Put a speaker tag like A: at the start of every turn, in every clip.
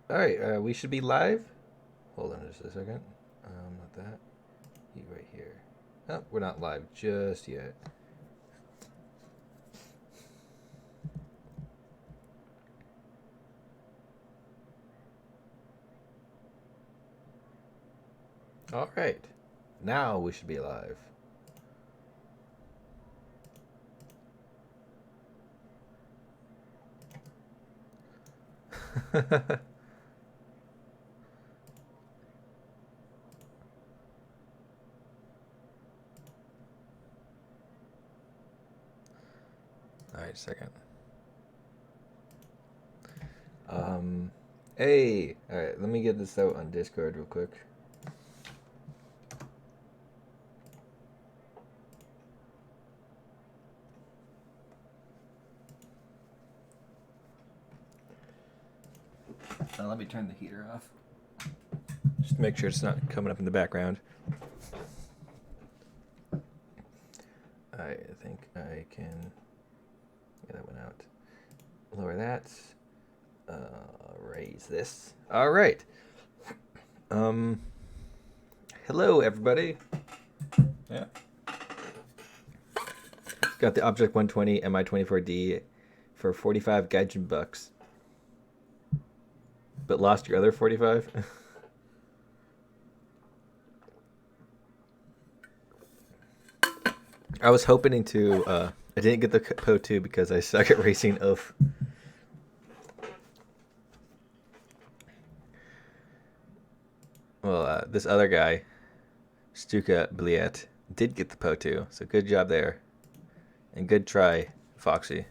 A: All right, we should be live. Hold on just a second. Not that. You right here. Oh, we're not live just yet. All right, now we should be live. All right, second. Hey, all right. Let me get this out on Discord real quick. Let me turn the heater off. Just to make sure it's not coming up in the background. I think I can get that one out. Lower that. Raise this. All right. Hello everybody. Yeah. Got the Object 120 MI24D for 45 Gaijin bucks. But lost your other 45? I was hoping to I didn't get the Po 2 because I suck at racing Oof. Well, this other guy, Stuka Bliet, did get the Po 2, so good job there. And good try, Foxy.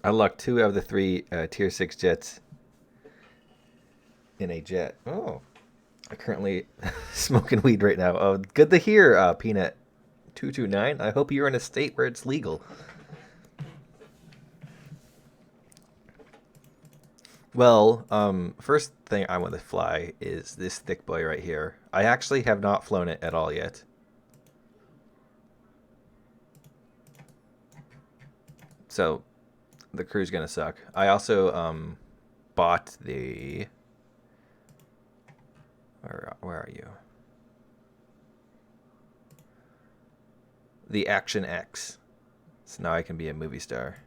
A: I unlocked 2 out of the 3 Tier 6 jets in a jet. Oh. I'm currently smoking weed right now. Oh, good to hear, Peanut229. I hope you're in a state where it's legal. Well, first thing I want to fly is this thick boy right here. I actually have not flown it at all yet. So, the crew's gonna suck. I also, bought the... Where are you? The Action X. So now I can be a movie star.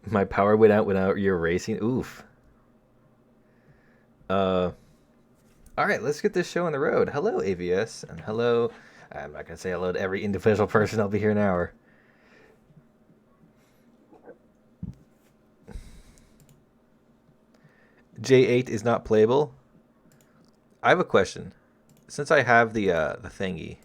A: My power went out without your racing. Oof. All right, let's get this show on the road. Hello, AVS, and hello. I'm not gonna say hello to every individual person. I'll be here an hour. J8 is not playable. I have a question. Since I have the thingy.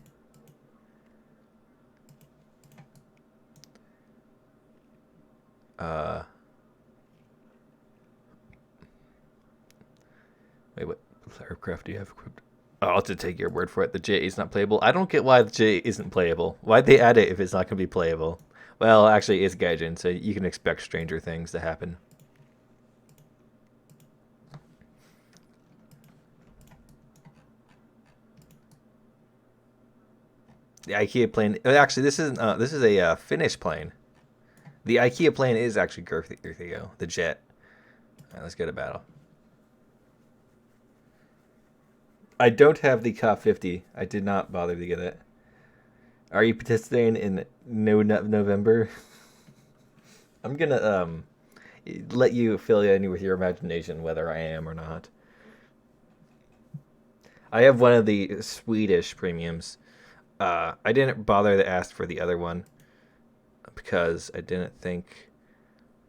A: Wait, what aircraft do you have equipped? Oh, I'll just take your word for it. The J8 is not playable. I don't get why the J8 isn't playable. Why'd they add it if it's not going to be playable? Well, actually, it's Gaijin, so you can expect stranger things to happen. The IKEA plane. Actually, this isn't. This is a Finnish plane. The IKEA plane is actually Gerthigo, the jet. All right, let's go to battle. I don't have the COP 50. I did not bother to get it. Are you participating in November? I'm gonna let you fill in with your imagination whether I am or not. I have one of the Swedish premiums. I didn't bother to ask for the other one because I didn't think.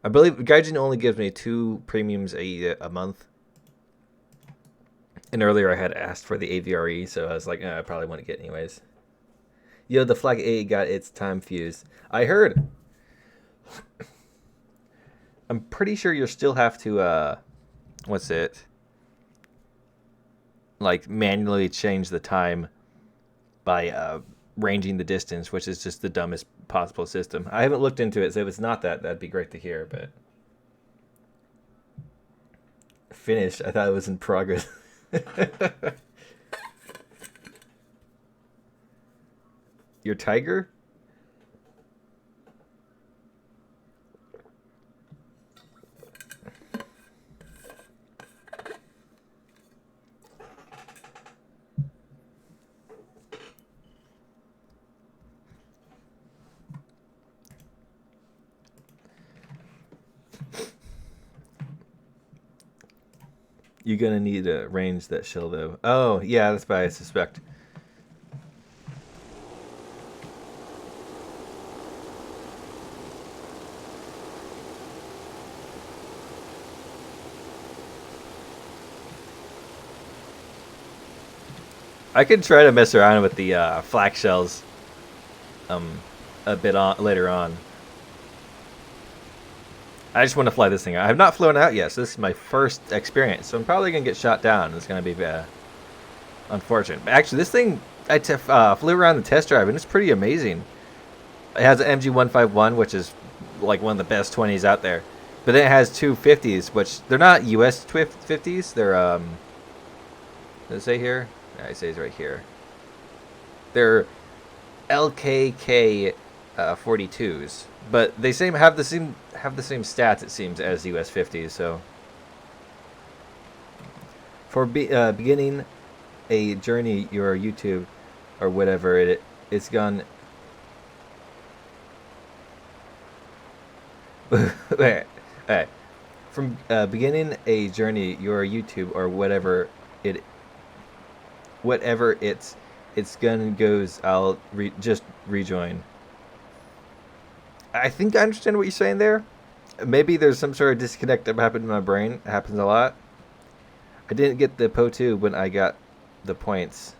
A: I believe Gaijin only gives me 2 premiums a month. And earlier I had asked for the AVRE, so I was like, I probably wouldn't get anyways. Yo, the Flag 8 got its time fuse. I heard. I'm pretty sure you still have to, what's it? Like, manually change the time by ranging the distance, which is just the dumbest possible system. I haven't looked into it, so if it's not that, that'd be great to hear, but... Finished? I thought it was in progress. Your tiger? You're gonna need to range that shell though. Oh, yeah, that's what I suspect. I could try to mess around with the flak shells a bit later on. I just want to fly this thing out. I have not flown out yet, so this is my first experience. So I'm probably going to get shot down. It's going to be unfortunate. But actually, this thing, I flew around the test drive, and it's pretty amazing. It has an MG151, which is like one of the best 20s out there. But then it has two 50s, which they're not US 50s. They're, does it say here? Yeah, it says right here. They're LKK 42s, but they have the same stats, it seems, as US 50s. So for beginning a journey, your YouTube or whatever it's gone. From beginning a journey, your YouTube or whatever it's gun goes, I'll just rejoin. I think I understand what you're saying there. Maybe there's some sort of disconnect that happened in my brain. It happens a lot. I didn't get the PO2 when I got the points.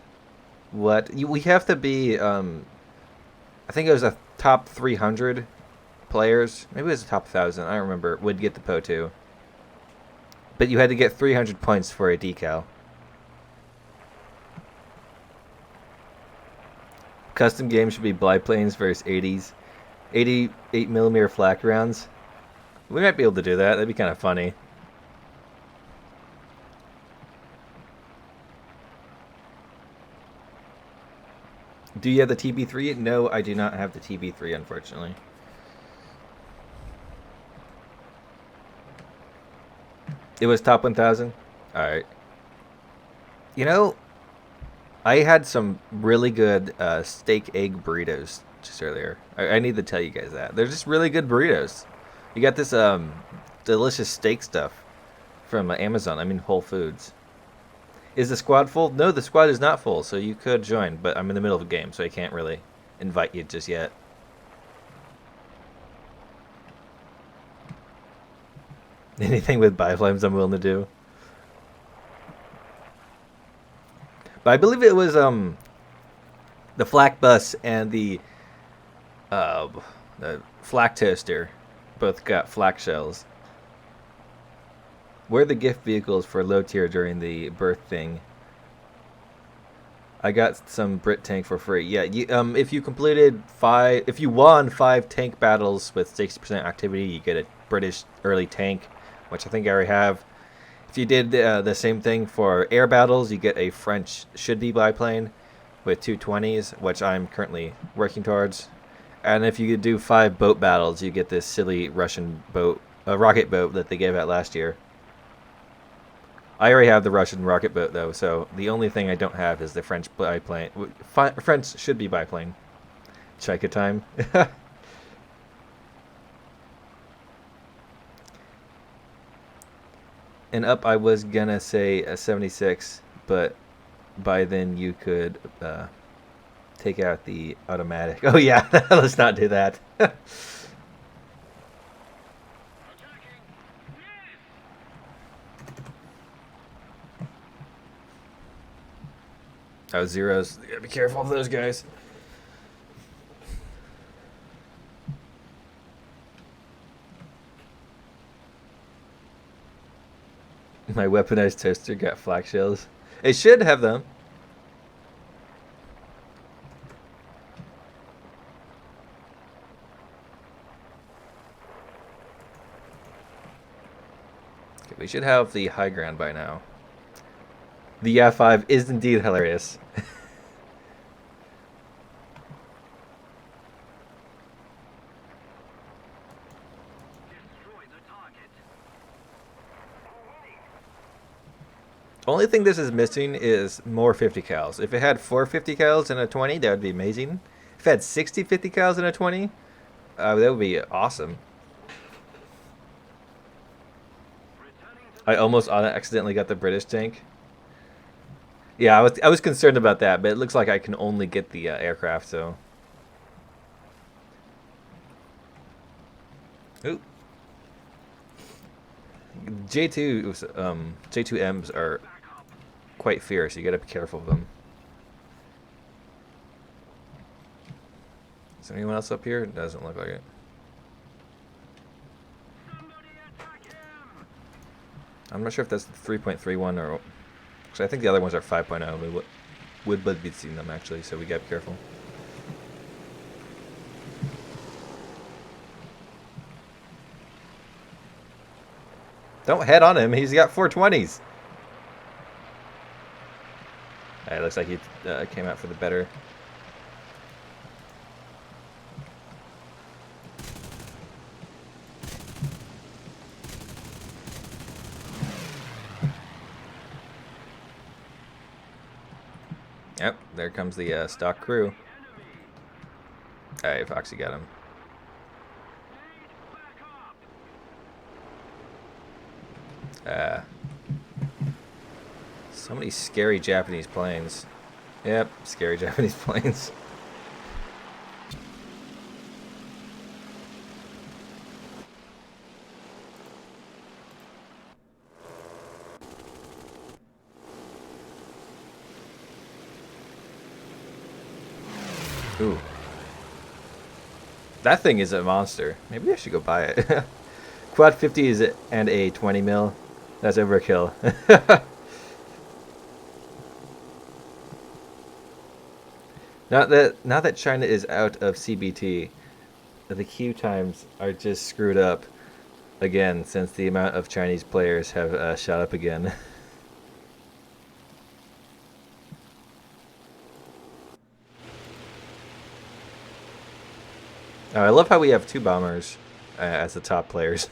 A: What? We have to be, I think it was a top 300 players. Maybe it was a top 1,000. I don't remember. Would get the PO2. But you had to get 300 points for a decal. Custom games should be biplanes versus 80s. 88mm flak rounds. We might be able to do that. That'd be kind of funny. Do you have the TB3? No, I do not have the TB3, unfortunately. It was top 1,000? Alright. You know, I had some really good steak egg burritos just earlier. I need to tell you guys that. They're just really good burritos. You got this delicious steak stuff from Amazon. I mean Whole Foods. Is the squad full? No, the squad is not full, so you could join, but I'm in the middle of a game, so I can't really invite you just yet. Anything with biplanes I'm willing to do. But I believe it was the flak bus and the flak toaster both got flak shells. Where are the gift vehicles for low tier during the birth thing? I got some Brit tank for free. Yeah, if you completed if you won 5 tank battles with 60% activity, you get a British early tank, which I think I already have. If you did the same thing for air battles, you get a French should-be biplane with 220s, which I'm currently working towards. And if you do 5 boat battles, you get this silly Russian boat, rocket boat that they gave out last year. I already have the Russian rocket boat, though, so the only thing I don't have is the French biplane. French should-be biplane. Chika time. And up, I was gonna say a 76, but by then you could take out the automatic. Oh yeah, let's not do that. Oh, zeros. You gotta be careful of those guys. My weaponized toaster got flak shells. It should have them. Okay, we should have the high ground by now. The F5 is indeed hilarious. Only thing this is missing is more 50 cals. If it had 4 50 cals and a 20, that would be amazing. If it had 60 50 cals and a 20, that would be awesome. I almost accidentally got the British tank. Yeah, I was concerned about that, but it looks like I can only get the aircraft, so. Ooh. J2Ms are quite fierce. You gotta be careful of them. Is there anyone else up here? It doesn't look like it. I'm not sure if that's 3.31 or... Because I think the other ones are 5.0. We would be seeing them, actually, so we gotta be careful. Don't head on him. He's got 420s. It looks like he came out for the better. Yep, there comes the stock crew. Alright, Foxy got him. So many scary Japanese planes. Yep, scary Japanese planes. Ooh. That thing is a monster. Maybe I should go buy it. Quad 50s and a 20 mil. That's overkill. Now that China is out of CBT, the queue times are just screwed up again since the amount of Chinese players have shot up again. Oh, I love how we have 2 bombers as the top players.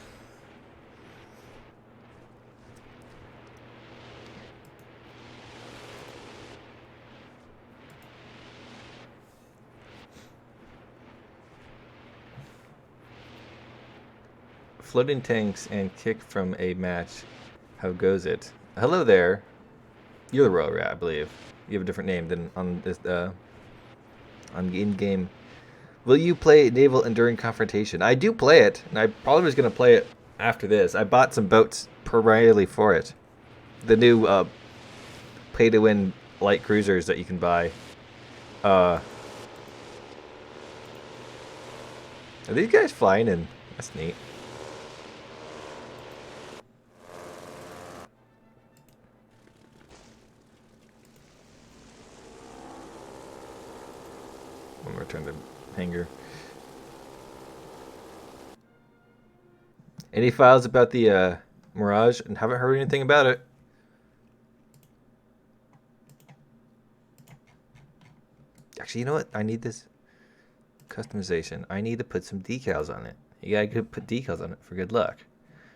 A: Floating tanks and kick from a match. How goes it? Hello there. You're the royal rat, I believe. You have a different name than on this on in-game. Will you play Naval Enduring Confrontation? I do play it, and I probably was going to play it after this. I bought some boats primarily for it. The new pay-to-win light cruisers that you can buy. Are these guys flying in? That's neat. I'm going to return to hangar. Any files about the Mirage? And haven't heard anything about it. Actually, you know what? I need this customization. I need to put some decals on it. You gotta put decals on it for good luck.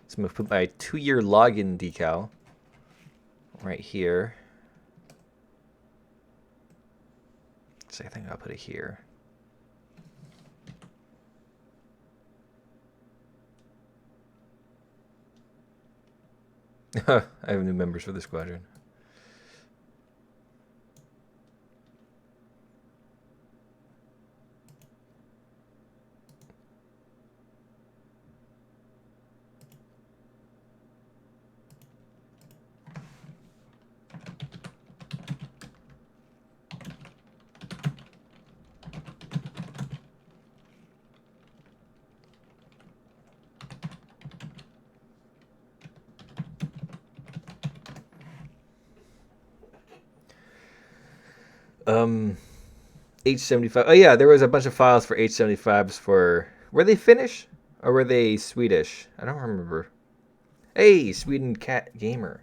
A: So I'm gonna put my 2-year login decal right here. So I think I'll put it here. I have new members for the squadron. H75. Oh yeah, there was a bunch of files for H75s for... Were they Finnish? Or were they Swedish? I don't remember. Hey, Sweden Cat Gamer.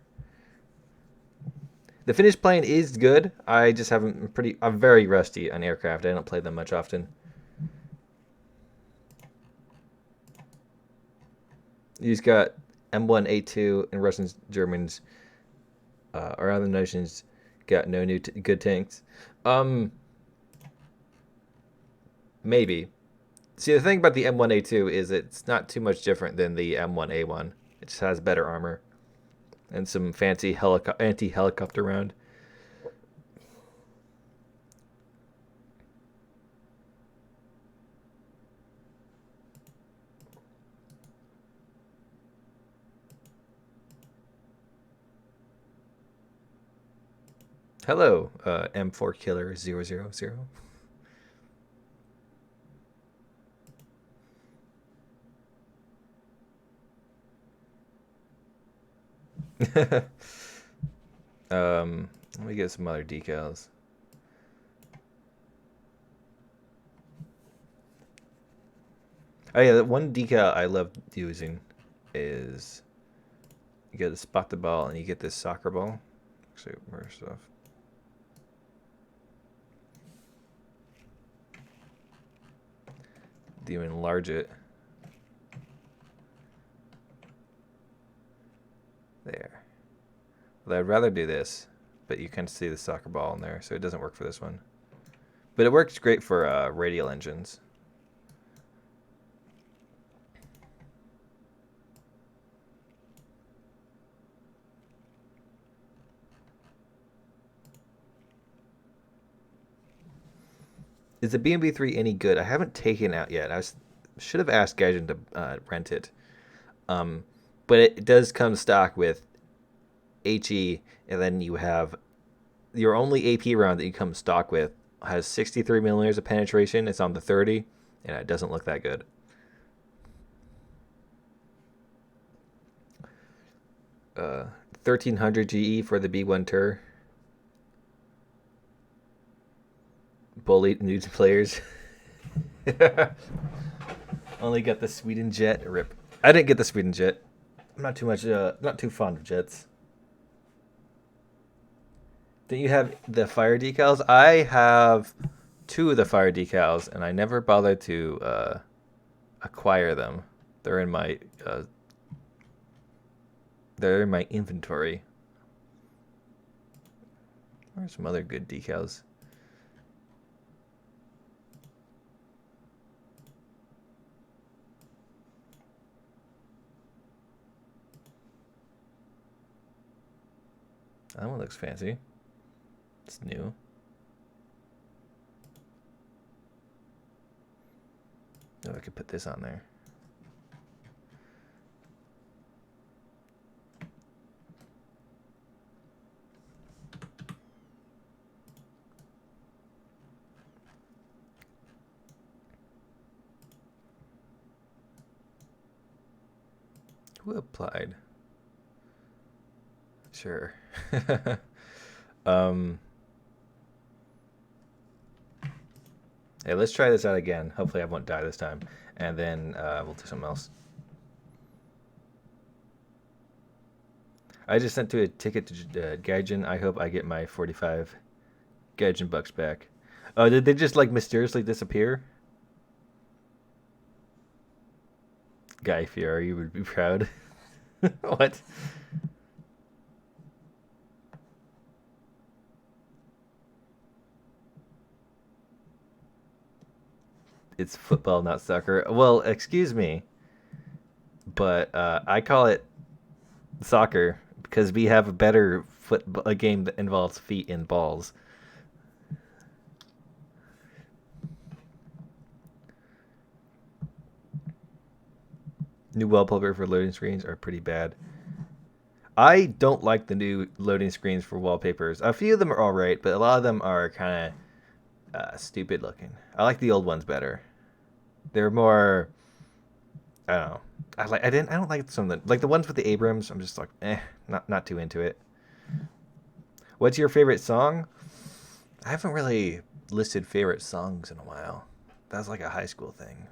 A: The Finnish plane is good. I just haven't... I'm very rusty on aircraft. I don't play them much often. You've got M1A2 and Russians, Germans. Around the nation's got no new good tanks. Maybe. See, the thing about the M1A2 is it's not too much different than the M1A1. It just has better armor and some fancy anti-helicopter round. Hello, M4 Killer 000. Let me get some other decals. Oh yeah, the one decal I love using is you get to spot the ball and you get this soccer ball. Actually, more stuff. Do you enlarge it? There. Well, I'd rather do this, but you can see the soccer ball in there, so it doesn't work for this one. But it works great for radial engines. Is the BMB3 any good? I haven't taken it out yet. Should have asked Gaijin to rent it. But it does come stock with HE, and then you have your only AP round that you come stock with has 63 millimeters of penetration. It's on the 30, and it doesn't look that good. 1300 GE for the B1 Tur. Bully new players. Only got the Sweden jet. Rip. I didn't get the Sweden jet. I'm not too fond of jets. Don't you have the fire decals? I have 2 of the fire decals, and I never bothered to acquire them. They're in my inventory. Where's some other good decals? That one looks fancy. It's new. Oh, I could put this on there. Who applied? Sure. Hey, let's try this out again. Hopefully I won't die this time. And then we'll do something else. I just sent to a ticket to Gaijin. I hope I get my 45 Gaijin bucks back. Oh, did they just like mysteriously disappear? Guy Fieri would be proud. What? It's football, not soccer. Well, excuse me, but I call it soccer because we have a better a game that involves feet and balls. New wallpaper for loading screens are pretty bad. I don't like the new loading screens for wallpapers. A few of them are all right, but a lot of them are kind of stupid looking. I like the old ones better. They're more. I don't know. I don't like some of the like the ones with the Abrams. I'm just like, not too into it. What's your favorite song? I haven't really listed favorite songs in a while. That's like a high school thing.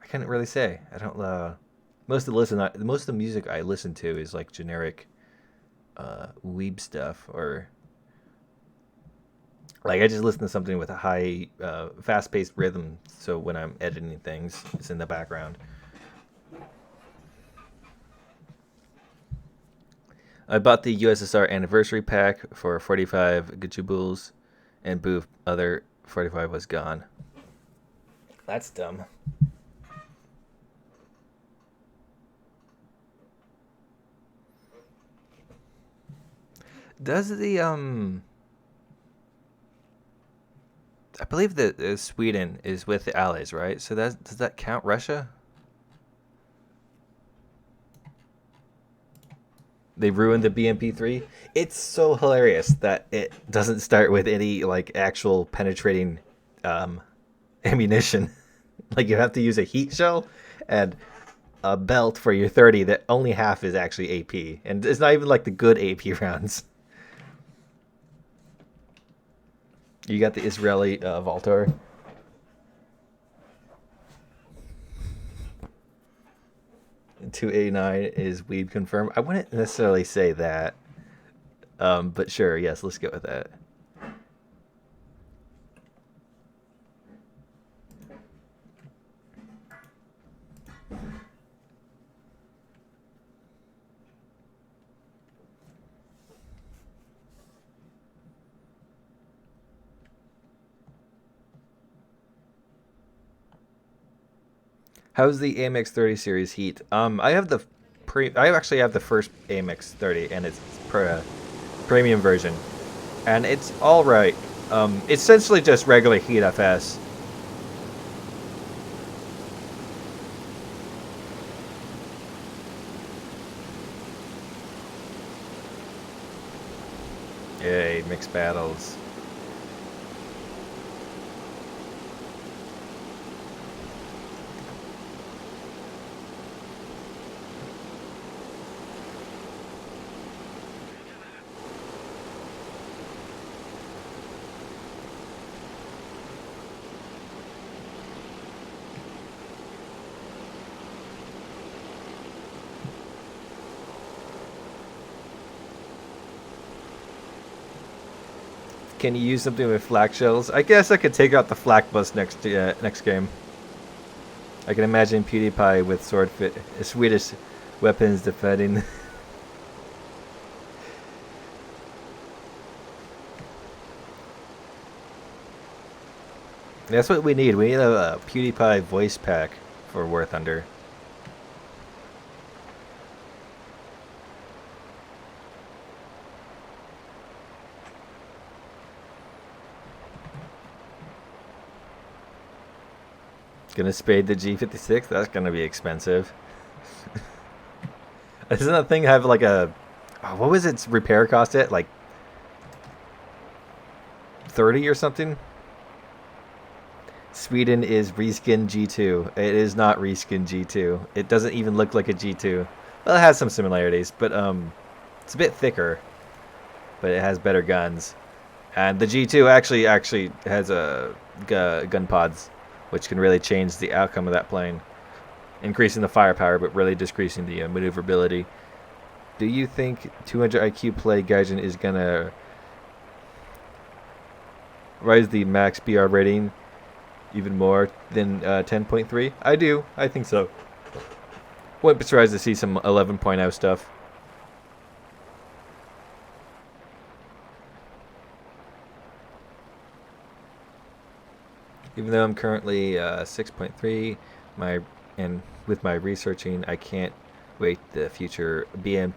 A: I couldn't really say. I don't. Most of the music I listen to is like generic, weeb stuff, or like I just listen to something with a high, fast-paced rhythm. So when I'm editing things, it's in the background. I bought the USSR anniversary pack for 45 Gajubuls, and boo, other 45 was gone. That's dumb. Does the I believe that Sweden is with the Allies, right? So does that count Russia? They ruined the BMP-3. It's so hilarious that it doesn't start with any like actual penetrating ammunition. Like you have to use a heat shell and a belt for your 30 that only half is actually AP, and it's not even like the good AP rounds. You got the Israeli Voltar. 289 is weed confirmed. I wouldn't necessarily say that, but sure, yes, let's go with that. How's the AMX 30 series heat? I have the I actually have the first AMX 30, and it's premium version, and it's all right. It's essentially just regular heat FS. Yay, mixed battles. Can you use something with flak shells? I guess I could take out the flak bus next game. I can imagine PewDiePie with Swedish weapons defending. That's what we need. We need a PewDiePie voice pack for War Thunder. Gonna spade the G56? That's gonna be expensive. Doesn't that thing have like a... Oh, what was its repair cost at? Like 30 or something? Sweden is reskin G2. It is not reskin G2. It doesn't even look like a G2. Well, it has some similarities, but it's a bit thicker. But it has better guns. And the G2 actually has gun pods, which can really change the outcome of that plane, increasing the firepower but really decreasing the maneuverability. Do you think 200 IQ play Gaijin is gonna raise the max BR rating even more than 10.3? I do. I think so. Wouldn't be surprised to see some 11.0 stuff. Even though I'm currently 6.3, with my researching, I can't wait the future BMP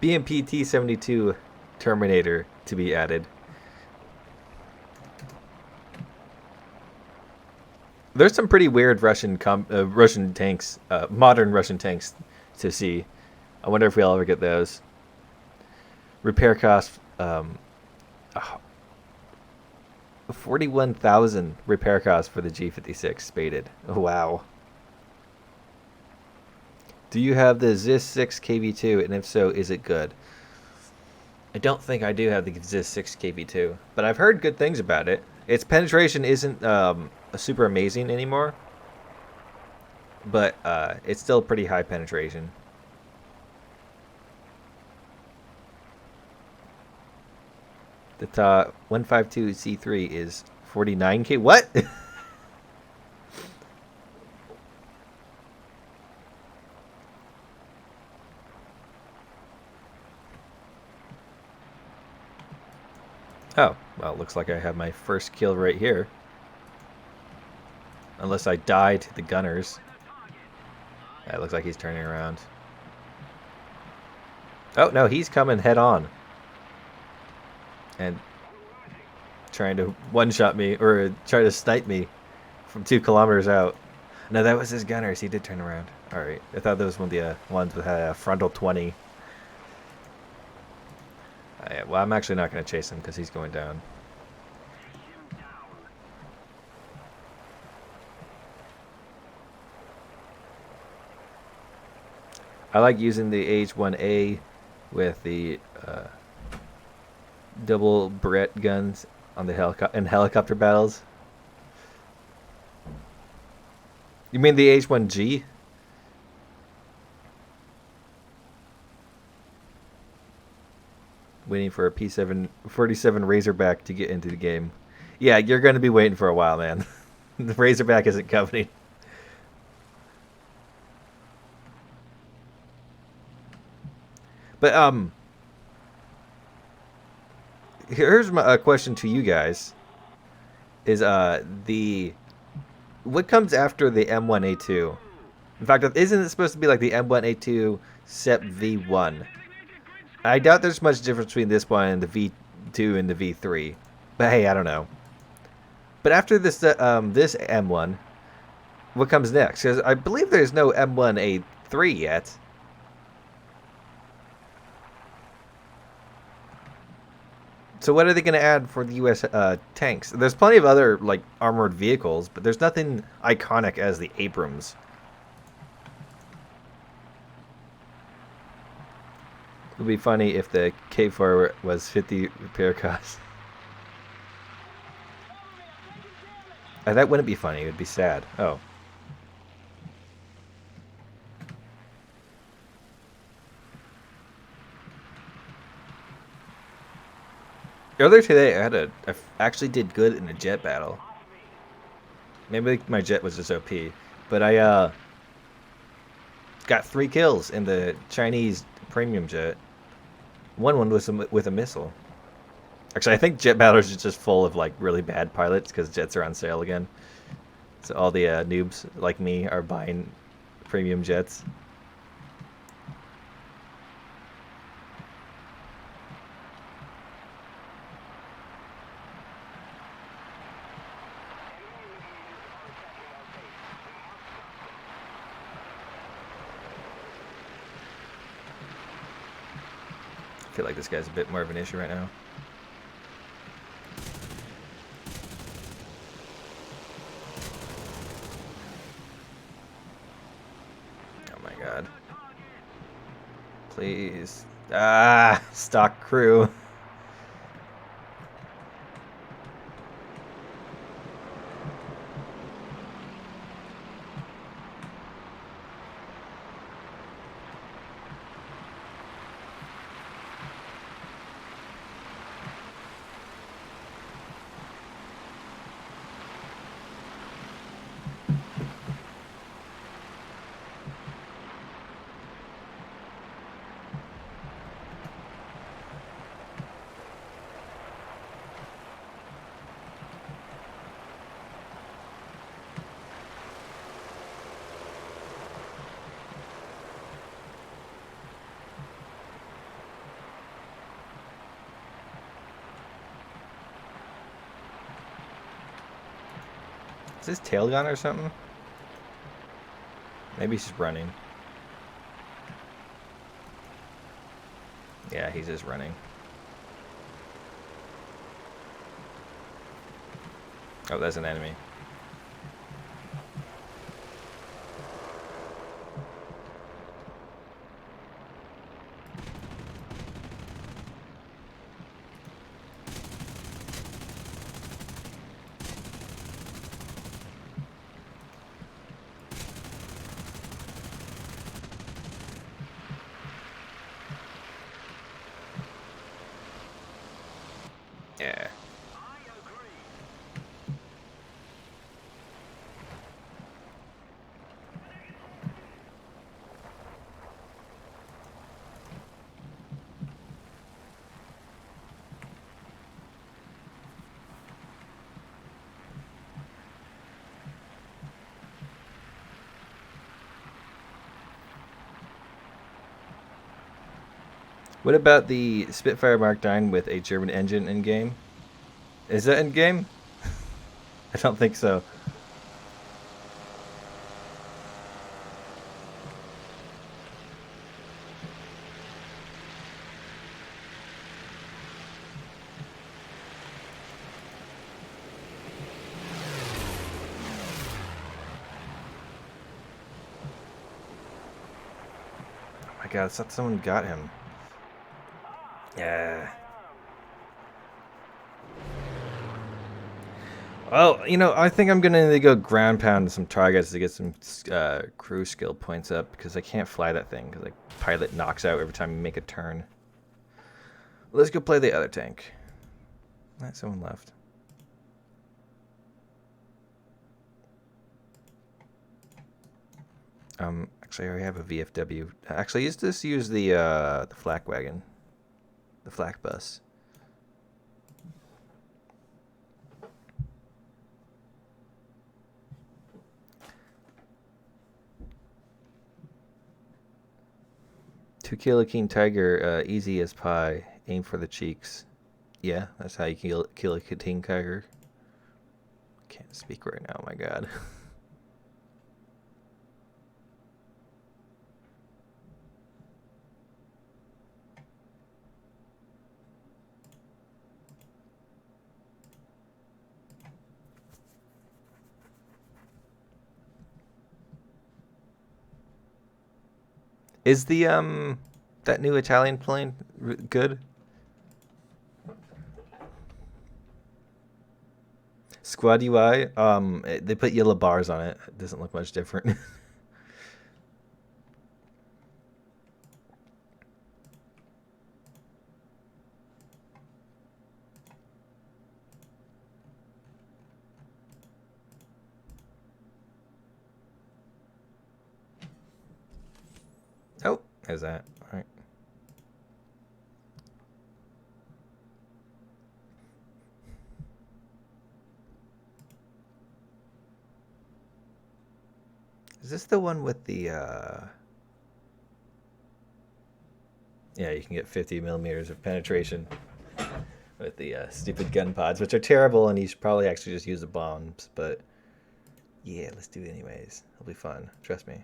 A: T-72 Terminator to be added. There's some pretty weird Russian tanks, modern Russian tanks to see. I wonder if we'll ever get those. Repair cost 41,000 repair costs for the G56 spaded. Oh, wow. Do you have the ZIS 6 KV2, and if so, is it good? I don't think I do have the ZIS 6 KV2, but I've heard good things about it. Its penetration isn't super amazing anymore, but it's still pretty high penetration. The top 152C3 is 49K. What? Oh, well, looks like I have my first kill right here. Unless I die to the gunners. Yeah, it looks like he's turning around. Oh, no, he's coming head on. And trying to one-shot me, or try to snipe me from 2 kilometers out. No, that was his gunners. He did turn around. Alright, I thought that was one of the ones that had a frontal 20. Yeah, well, I'm actually not going to chase him because he's going down. I like using the H1A with the double Brett guns on the in helicopter battles. You mean the H1G? Waiting for a P747 Razorback to get into the game. Yeah, you're going to be waiting for a while, man. The Razorback isn't coming. But here's a question to you guys: Is what comes after the M1A2? In fact, isn't it supposed to be like the M1A2 SEP V1? I doubt there's much difference between this one and the V2 and the V3. But hey, I don't know. But after this this M1, what comes next? Because I believe there's no M1A3 yet. So what are they going to add for the U.S. Tanks? There's plenty of other like armored vehicles, but there's nothing iconic as the Abrams. It would be funny if the K4 was 50 repair costs. That wouldn't be funny. It would be sad. Oh. Earlier today, I actually did good in a jet battle. Maybe my jet was just OP, but I got 3 kills in the Chinese premium jet. One was with a missile. Actually, I think jet battles is just full of like really bad pilots because jets are on sale again. So all the noobs like me are buying premium jets. I feel like this guy's a bit more of an issue right now. Oh my god. Please. Ah, stock crew. Is his tail gun or something? Maybe he's just running. Yeah, he's just running. Oh, that's an enemy. Yeah. What about the Spitfire Mark 9 with a German engine in game? Is that in game? I don't think so. Oh my god, I thought someone got him. Yeah. Well, you know, I think I'm gonna go ground pound some targets to get some crew skill points up because I can't fly that thing because like pilot knocks out every time you make a turn. Let's go play the other tank. Someone left. Actually, I already have a VFW. Actually, just use the flak wagon, the flak bus. To kill a king tiger, easy as pie. Aim for the cheeks. Yeah, that's how you kill a king tiger. Can't speak right now. Oh my god. Is the that new Italian plane good? Squad UI, they put yellow bars on it. It doesn't look much different. Oh, there's that. All right. Is this the one with the yeah, you can get 50 millimeters of penetration with the stupid gun pods, which are terrible, and you should probably actually just use the bombs. But yeah, let's do it anyways. It'll be fun. Trust me.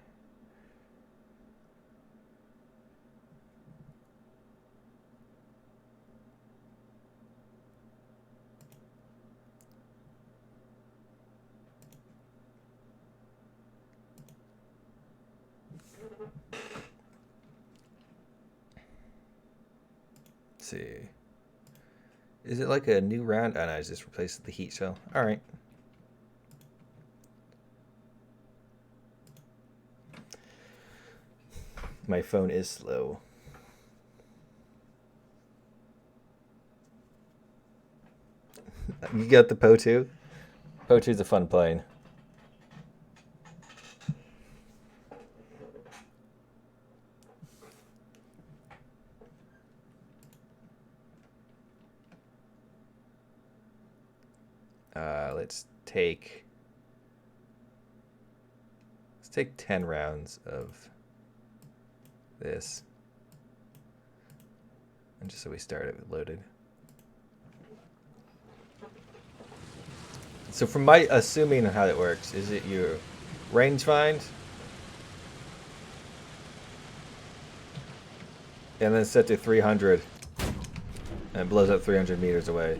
A: Let's see. Is it like a new round? Oh no, I just replaced the heat shell. All right. My phone is slow. You got the Po2? Po2's a fun plane. Let's take 10 rounds of this. And just so we start it loaded. So from my assuming how it works, is it your rangefind? And then set to 300. And it blows up 300 meters away.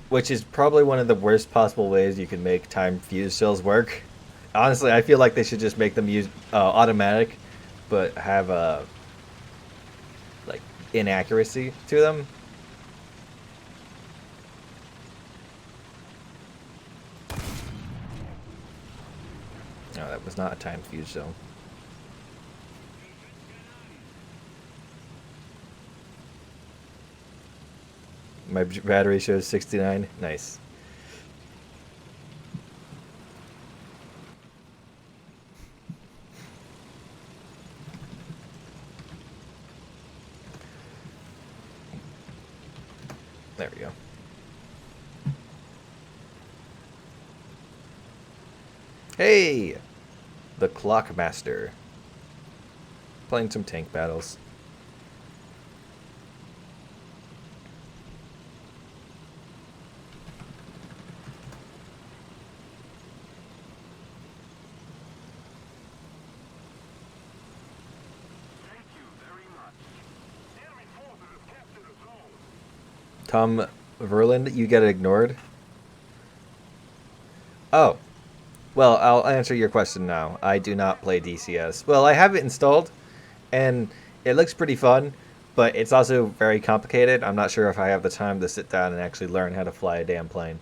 A: Which is probably one of the worst possible ways you can make timed fuse shells work. Honestly, I feel like they should just make them use automatic, but have a like inaccuracy to them. No, that was not a timed fuse shell. My battery shows 69. Nice. There we go. Hey! The Clock Master. Playing some tank battles. Tom Verland, you get ignored. Oh, well, I'll answer your question now. I do not play DCS. Well, I have it installed, and it looks pretty fun, but it's also very complicated. I'm not sure if I have the time to sit down and actually learn how to fly a damn plane.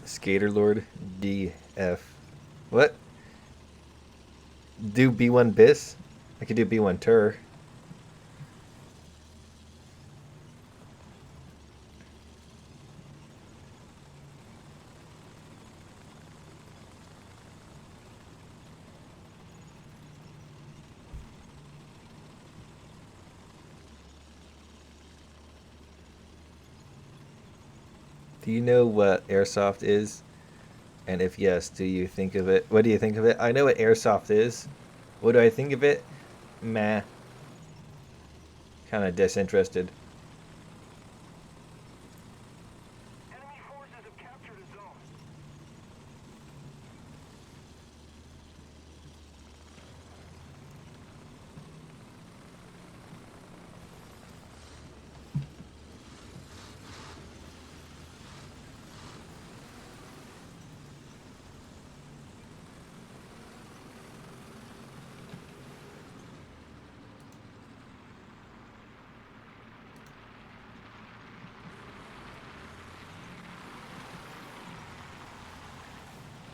A: Skater Lord DF. What? Do B1 bis? I could do B1 tur. Do you know what airsoft is? And if yes, do you think of it? What do you think of it? I know what airsoft is. What do I think of it? Meh. Kind of disinterested.
B: Enemy forces have captured a zone.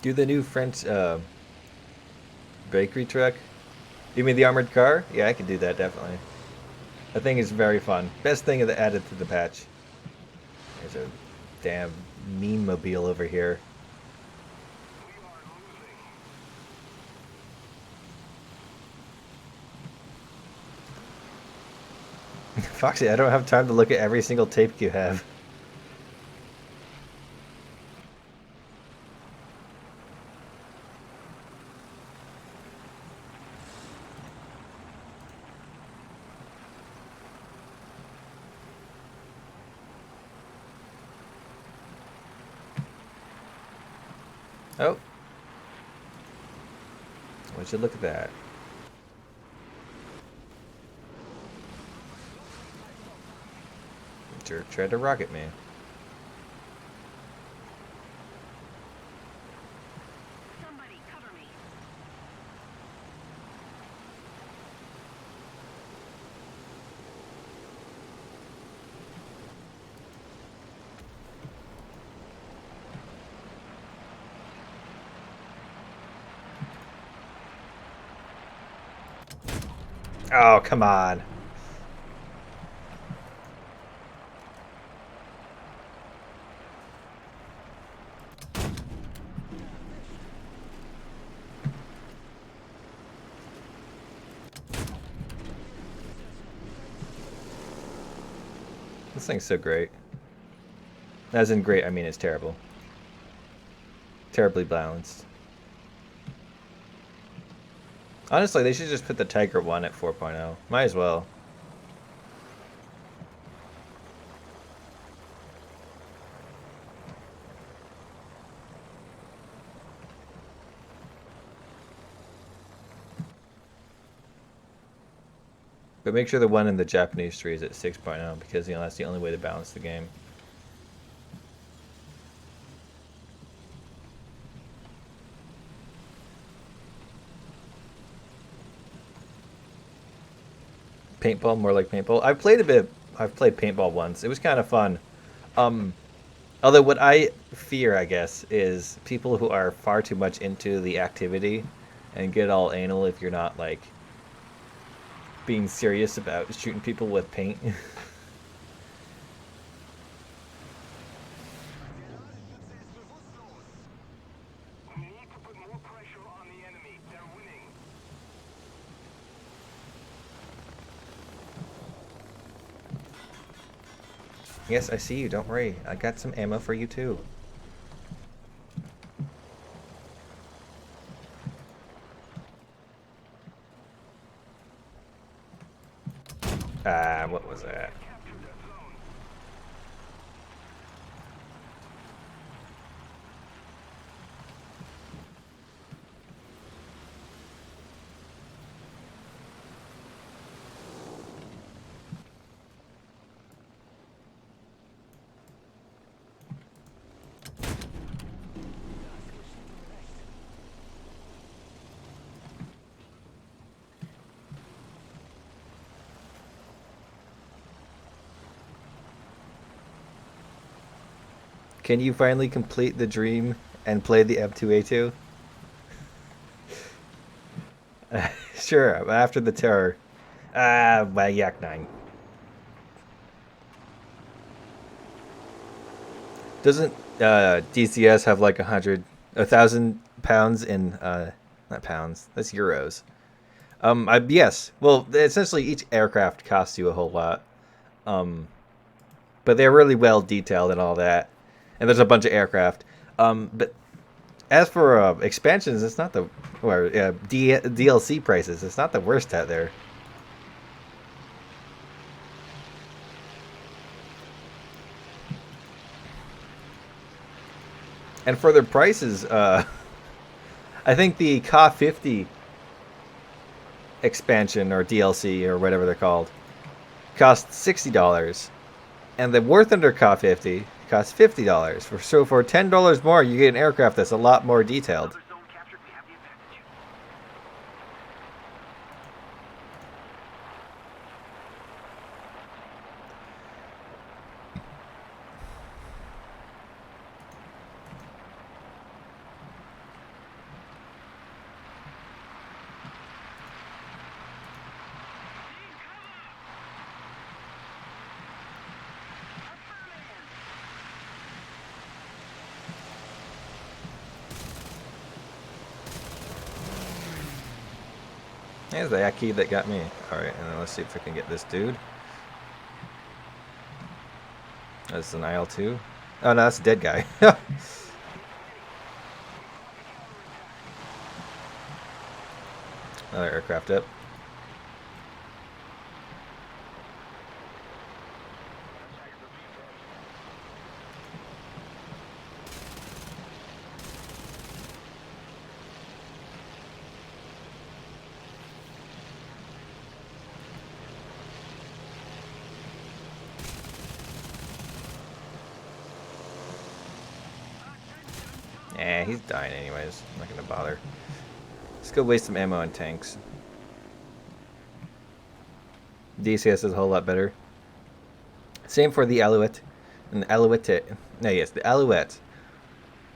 A: Do the new French bakery truck. You mean the armored car? Yeah, I could do that, definitely. That thing is very fun. Best thing that added to the patch. There's a damn meme mobile over here. Foxy, I don't have time to look at every single tape you have. Oh. Would you look at that? Jerk tried to rocket me.
B: Somebody cover me.
A: Oh, come on. This thing's so great. As in great, I mean it's terrible. Terribly balanced. Honestly, they should just put the Tiger 1 at 4.0. Might as well. But make sure the one in the Japanese tree is at 6.0 because that's the only way to balance the game. Paintball, more like paintball. I've played paintball once. It was kind of fun. Although what I fear, I guess, is people who are far too much into the activity and get all anal if you're not like being serious about shooting people with paint.
B: We need to put more pressure on the enemy. They're winning.
A: Yes, I see you. Don't worry. I got some ammo for you too. Ah, what was that?
B: Captured that zone.
A: Can you finally complete the dream and play the M2A2? Sure, after the terror. By Yak 9. Doesn't DCS have like 1,000 pounds in, not pounds, that's euros. Yes, well, essentially each aircraft costs you a whole lot. But they're really well detailed and all that. And there's a bunch of aircraft. But as for expansions, it's not the, or DLC prices, it's not the worst out there. And for their prices, I think the Ka 50 expansion or DLC or whatever they're called costs $60, and the War Thunder Ka 50 costs $50. So for $10 more, you get an aircraft that's a lot more detailed. There's the Aki that got me. Alright, and then let's see if we can get this dude. That's an IL-2. Oh, no, that's a dead guy. Another aircraft up. He's dying anyways. I'm not gonna bother. Let's go waste some ammo on tanks. DCS is a whole lot better. Same for the Alouette. And the Alouette. No, yes, the Alouette.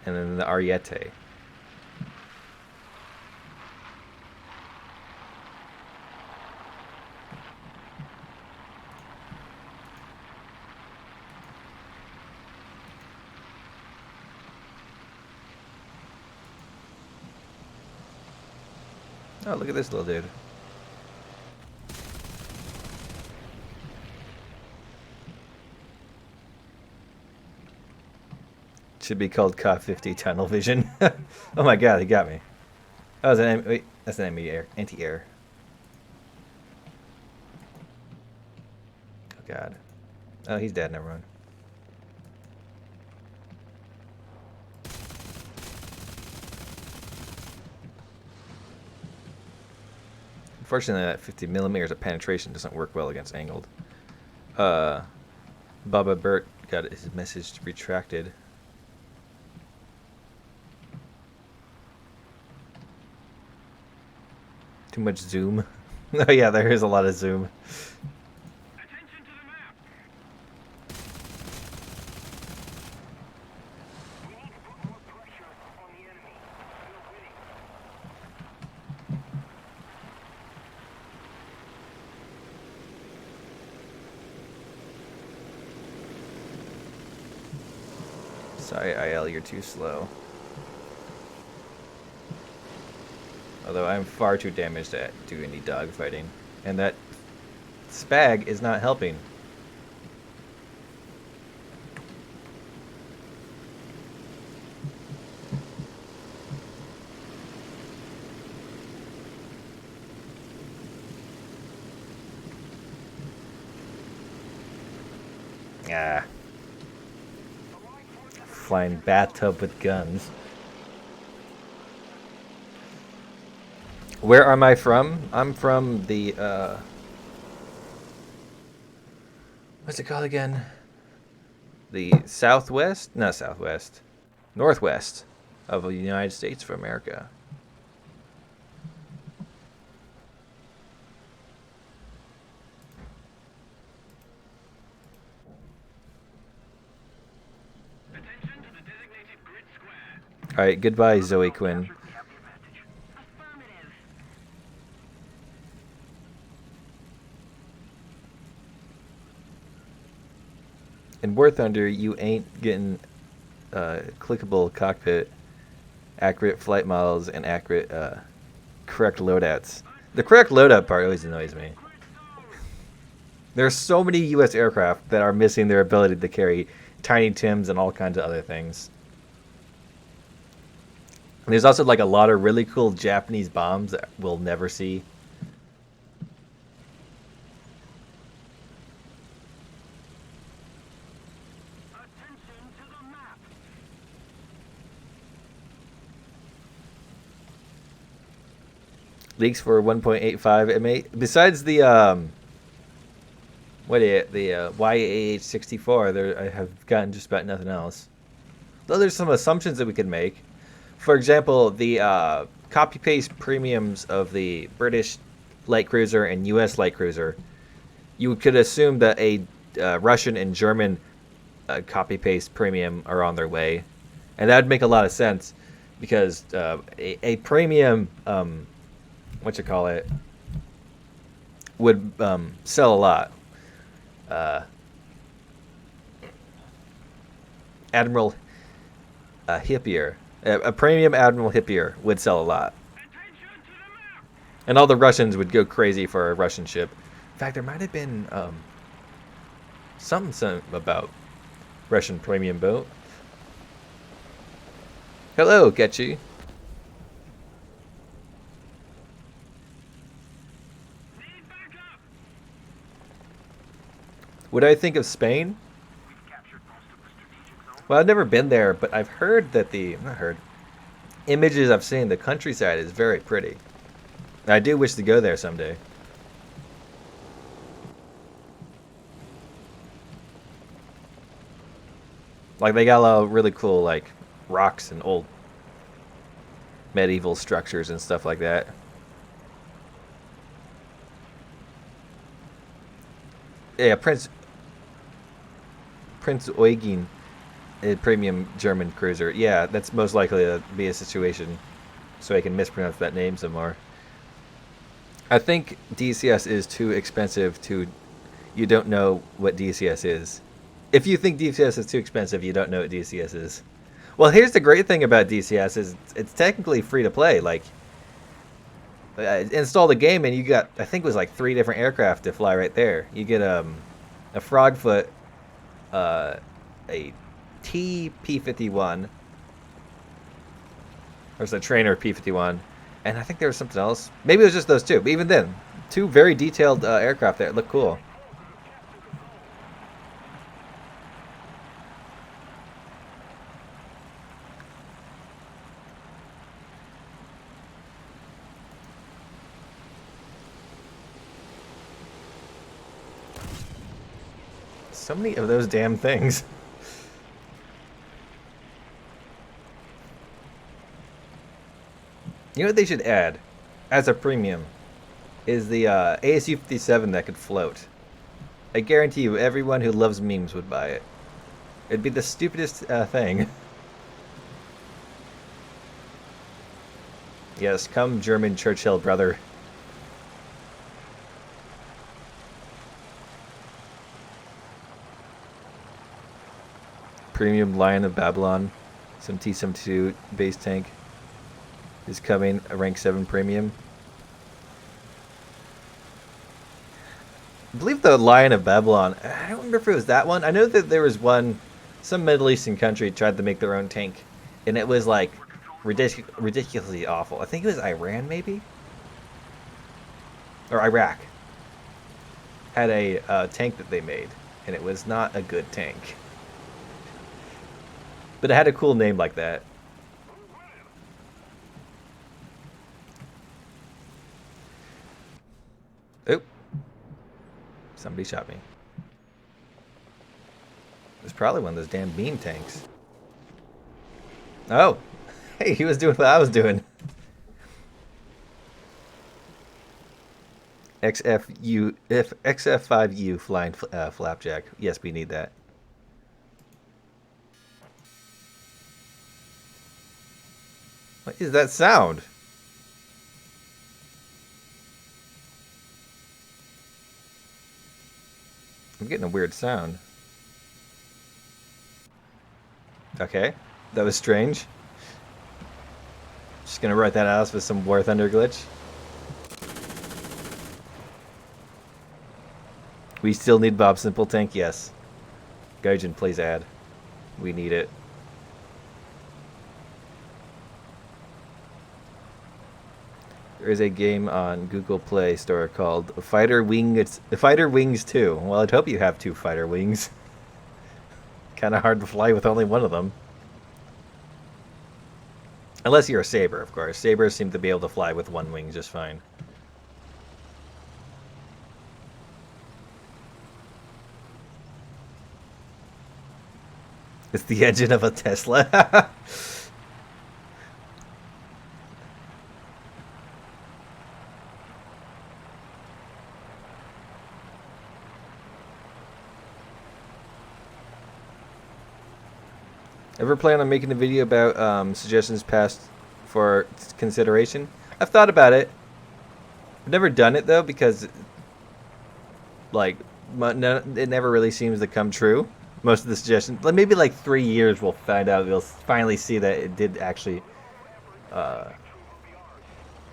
A: And then the Ariete. Oh, look at this little dude. Should be called Ka 50 Tunnel Vision. Oh my god, he got me. Oh, wait, that's an anti-air. Oh god. Oh, he's dead, never mind. Unfortunately, that 50 millimeters of penetration doesn't work well against angled. Baba Burt got his message retracted. Too much zoom. Oh yeah, there is a lot of zoom.
B: Attention to the map. We need to put more pressure on the enemy. We're winning.
A: Sorry, IL, you're too slow. Although I'm far too damaged to do any dogfighting. And that spag is not helping. Ah. Flying bathtub with guns. Where am I from? I'm from the, what's it called again? The southwest? Not southwest. Northwest of the United States of America.
B: Attention to
A: All right, goodbye, Zoe Quinn. In War Thunder, you ain't getting clickable cockpit, accurate flight models, and accurate correct loadouts. The correct loadout part always annoys me. There are so many U.S. aircraft that are missing their ability to carry Tiny Tims and all kinds of other things. And there's also like a lot of really cool Japanese bombs that we'll never see. Leaks for 1.85 MA. Besides the YAH-64, there I have gotten just about nothing else. Though there's some assumptions that we could make. For example, the copy-paste premiums of the British light cruiser and U.S. light cruiser. You could assume that a Russian and German copy-paste premium are on their way, and that would make a lot of sense because a premium would sell a lot. Admiral Hippier, a premium Admiral Hippier would sell a lot, and all the Russians would go crazy for a Russian ship. In fact, there might have been something about Russian premium boat. Hello, Getchy. What do I think of Spain? Well, I've never been there, but I've heard that images I've seen, the countryside is very pretty. I do wish to go there someday. Like, they got a lot of really cool, like, rocks and old medieval structures and stuff like that. Yeah, Prince Eugen, a premium German cruiser. Yeah, that's most likely to be a situation, so I can mispronounce that name some more. I think DCS is too expensive to... You don't know what DCS is. If you think DCS is too expensive, you don't know what DCS is. Well, here's the great thing about DCS is it's technically free to play. Like, install the game and you got, I think it was like 3 different aircraft to fly right there. You get a Frogfoot, a TP-51, there's a trainer P-51, and I think there was something else. Maybe it was just those 2, but even then, 2 very detailed aircraft there. It looked cool. So many of those damn things. You know what they should add as a premium is the ASU-57 that could float. I guarantee you everyone who loves memes would buy it. It'd be the stupidest thing. Yes, come German Churchill, brother. Premium Lion of Babylon, some T-72 base tank is coming, a rank 7 premium. I believe the Lion of Babylon, I don't remember if it was that one. I know that there was one, some Middle Eastern country tried to make their own tank, and it was like ridiculously awful. I think it was Iran, maybe? Or Iraq. Had a tank that they made, and it was not a good tank. But it had a cool name like that. Oop. Somebody shot me. It's probably one of those damn beam tanks. Oh. Hey, he was doing what I was doing. XF5U flying flapjack. Yes, we need that. What is that sound? I'm getting a weird sound. Okay, that was strange. Just gonna write that out with some War Thunder glitch. We still need Bob Simple Tank, yes. Gaijin, please add. We need it. There is a game on Google Play Store called Fighter Wings 2. Well, I'd hope you have 2 fighter wings. Kind of hard to fly with only one of them. Unless you're a Saber, of course. Sabers seem to be able to fly with 1 wing just fine. It's the engine of a Tesla. Ever plan on making a video about suggestions passed for consideration? I've thought about it. I've never done it though because, like, it never really seems to come true. Most of the suggestions, like maybe like 3 years, we'll find out. We'll finally see that it did actually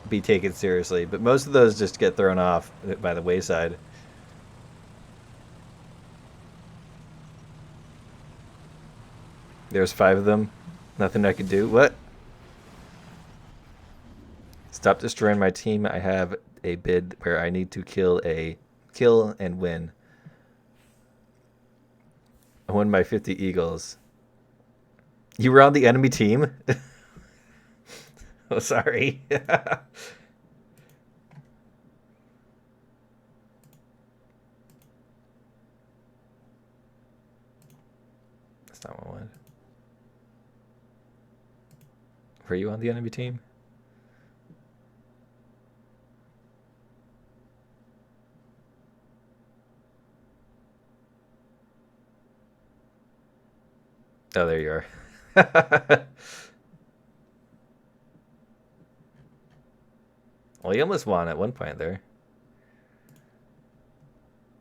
A: be taken seriously. But most of those just get thrown off by the wayside. There's 5 of them. Nothing I could do. What? Stop destroying my team. I have a bid where I need to kill and win. I won by 50 eagles. You were on the enemy team? Oh, sorry. That's not what I wanted. Were you on the enemy team? Oh, there you are. Well, you almost won at one point there.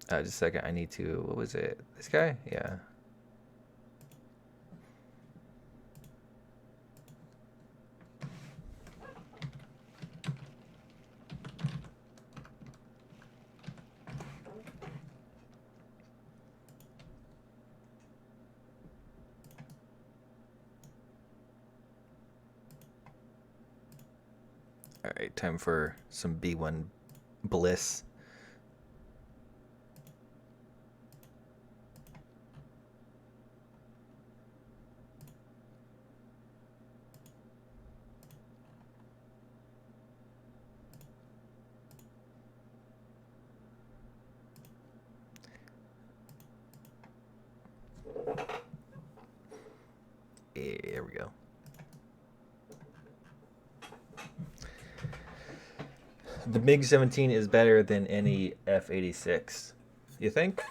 A: Just a second. I need to... What was it? This guy? Yeah. Alright, time for some B1 bliss. There we go. The MiG-17 is better than any F-86. You think?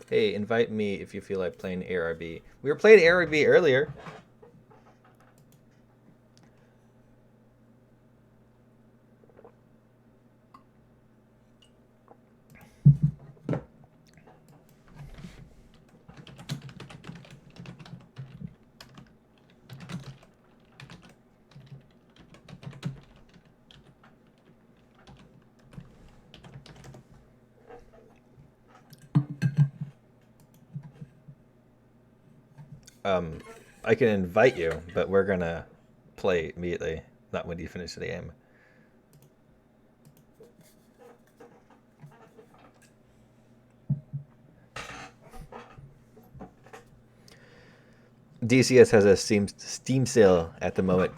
A: Hey, invite me if you feel like playing ARB. We were playing ARB earlier. I can invite you, but we're gonna play immediately, not when you finish the game. DCS has a Steam sale at the moment,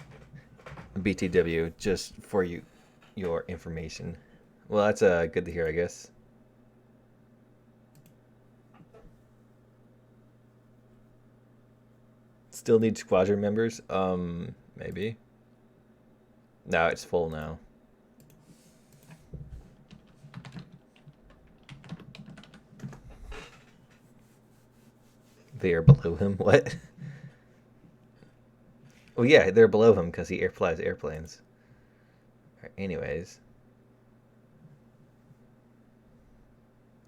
A: BTW, just for your information. Well, that's good to hear, I guess. Still need squadron members? Maybe. No, it's full now. They are below him. What? Oh yeah, they're below him because he flies airplanes. Right, anyways.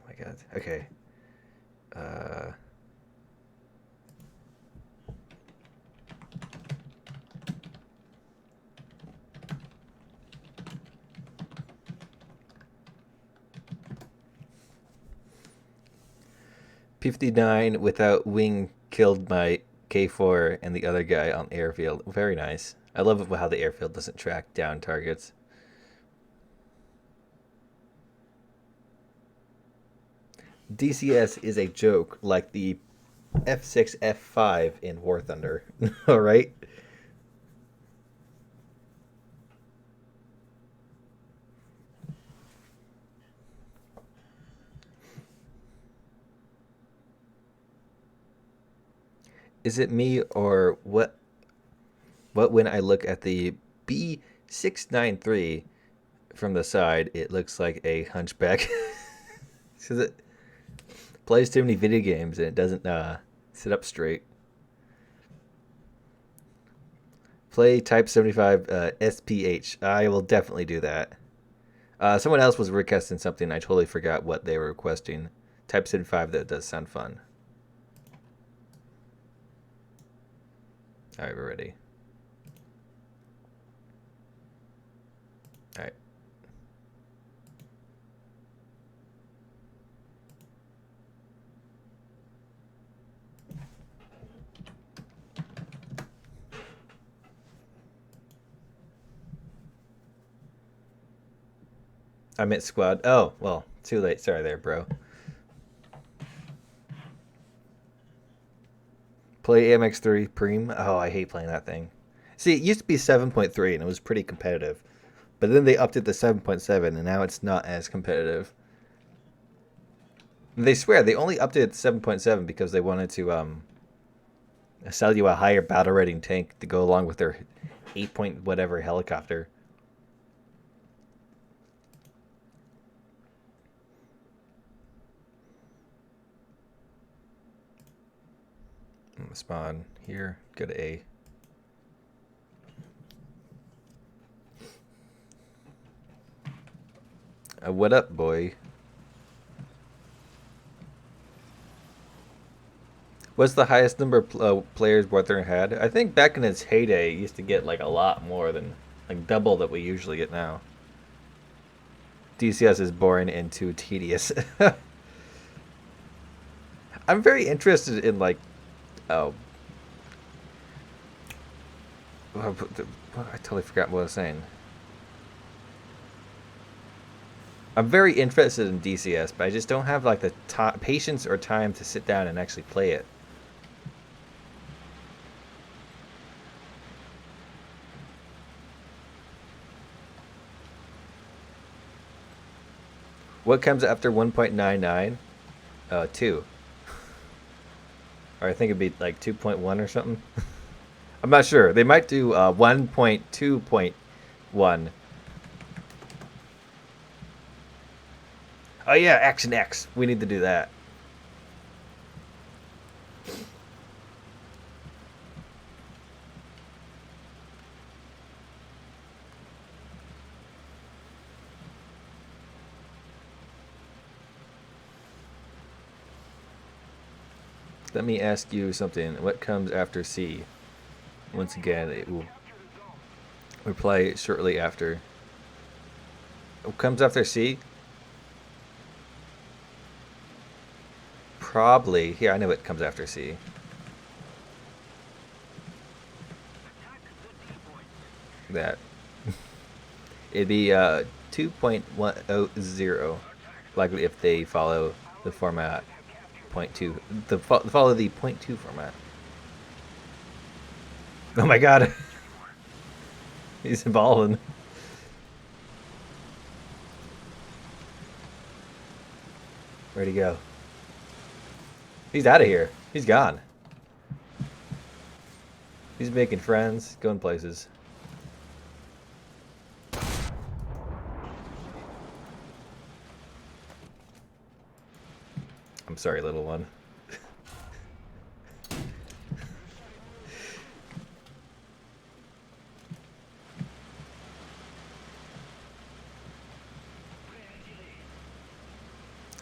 A: Oh my god. Okay. Uh. 59 without wing killed my K4 and the other guy on airfield. Very nice. I love how the airfield doesn't track down targets. DCS is a joke like the F6, F5 in War Thunder. All right? Is it me or what? What when I look at the B693 from the side, it looks like a hunchback. Because it plays too many video games and it doesn't sit up straight. Play Type 75 SPH. I will definitely do that. Someone else was requesting something. I totally forgot what they were requesting. Type 75, that does sound fun. All right, we're ready. All right. I meant squad. Oh, well, too late. Sorry there, bro. Play AMX3 Preem. Oh, I hate playing that thing. See, it used to be 7.3 and it was pretty competitive. But then they upped it to 7.7 and now it's not as competitive. They swear they only upped it to 7.7 because they wanted to sell you a higher battle rating tank to go along with their 8 point whatever helicopter. Spawn here. Go to A. What up, boy? What's the highest number of players Wuthering had? I think back in its heyday, it used to get like a lot more than like double that we usually get now. DCS is boring and too tedious. I'm very interested in like, oh, I totally forgot what I was saying. I'm very interested in DCS, but I just don't have like the patience or time to sit down and actually play it. What comes after 1.99? 2. Or I think it'd be like 2.1 or something. I'm not sure. They might do 1.2.1. Oh yeah, Action X. We need to do that. Let me ask you something. What comes after C? Once again, it will reply shortly after. What comes after C? Probably. Here, I know what comes after C. That. It'd be 2.100. Likely if they follow the format 0.2. Follow the 0.2 format. Oh my god. He's balling. Where'd he go? He's out of here. He's gone. He's making friends, going places. I'm sorry, little one.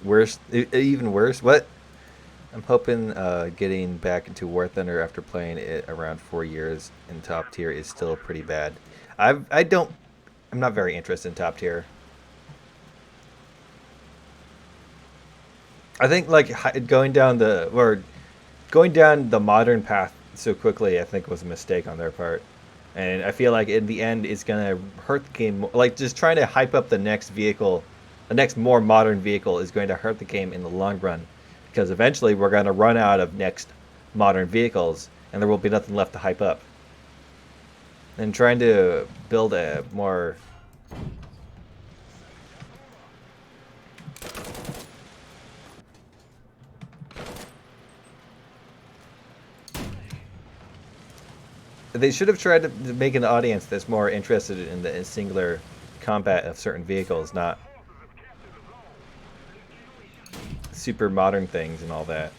A: Worse, even worse. What? I'm hoping getting back into War Thunder after playing it around 4 years in top tier is still pretty bad. I'm not very interested in top tier. I think like going down the modern path so quickly, I think was a mistake on their part. And I feel like in the end, it's gonna hurt the game. Like just trying to hype up the next vehicle, the next more modern vehicle, is going to hurt the game in the long run, because eventually we're gonna run out of next modern vehicles, and there will be nothing left to hype up. And trying to build a more they should have tried to make an audience that's more interested in the singular combat of certain vehicles, not super modern things and all that.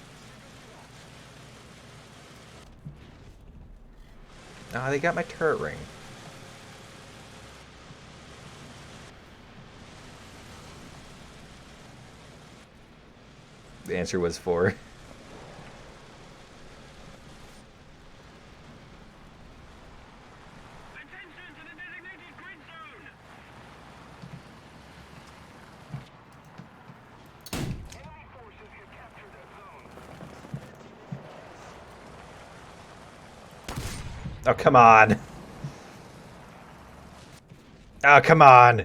A: Ah, they got my turret ring. The answer was 4.
B: Attention to the designated grid zone! Enemy forces have captured that zone.
A: Oh, come on. Oh, come on.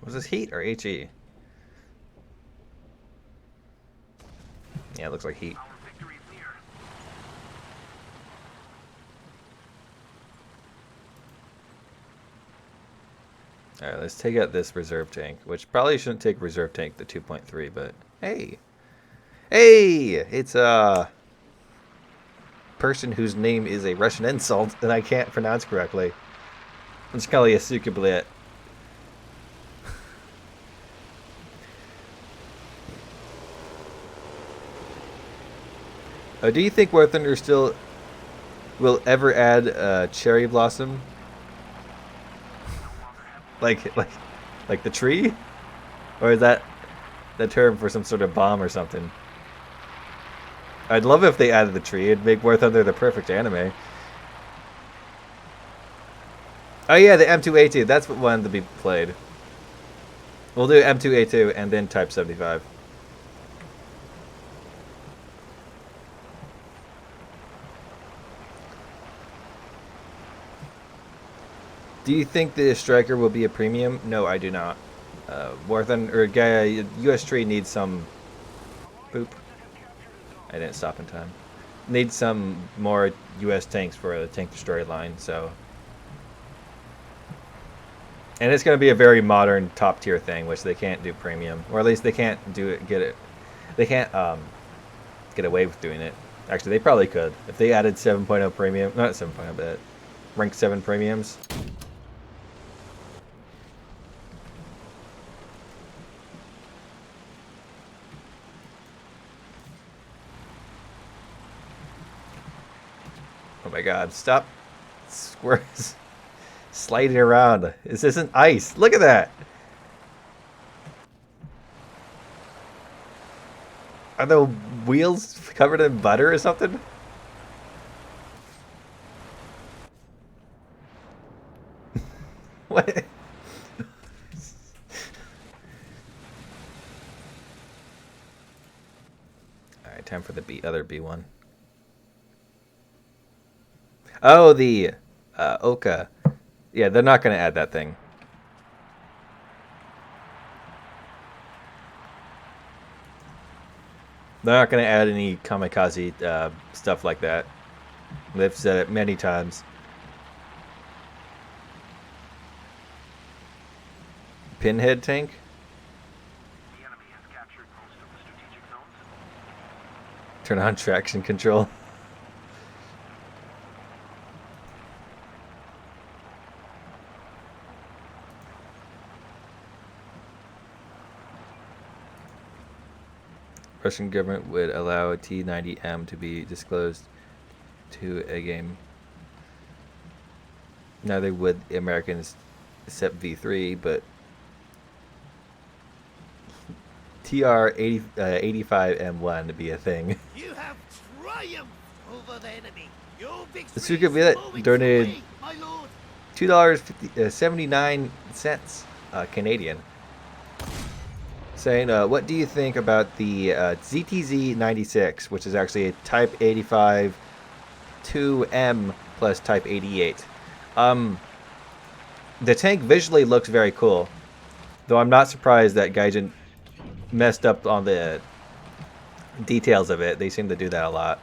A: Was this heat or HE? Yeah, it looks like heat.
B: Our victory is near.
A: Alright, let's take out this reserve tank, which probably shouldn't take reserve tank the 2.3, but hey. Hey! It's a person whose name is a Russian insult and I can't pronounce correctly. It's Kali Asukablit. Do you think War Thunder still will ever add cherry blossom? like the tree? Or is that the term for some sort of bomb or something? I'd love if they added the tree. It'd make War Thunder the perfect anime. Oh yeah, the M2A2. That's what wanted to be played. We'll do M2A2 and then Type 75. Do you think the Striker will be a premium? No, I do not. War Thunder, or US Tree needs some... Boop. I didn't stop in time. Needs some more US tanks for the tank destroyer line, so... And it's going to be a very modern top tier thing, which they can't do premium. Or at least they can't do it, they can't get away with doing it. Actually, they probably could. If they added 7.0 premium, not 7.0, but rank 7 premiums. Oh my god, stop squares sliding around. This isn't ice. Look at that. Are the wheels covered in butter or something? What? Alright, time for the other B1. Oh, the Oka. Yeah, they're not going to add that thing. They're not going to add any kamikaze stuff like that. They've said it many times. Pinhead tank?
B: The enemy has captured most of the strategic zones.
A: Turn on traction control. Russian government would allow a T-90M to be disclosed to a game. Neither would the Americans except V3, but TR-85M1 to be a thing.
C: You have triumphed over the enemy. Your victory
A: The Suka
C: is
A: Villa
C: flowing
A: donated
C: freely, my lord.
A: $2.79 Canadian. Saying, what do you think about the ZTZ-96, which is actually a Type 85 2M plus Type 88? The tank visually looks very cool, though I'm not surprised that Gaijin messed up on the details of it. They seem to do that a lot.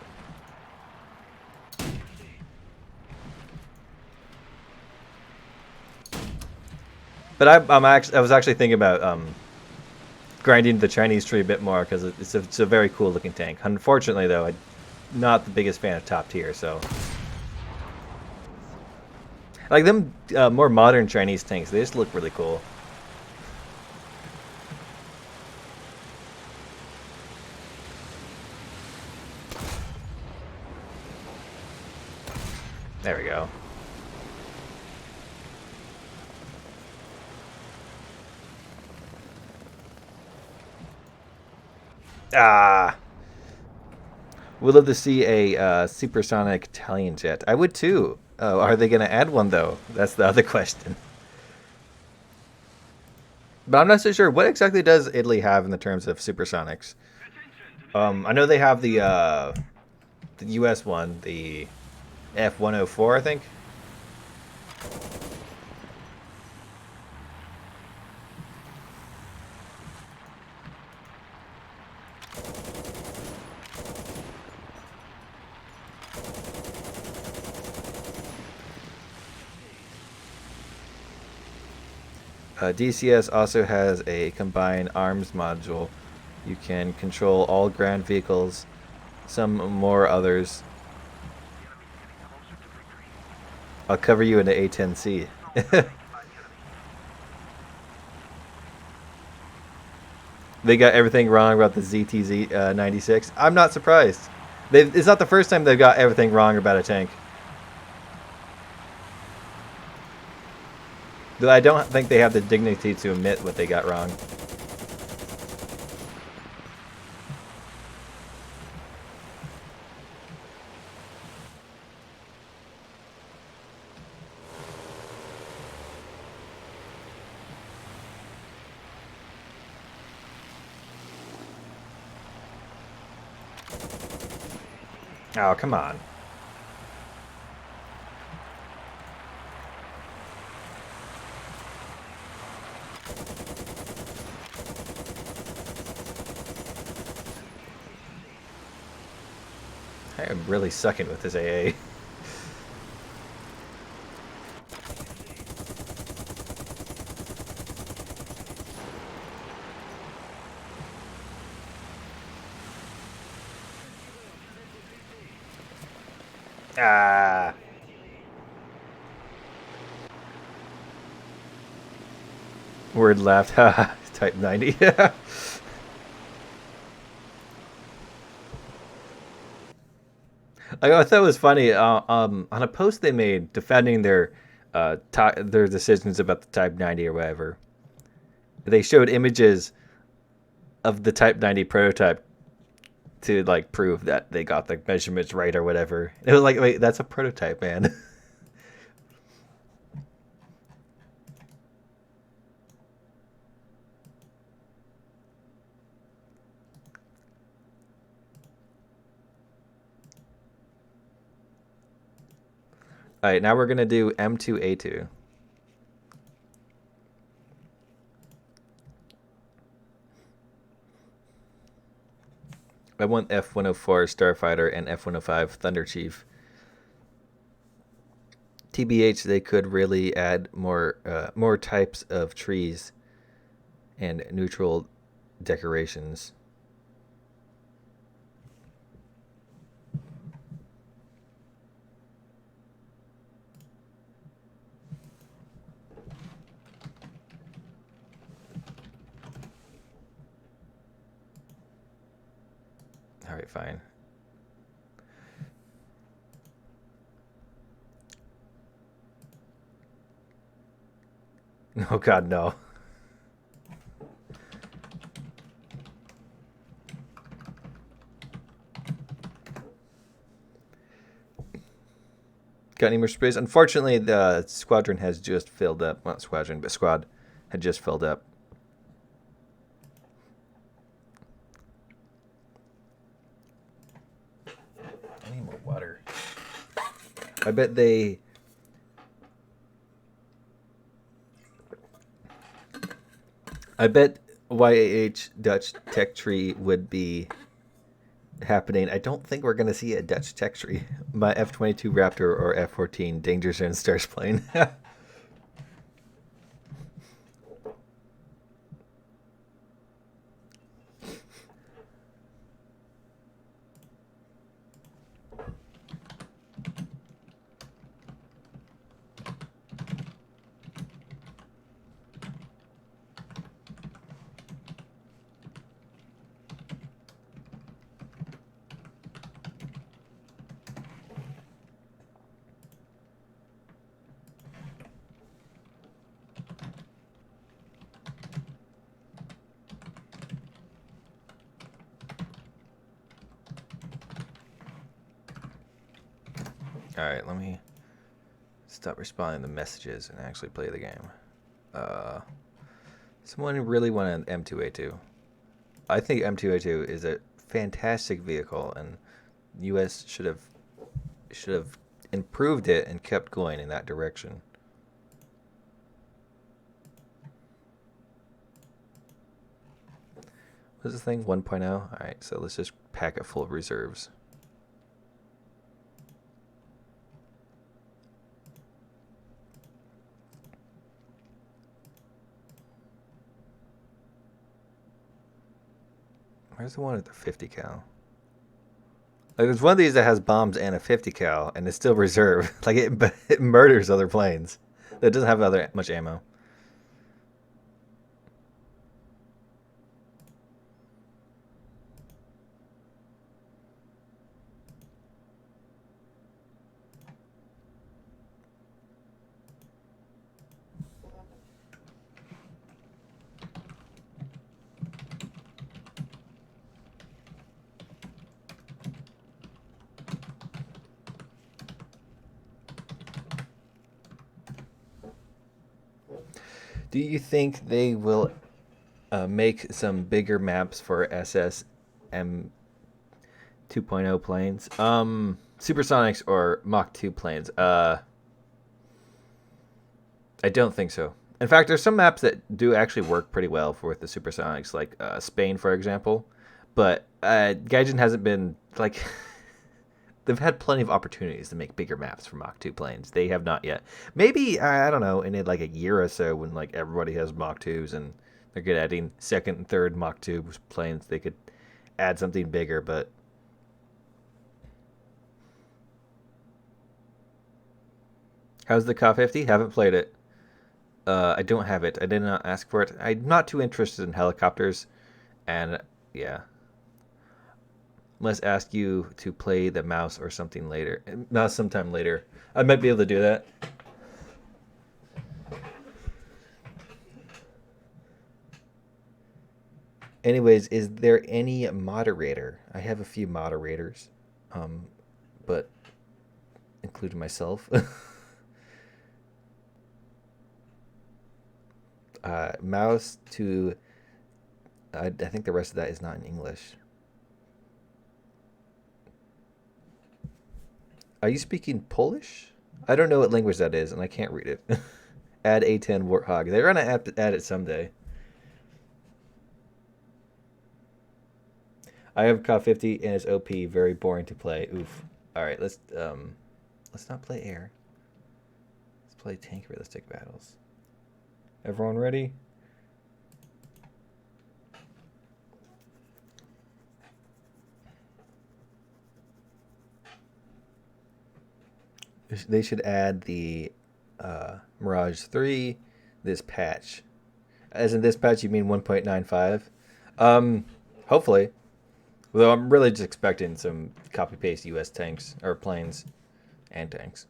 A: But I was actually thinking about grinding the Chinese tree a bit more because it's a very cool looking tank. Unfortunately, though, I'm not the biggest fan of top tier, so. Like them more modern Chinese tanks, they just look really cool. There we go. Ah! Would love to see a supersonic Italian jet. I would too. Oh, are they going to add one though? That's the other question. But I'm not so sure. What exactly does Italy have in the terms of supersonics? I know they have the U.S. one, the F-104, I think. DCS also has a combined arms module. You can control all ground vehicles, some more others. I'll cover you in the A-10C. They got everything wrong about the ZTZ 96. I'm not surprised. It's not the first time they've got everything wrong about a tank. Though I don't think they have the dignity to admit what they got wrong. Oh, come on. I am really sucking with this AA. Ah. Word left. Haha. Type 90. I thought it was funny. On a post they made defending their decisions about the Type 90 or whatever, they showed images of the Type 90 prototype to like prove that they got the measurements right or whatever. It was like, wait, that's a prototype, man. All right, now we're gonna do M2A2. I want F-104 Starfighter and F-105 Thunder Chief. TBH, they could really add more types of trees and neutral decorations. All right, fine. Oh God, no. Got any more space? Unfortunately, the squadron has just filled up. Not squadron, but squad had just filled up. I need more water. I bet they... I bet YAH Dutch tech tree would be happening. I don't think we're going to see a Dutch tech tree. My F-22 Raptor or F-14 Danger Zone starts playing. Alright, let me stop responding to messages and actually play the game. Someone really wanted an M2A2. I think M2A2 is a fantastic vehicle, and U.S. should have improved it and kept going in that direction. What's this thing? 1.0? Alright, so let's just pack it full of reserves. Where's the one at the 50 cal? Like, there's one of these that has bombs and a 50 cal, and it's still reserve. Like, it murders other planes. It doesn't have much ammo. Do you think they will make some bigger maps for SSM 2.0 planes? Supersonics or Mach 2 planes? I don't think so. In fact, there's some maps that do actually work pretty well for the supersonics, like Spain, for example. But Gaijin hasn't been, like... They've had plenty of opportunities to make bigger maps for Mach 2 planes. They have not yet. Maybe, I don't know, in like a year or so when like everybody has Mach 2s and they're good at adding second and third Mach 2 planes, they could add something bigger, but... How's the Ka-50? Haven't played it. I don't have it. I did not ask for it. I'm not too interested in helicopters, and yeah. Must ask you to play the mouse or something later. Mouse sometime later. I might be able to do that. Anyways, is there any moderator? I have a few moderators, but including myself. Mouse to... I think the rest of that is not in English. Are you speaking Polish? I don't know what language that is, and I can't read it. Add A10 Warthog. They're going to add it someday. I have Ka-50 and it's OP. Very boring to play. Oof. All right, let's not play air. Let's play tank realistic battles. Everyone ready? They should add the Mirage 3 this patch. As in this patch, you mean 1.95? Hopefully. Though I'm really just expecting some copy-paste U.S. tanks, or planes, and tanks.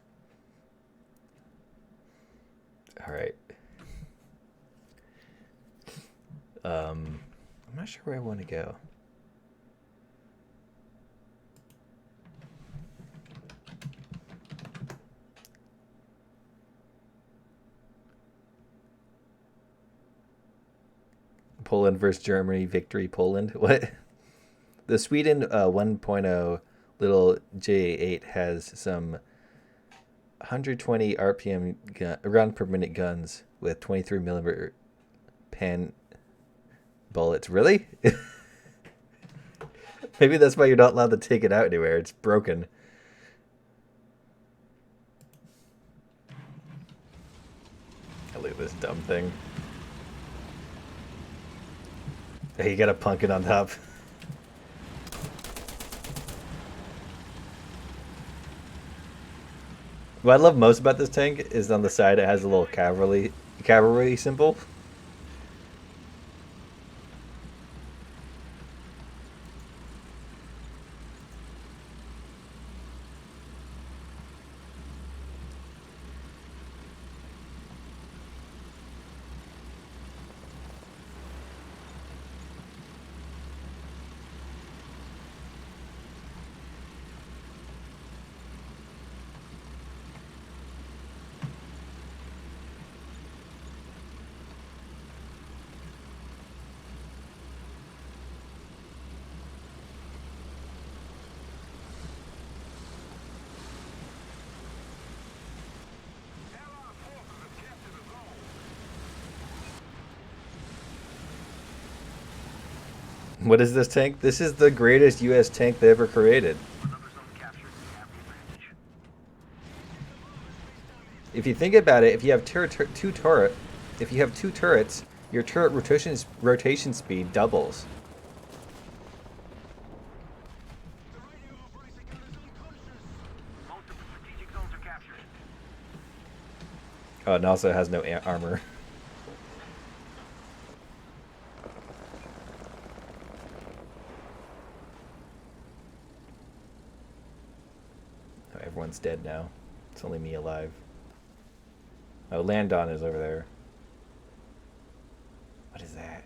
A: Alright. I'm not sure where I want to go. Poland versus Germany, victory Poland. What? The Sweden 1.0 little J8 has some 120 RPM round per minute guns with 23 millimeter pen bullets. Really? Maybe that's why you're not allowed to take it out anywhere. It's broken. Look at this dumb thing. Hey, you got a pumpkin on top. What I love most about this tank is on the side it has a little cavalry symbol. What is this tank? This is the greatest U.S. tank they ever created. If you think about it, if you have two turrets, your turret rotation speed doubles. Oh, and also it has no armor. Oh, everyone's dead now. It's only me alive. Oh, Landon is over there. What is that?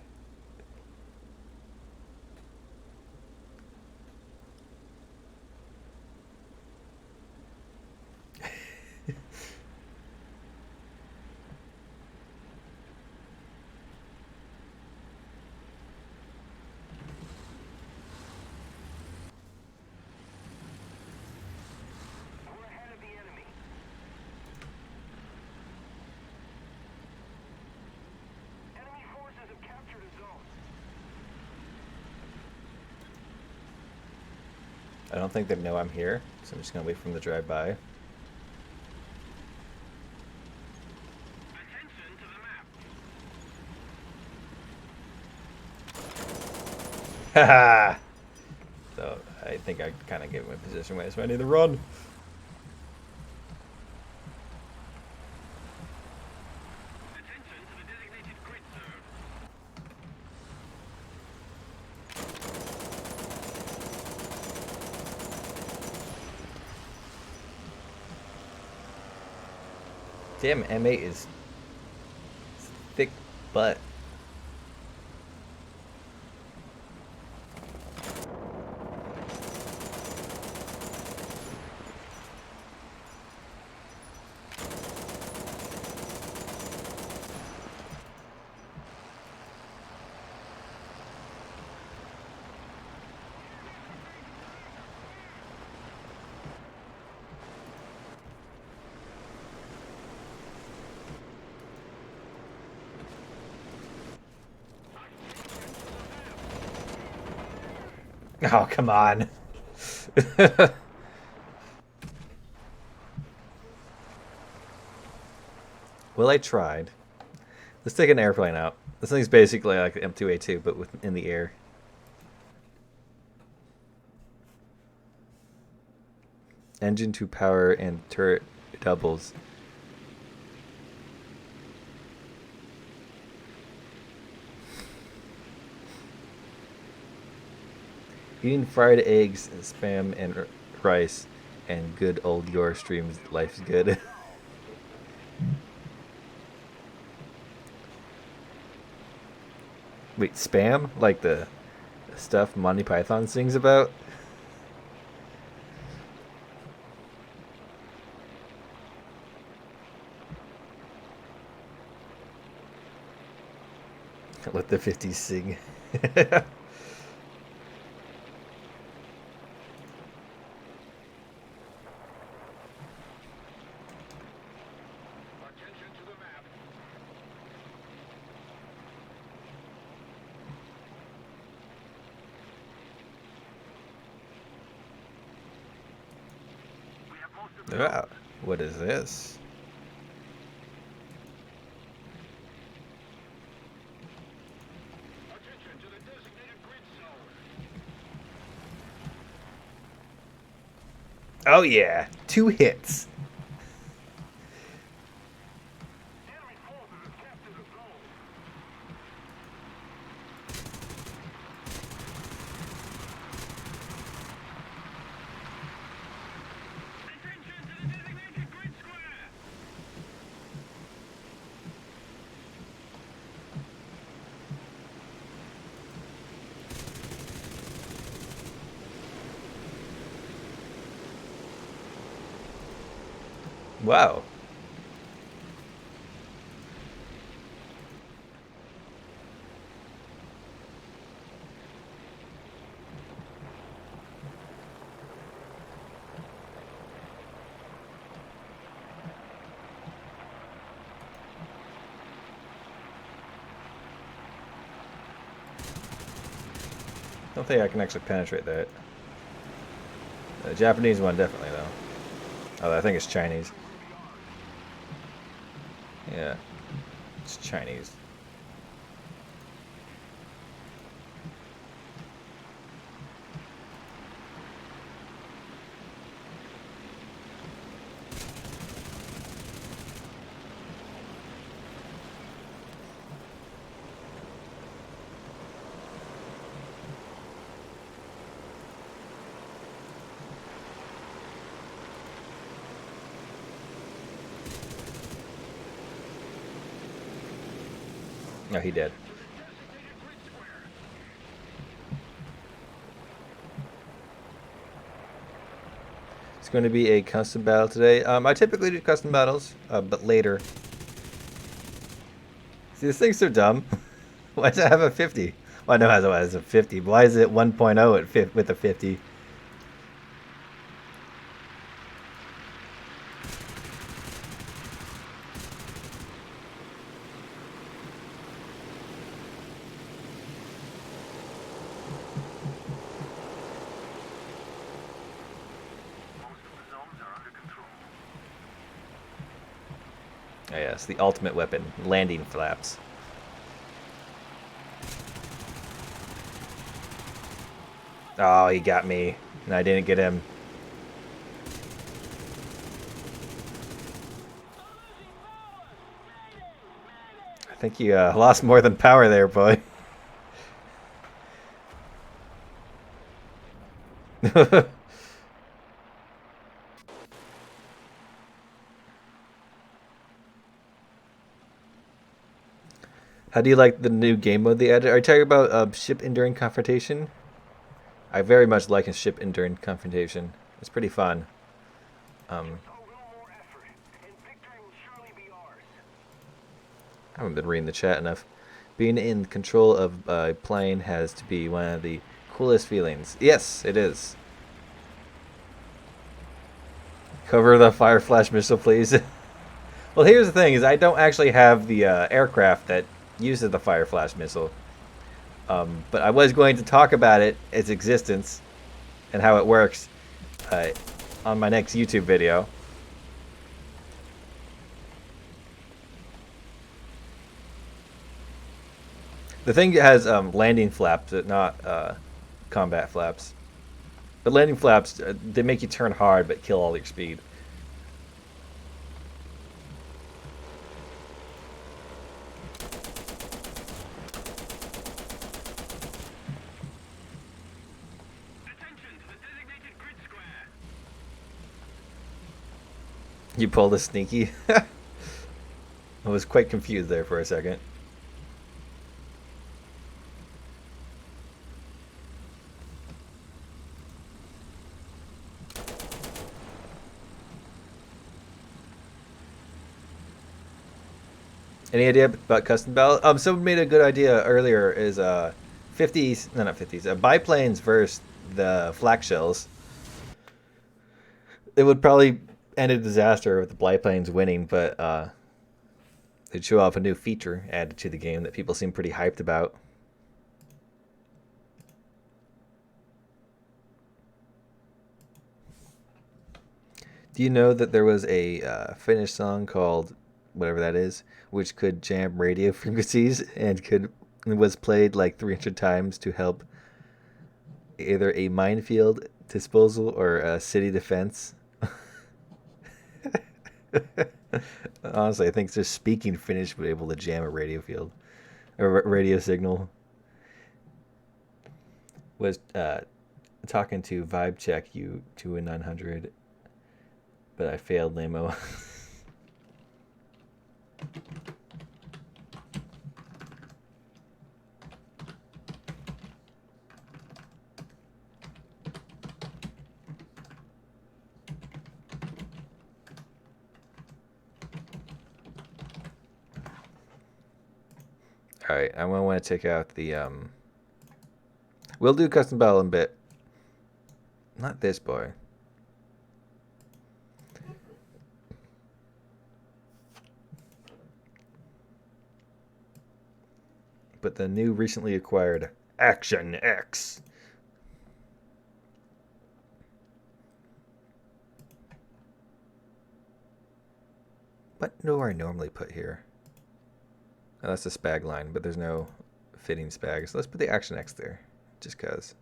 A: I don't think they know I'm here, so I'm just gonna wait for them to drive by. Haha! So I think I kind of gave my position away, so I need to run. Damn, M8 is thick butt. Oh, come on. Well, I tried. Let's take an airplane out. This thing's basically like the M2A2, but in the air. Engine to power and turret doubles. Eating fried eggs, spam, and rice, and good old your streams. Life's good. Wait, spam? Like the stuff Monty Python sings about? Let the 50s sing. Ah, what is this? Oh yeah, 2 hits. Wow. I don't think I can actually penetrate that. The Japanese one definitely though. Oh, I think it's Chinese. Yeah, it's Chinese. No, he did. It's going to be a custom battle today. I typically do custom battles, but later. See, this thing's so dumb. Why does it have a 50? Well, I know it has a 50, but why is it 1.0 with a 50? Oh, yes, the ultimate weapon, landing flaps. Oh, he got me, and I didn't get him. I think you lost more than power there, boy. How do you like the new game mode they added? Are you talking about ship enduring confrontation? I very much like a ship enduring confrontation. It's pretty fun. I haven't been reading the chat enough. Being in control of a plane has to be one of the coolest feelings. Yes, it is. Cover the fire flash missile, please. Well, here's the thing: is I don't actually have the aircraft that uses the fire flash missile. But I was going to talk about it, its existence, and how it works on my next YouTube video. The thing has landing flaps, not combat flaps. But landing flaps, they make you turn hard but kill all your speed. You pulled a sneaky. I was quite confused there for a second. Any idea about custom battle? Someone made a good idea earlier. Is 50s, no, not 50s. Biplanes versus the flak shells. It would probably end a disaster with the biplanes winning, but they'd show off a new feature added to the game that people seem pretty hyped about. Do you know that there was a Finnish song called whatever that is, which could jam radio frequencies and was played like 300 times to help either a minefield disposal or a city defense? Honestly, I think just speaking Finnish would be able to jam a radio field or radio signal. Was talking to Vibe Check you 2 and 900, but I failed Lamo. Alright, I'm gonna want to take out the we'll do custom battle in a bit. Not this boy. But the new recently acquired Action X. What do I normally put here? Oh, that's the spag line, but there's no fitting spag. So let's put the Action X there, just cause.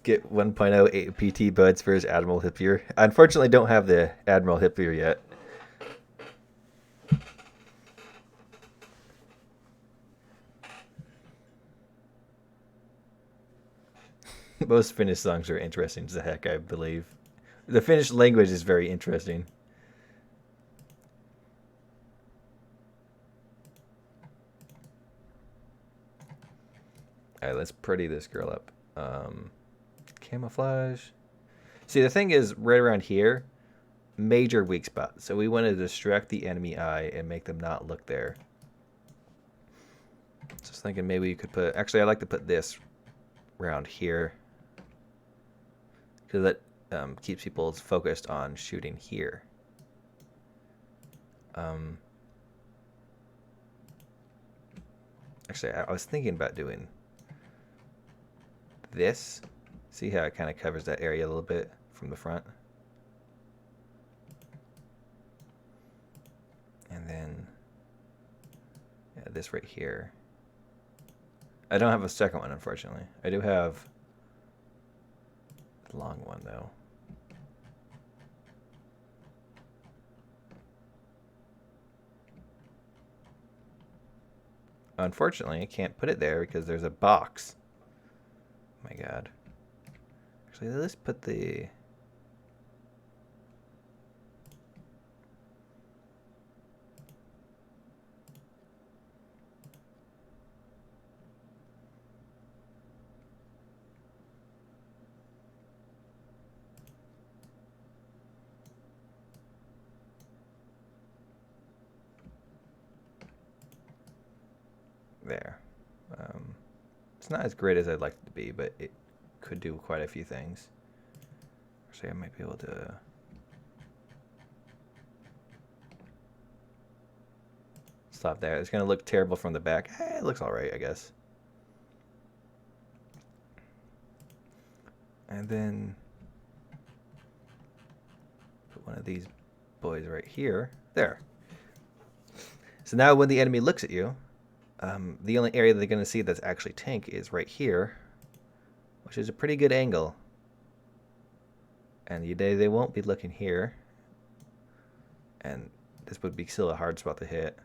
A: Get 1.0 PT buds for his Admiral Hippier. I unfortunately don't have the Admiral Hippier yet. Most Finnish songs are interesting as the heck, I believe. The Finnish language is very interesting. Alright, let's pretty this girl up. Camouflage. See, the thing is, right around here, major weak spot. So we want to distract the enemy eye and make them not look there. Just thinking maybe you could put... Actually, I like to put this around here. Because that keeps people focused on shooting here. Actually, I was thinking about doing this. See how it kind of covers that area a little bit from the front? And then this right here. I don't have a second one, unfortunately. I do have the long one, though. Unfortunately, I can't put it there because there's a box. Oh my god. Actually, let's put the... There. It's not as great as I'd like it to be, but it could do quite a few things. Actually, I might be able to... Stop there. It's going to look terrible from the back. It looks alright, I guess. And then... put one of these boys right here. There. So now when the enemy looks at you, the only area they're going to see that's actually tank is right here, which is a pretty good angle. And they won't be looking here. And this would be still a hard spot to hit.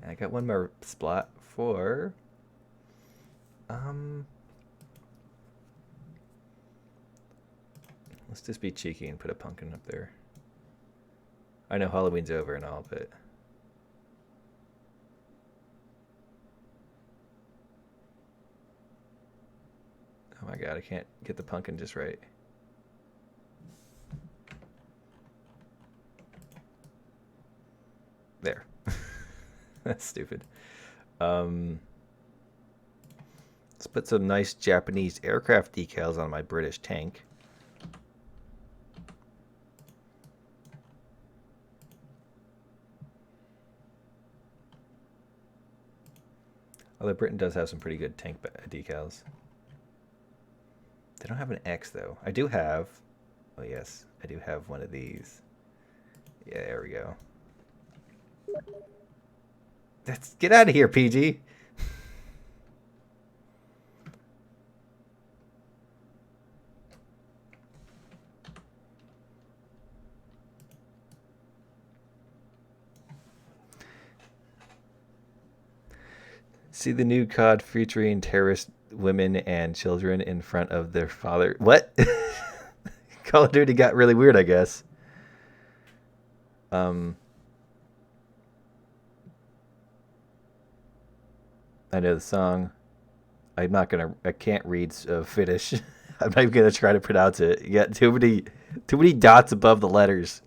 A: And I got one more spot for Let's just be cheeky and put a pumpkin up there. I know Halloween's over and all, but oh my god, I can't get the pumpkin just right. There. That's stupid. Let's put some nice Japanese aircraft decals on my British tank. Although Britain does have some pretty good tank decals. They don't have an X though. I do have, oh yes, I do have one of these. Yeah, there we go. Get out of here, PG. See the new COD featuring terrorist women and children in front of their father. What? Call of Duty got really weird, I guess. I know the song. I can't read Finnish. I'm not even gonna try to pronounce it. You got too many dots above the letters.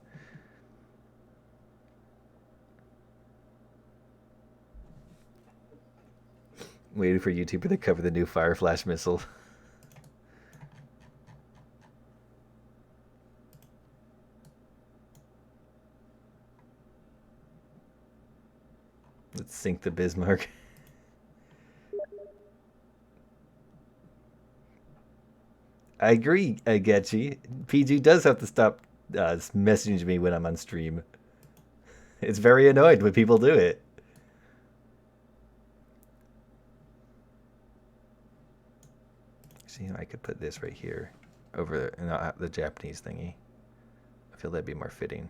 A: Waiting for YouTuber to cover the new Fire Flash missile. Let's sink the Bismarck. I agree, I get you. PG does have to stop messaging me when I'm on stream. It's very annoyed when people do it. See, I could put this right here over the Japanese thingy. I feel that'd be more fitting.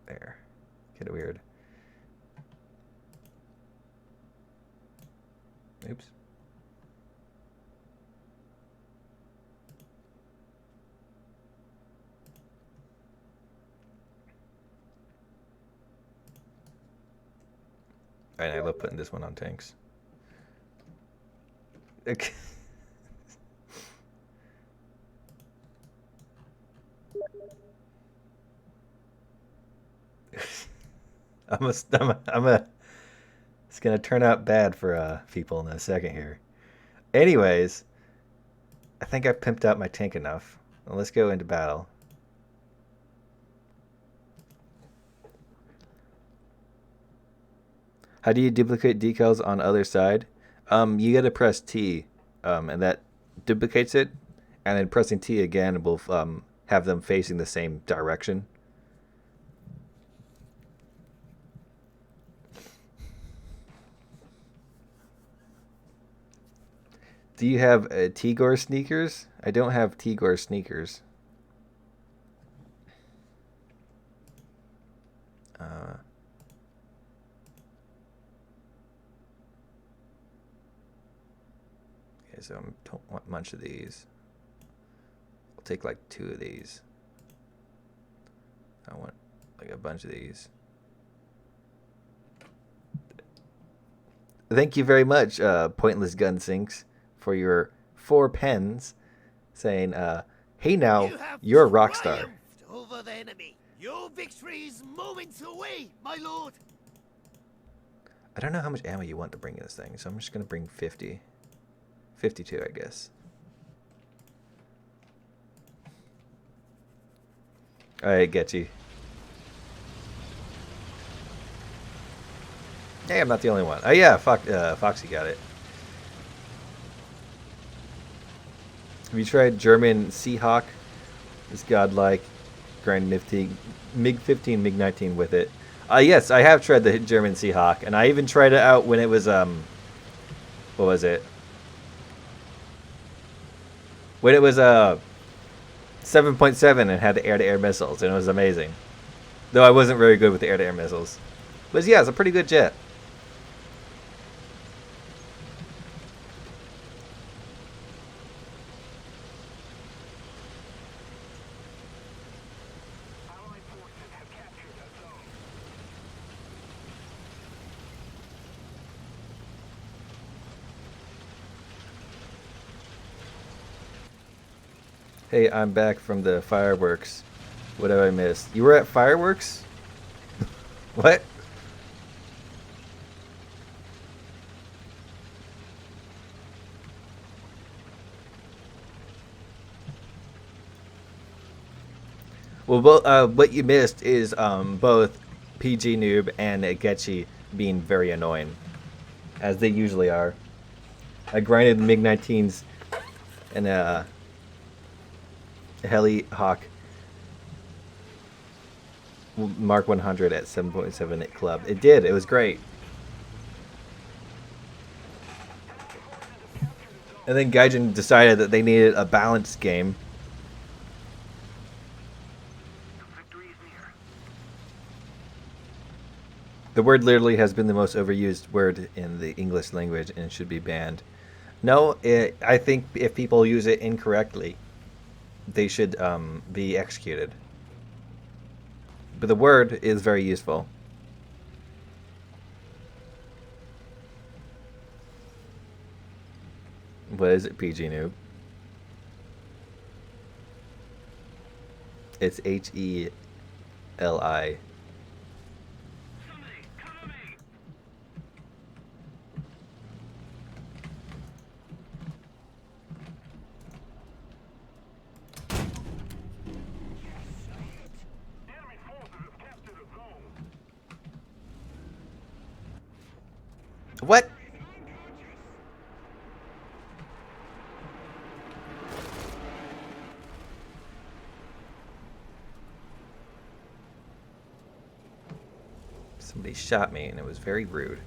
A: There. Get it weird. Oops. And I love putting this one on tanks. Okay. It's gonna turn out bad for people in a second here. Anyways, I think I've pimped out my tank enough. Well, let's go into battle. How do you duplicate decals on other side? You gotta press T, and that duplicates it, and then pressing T again will have them facing the same direction. Do you have Tigor sneakers? I don't have Tigor sneakers. Okay, so I don't want much of these. I'll take like 2 of these. I want like a bunch of these. Thank you very much, Pointless Gun Sinks, for your 4 pens, saying, "Hey now, you're a rock star."
C: Over the enemy. Your victory is moments away, my lord.
A: I don't know how much ammo you want to bring in this thing, so I'm just gonna bring 50, 52, I guess. All right, get you. Hey, I'm not the only one. Oh yeah, Foxy got it. Have you tried German Seahawk? It's godlike, grand nifty, MiG-15, MiG-19 with it. Yes, I have tried the German Seahawk, and I even tried it out when it was what was it? When it was 7.7 and had the air-to-air missiles, and it was amazing. Though I wasn't very good with the air-to-air missiles. But yeah, it's a pretty good jet.
B: Allied forces have captured a zone.
A: Hey, I'm back from the fireworks. What have I missed? You were at fireworks? What? Well, what you missed is both PG Noob and Getchy being very annoying, as they usually are. I grinded MiG-19s and Heli Hawk Mark 100 at 7.7 at club. It did. It was great. And then Gaijin decided that they needed a balanced game.
B: Victory is near.
A: The word literally has been the most overused word in the English language and should be banned. No, I think if people use it incorrectly, they should be executed. But the word is very useful. What is it, PG Noob? It's Heli.
B: Somebody, cover me! Enemy forces have captured a zone.
A: What? Somebody shot me and it was very rude.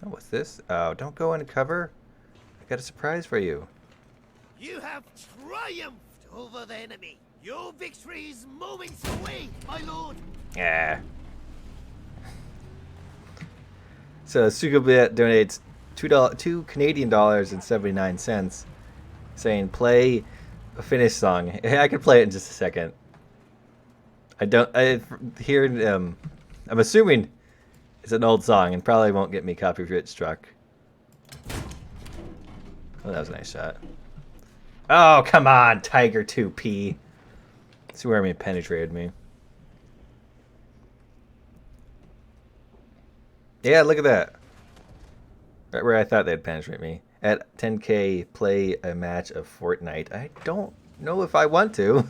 A: Oh, what's this? Oh, don't go in cover. I got a surprise for you.
C: You have triumphed over the enemy. Your victory is moments away, my lord.
A: Yeah. So Sugabit donates $2 Canadian dollars and 79 cents, saying play a Finnish song. I could play it in just a second. I'm assuming it's an old song and probably won't get me copyright struck. Oh, that was a nice shot. Oh, come on, Tiger 2P. See where he penetrated me. Yeah, look at that. Right where I thought they'd penetrate me. At 10K, play a match of Fortnite. I don't know if I want to.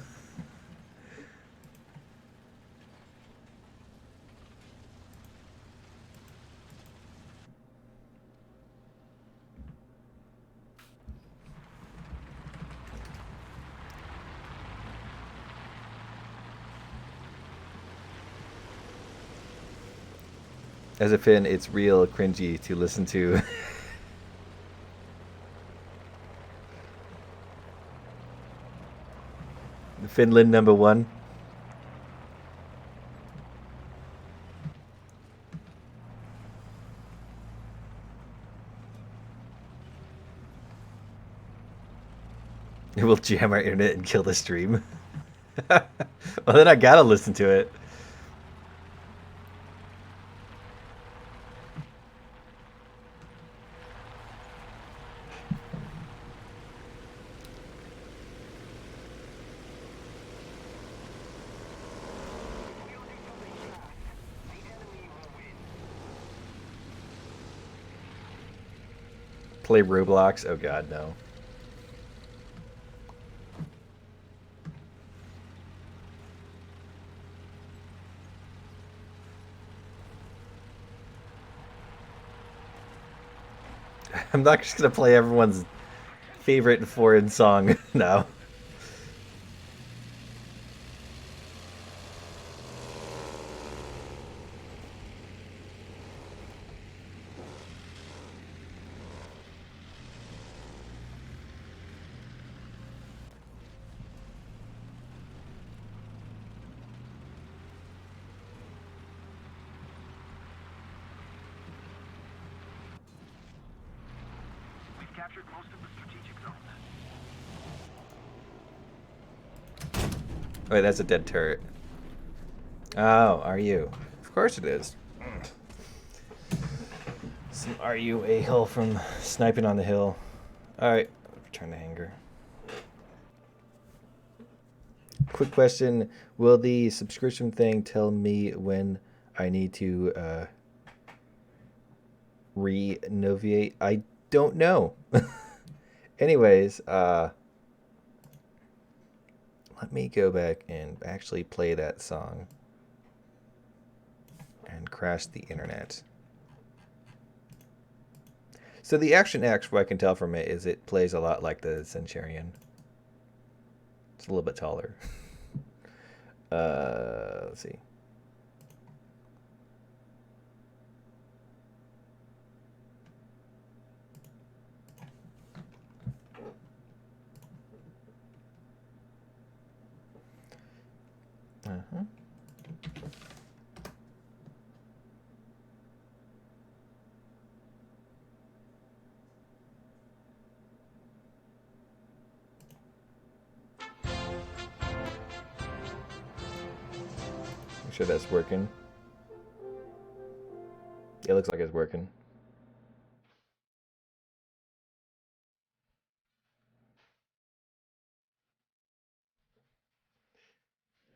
A: As a Finn, it's real cringy to listen to. Finland #1. It will jam our internet and kill the stream. Well, then I gotta listen to it. Play Roblox? Oh god, no. I'm not just gonna play everyone's favorite foreign song now.
B: We've captured most of the strategic zone.
A: Wait, that's a dead turret. Oh, are you? Of course it is. Some are you a hill from sniping on the hill. Alright, return to hangar. Quick question. Will the subscription thing tell me when I need to renovate? I don't know. Anyways, let me go back and actually play that song. And crash the internet. So the Action X, what I can tell from it, is it plays a lot like the Centurion. It's a little bit taller. Let's see. Uh-huh. Make sure that's working. It looks like it's working.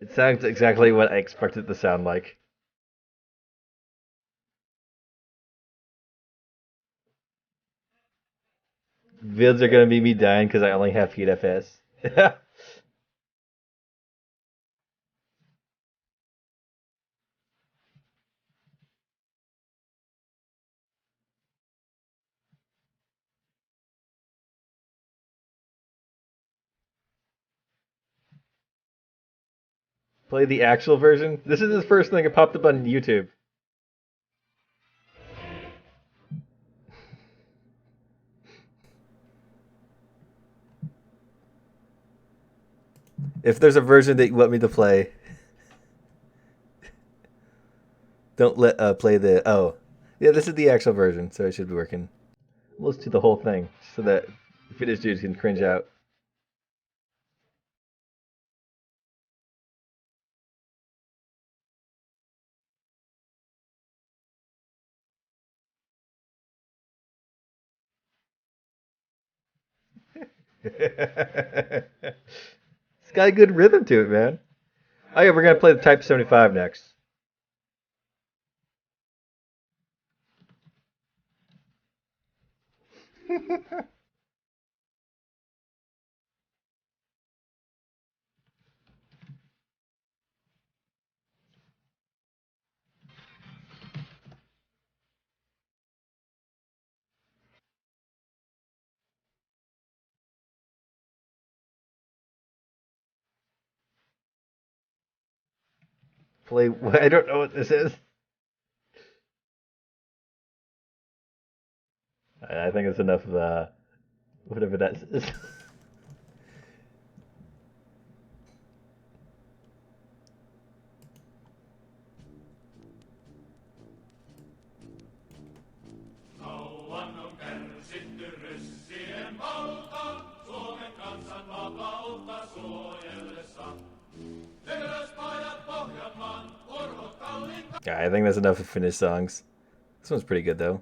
A: It sounds exactly what I expected it to sound like. Vids are gonna be me dying because I only have feed FS. Play the actual version. This is the first thing that popped up on YouTube. If there's a version that you want me to play, don't let play the. Oh, yeah, this is the actual version, so it should be working. Let's do the whole thing so that Finnish dudes can cringe out. It's got a good rhythm to it, man. Oh yeah, we're gonna play the Type 75 next. Play. I don't know what this is. I think it's enough of whatever that is. Yeah, I think that's enough of Finnish songs. This one's pretty good though.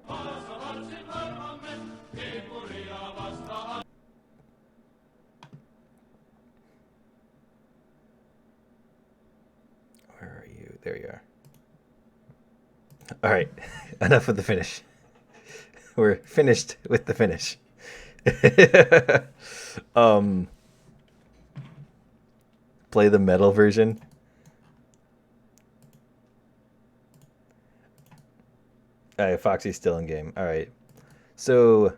A: Where are you? There you are. All right, enough of the Finnish. We're finished with the Finnish. um, play the metal version. Alright, Foxy's still in game. Alright. So,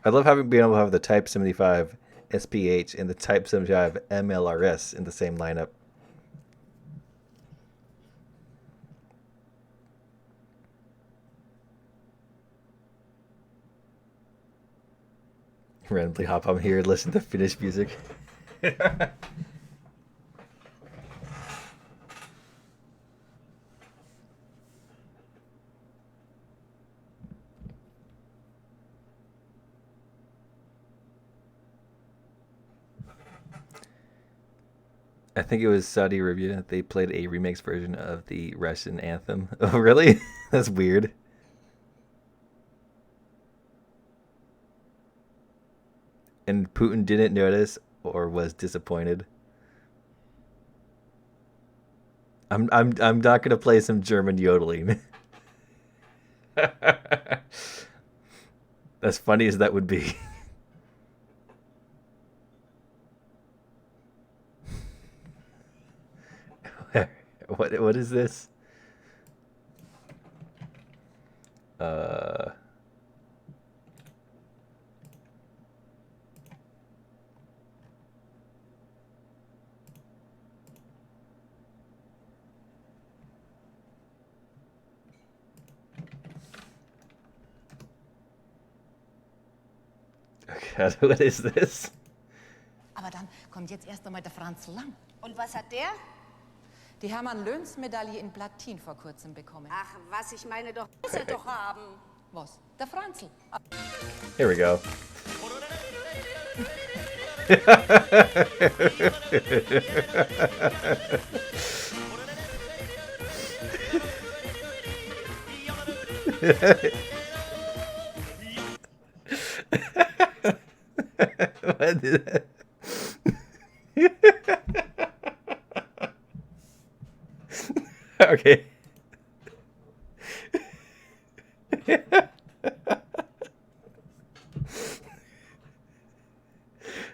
A: I love having being able to have the Type 75 SPH and the Type 75 MLRS in the same lineup. Randomly hop on here and listen to Finnish music. I think it was Saudi Arabia. They played a remix version of the Russian anthem. Oh, really? That's weird. And Putin didn't notice or was disappointed. I'm not gonna play some German yodeling. As funny as that would be. What is this? Okay, what is this?
D: Aber dann kommt jetzt erst einmal der Franz Lang.
E: Und was hat der?
D: Die Hermann-Löns-Medaille in Platin vor kurzem bekommen.
E: Ach, was, ich meine doch, muss er doch haben.
D: Was? Der Franzl.
A: Here we go. What did that? Okay.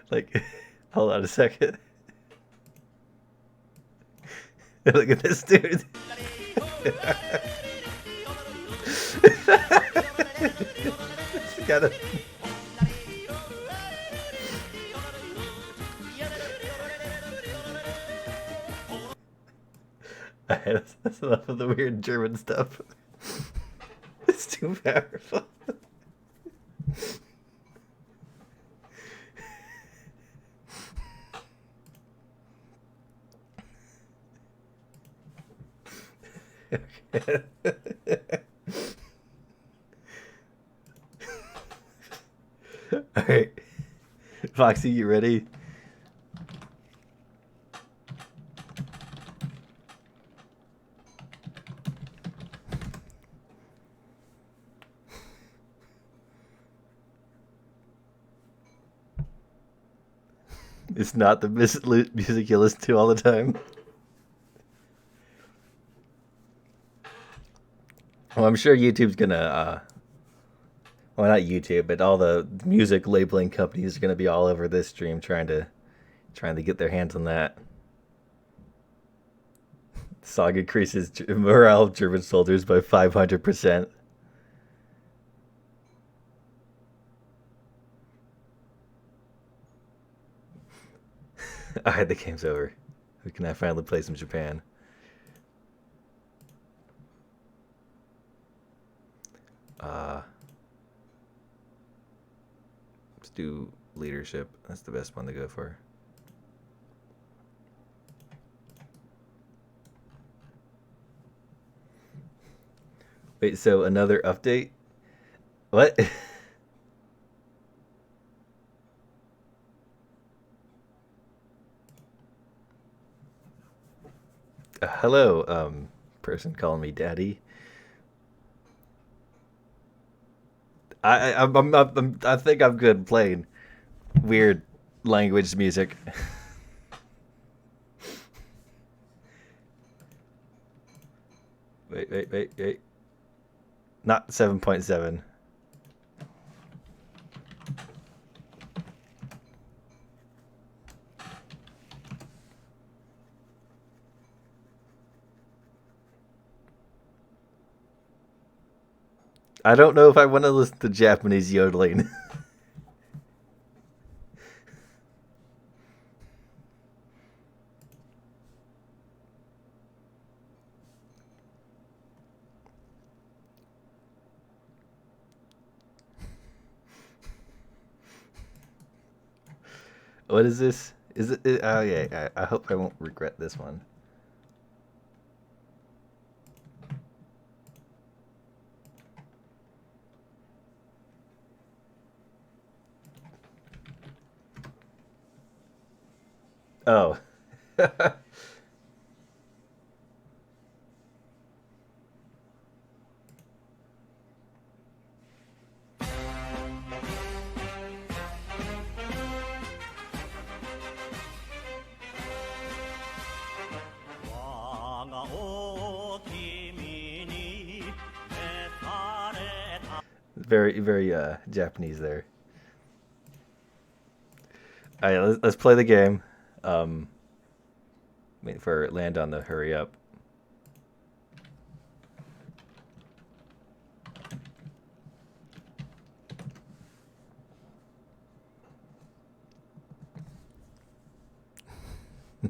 A: Like, hold on a second. Look at this dude. Gotta... That's enough of the weird German stuff. It's too powerful. All right, Foxy, you ready? It's not the music you listen to all the time. Well, I'm sure YouTube's gonna, well, not YouTube, but all the music labeling companies are gonna be all over this stream trying to get their hands on that. Song increases morale of German soldiers by 500%. Alright, the game's over. We can now finally play some Japan. Let's do leadership. That's the best one to go for. Wait, so another update? What? Hello, person calling me daddy. I think I'm good playing weird language music. Wait. Not 7.7. I don't know if I want to listen to Japanese yodeling. What is this? Is it oh yeah, I hope I won't regret this one. Oh. Very, very Japanese there. All right, let's play the game. Wait for Landon to hurry up.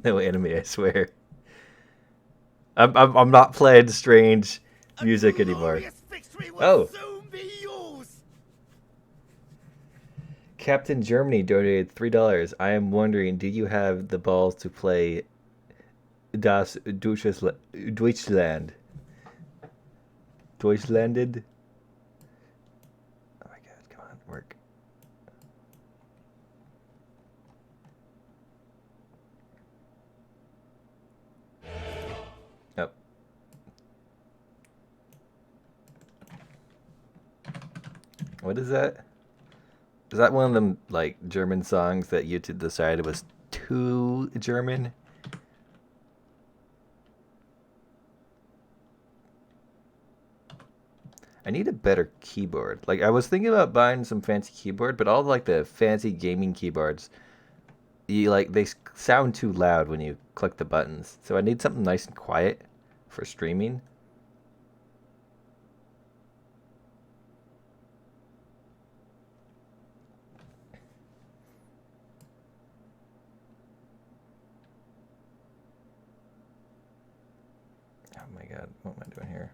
A: No enemy, I swear. I'm not playing strange music anymore. Oh. Captain Germany donated $3. I am wondering, do you have the balls to play Das Deutschland? Deutschlanded? Oh my god, come on, work. Oh. What is that? Is that one of them, like, German songs that YouTube decided was too German? I need a better keyboard. Like, I was thinking about buying some fancy keyboard, but all, like, the fancy gaming keyboards, they sound too loud when you click the buttons. So I need something nice and quiet for streaming. Oh my god, what am I doing here?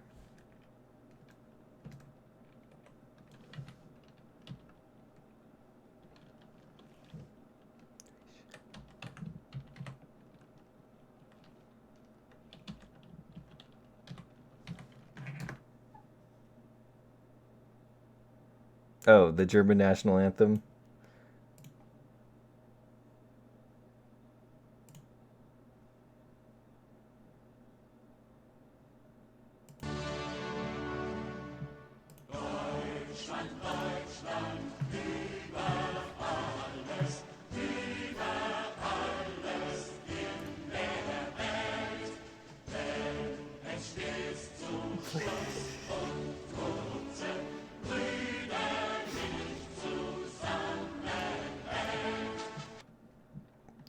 A: Oh, the German national anthem.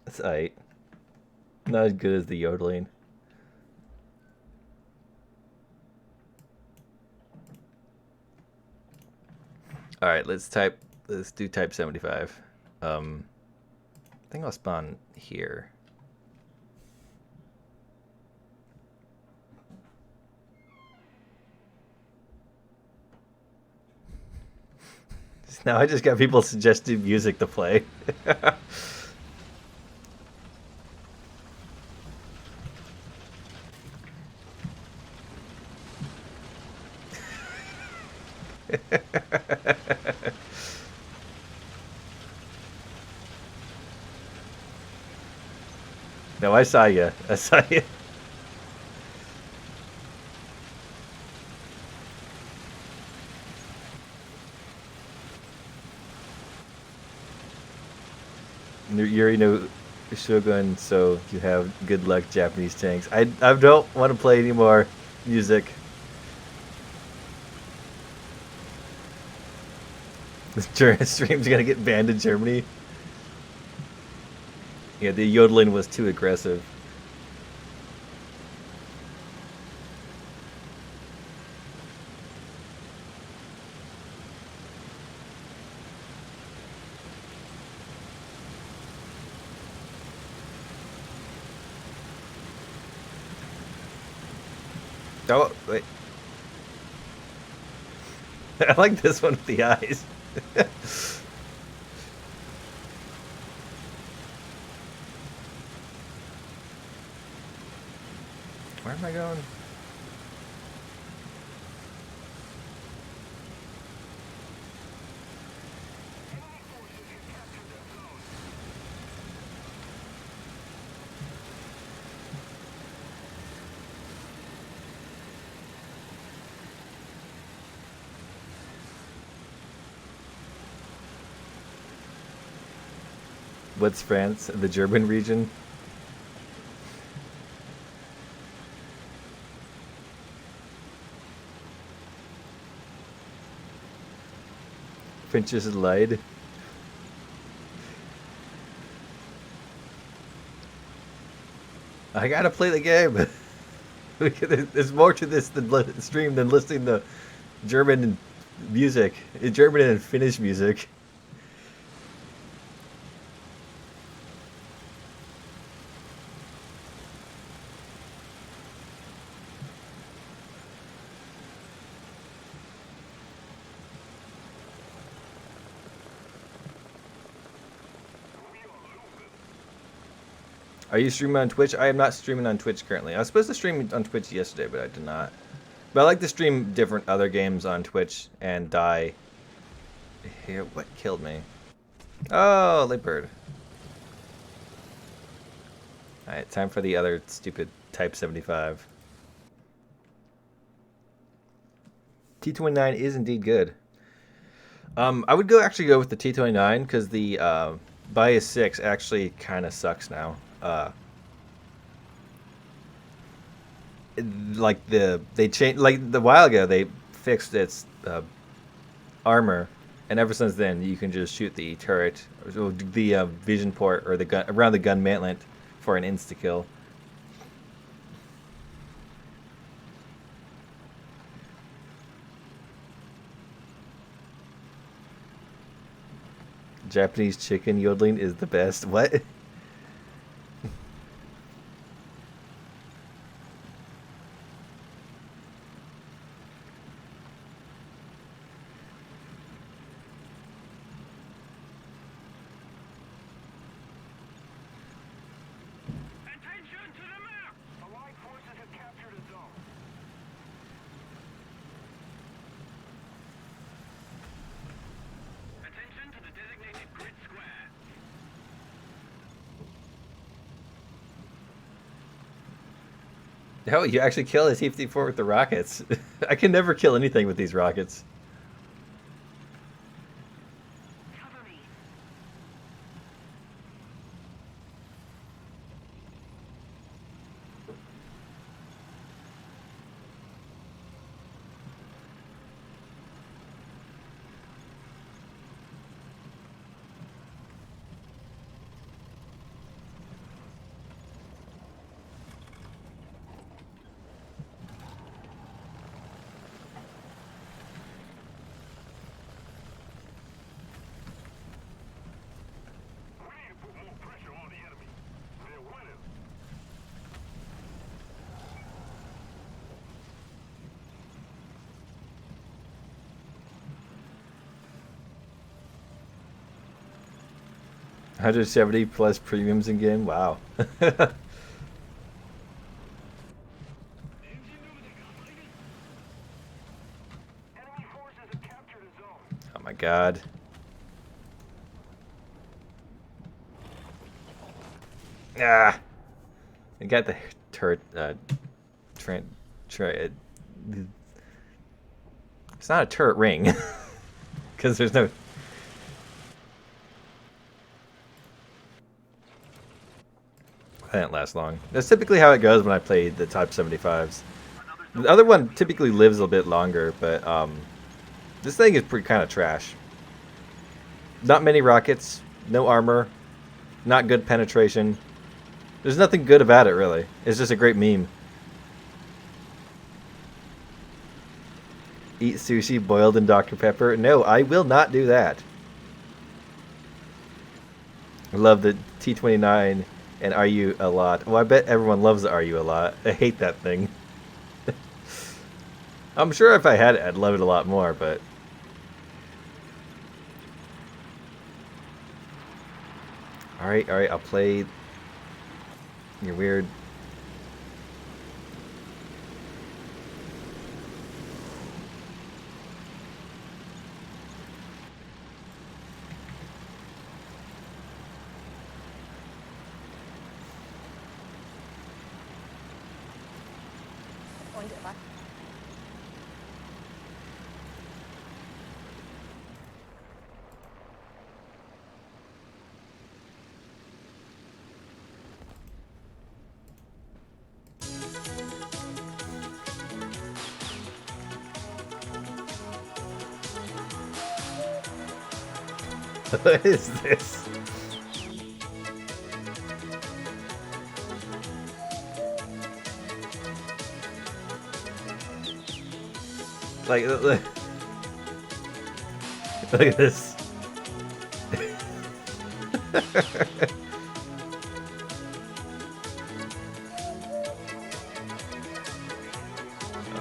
A: It's aight. Not as good as the yodeling. Alright, let's do type 75. I think I'll spawn here. Now I just got people suggesting music to play. No, I saw you. I saw you. Yuri no Shogun, so you have good luck, Japanese tanks. I don't want to play any more music. This stream's gonna get banned in Germany. Yeah, the yodeling was too aggressive. Oh, wait. I like this one with the eyes. Where am I going? What's France? The German region? Princess lied. I gotta play the game. There's more to this stream than listening to German music, German and Finnish music. Are you streaming on Twitch? I am not streaming on Twitch currently. I was supposed to stream on Twitch yesterday, but I did not. But I like to stream different other games on Twitch and die. Here, what killed me? Oh, Leopard. Alright, time for the other stupid Type 75. T29 is indeed good. I would actually go with the T29 because the Bias 6 actually kind of sucks now. Like they changed, like a while ago they fixed its armor, and ever since then you can just shoot the turret, or the vision port, or the gun around the gun mantlet for an insta kill. Japanese chicken yodeling is the best. What?
B: Attention to the map! Allied forces have captured a zone. Attention to the designated grid square.
A: Oh, you actually kill a T-54 with the rockets. I can never kill anything with these rockets.
B: Cover me. We need to put more pressure on the enemy. They're winning.
A: $170 plus premiums in game. Wow.
B: Enemy forces have captured a zone.
A: Oh my god. Ah! I got the turret. It's not a turret ring. Because there's no. That didn't last long. That's typically how it goes when I play the Type 75s. The other one typically lives a bit longer, but this thing is pretty kind of trash. Not many rockets, no armor, not good penetration. There's nothing good about it, really. It's just a great meme. Eat sushi boiled in Dr. Pepper? No, I will not do that. I love the T29 and RU a lot. Well, I bet everyone loves the RU a lot. I hate that thing. I'm sure if I had it, I'd love it a lot more, but... Alright, I'll play your weird...
E: Und was?
A: What is this? Like, look at this.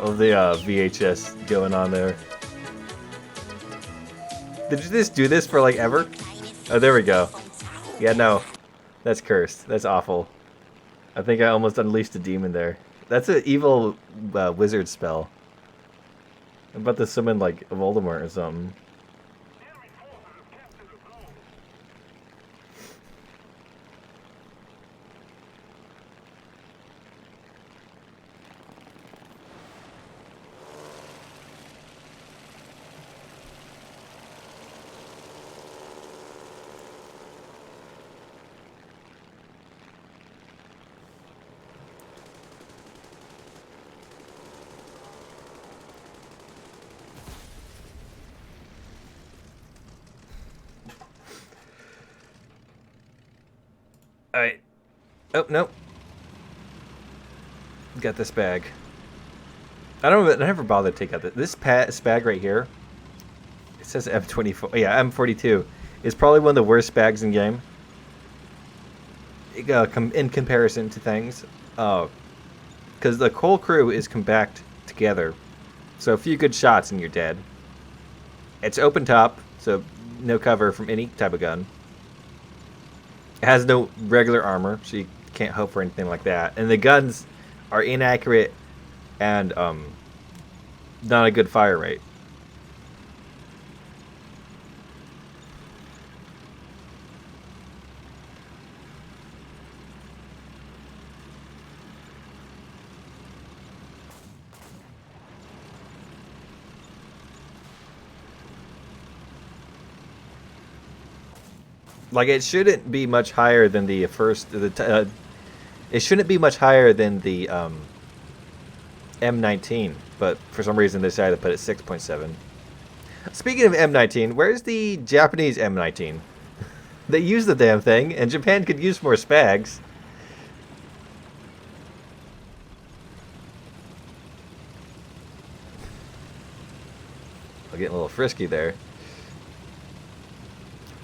A: Oh, the VHS going on there. Did you just do this for like ever? Oh, there we go. Yeah, no. That's cursed. That's awful. I think I almost unleashed a demon there. That's an evil wizard spell. I'm about to summon like Voldemort or something. Alright. Oh, nope. Got this bag. I never bothered to take out this bag right here. It says M24. Yeah, M42 is probably one of the worst bags in game. In comparison to things. Because the whole crew is compact together. So a few good shots and you're dead. It's open top, so no cover from any type of gun. It has no regular armor, so you can't hope for anything like that. And the guns are inaccurate and not a good fire rate. Like, it shouldn't be much higher than the first... it shouldn't be much higher than the M19, but for some reason they decided to put it 6.7. Speaking of M19, where's the Japanese M19? They use the damn thing, and Japan could use more spags. I'm getting a little frisky there.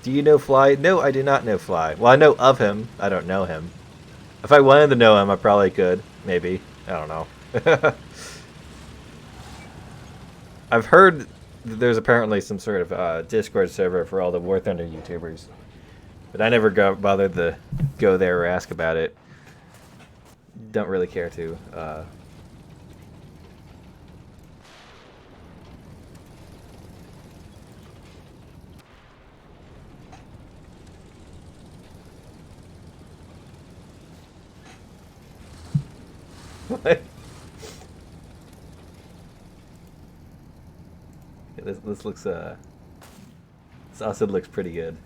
A: Do you know Fly? No, I do not know Fly. Well, I know of him. I don't know him. If I wanted to know him, I probably could. Maybe. I don't know. I've heard that there's apparently some sort of Discord server for all the War Thunder YouTubers. But I never bothered to go there or ask about it. Don't really care to. What? Yeah, this looks this also looks pretty good.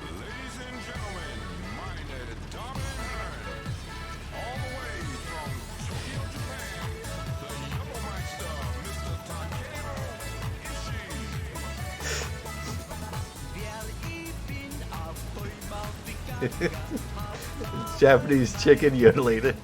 B: Ladies and gentlemen, minded, dominant, all the way from Tokyo, Japan, the Yellowmeister, Mr. Takeru
A: It's Japanese chicken yodeling.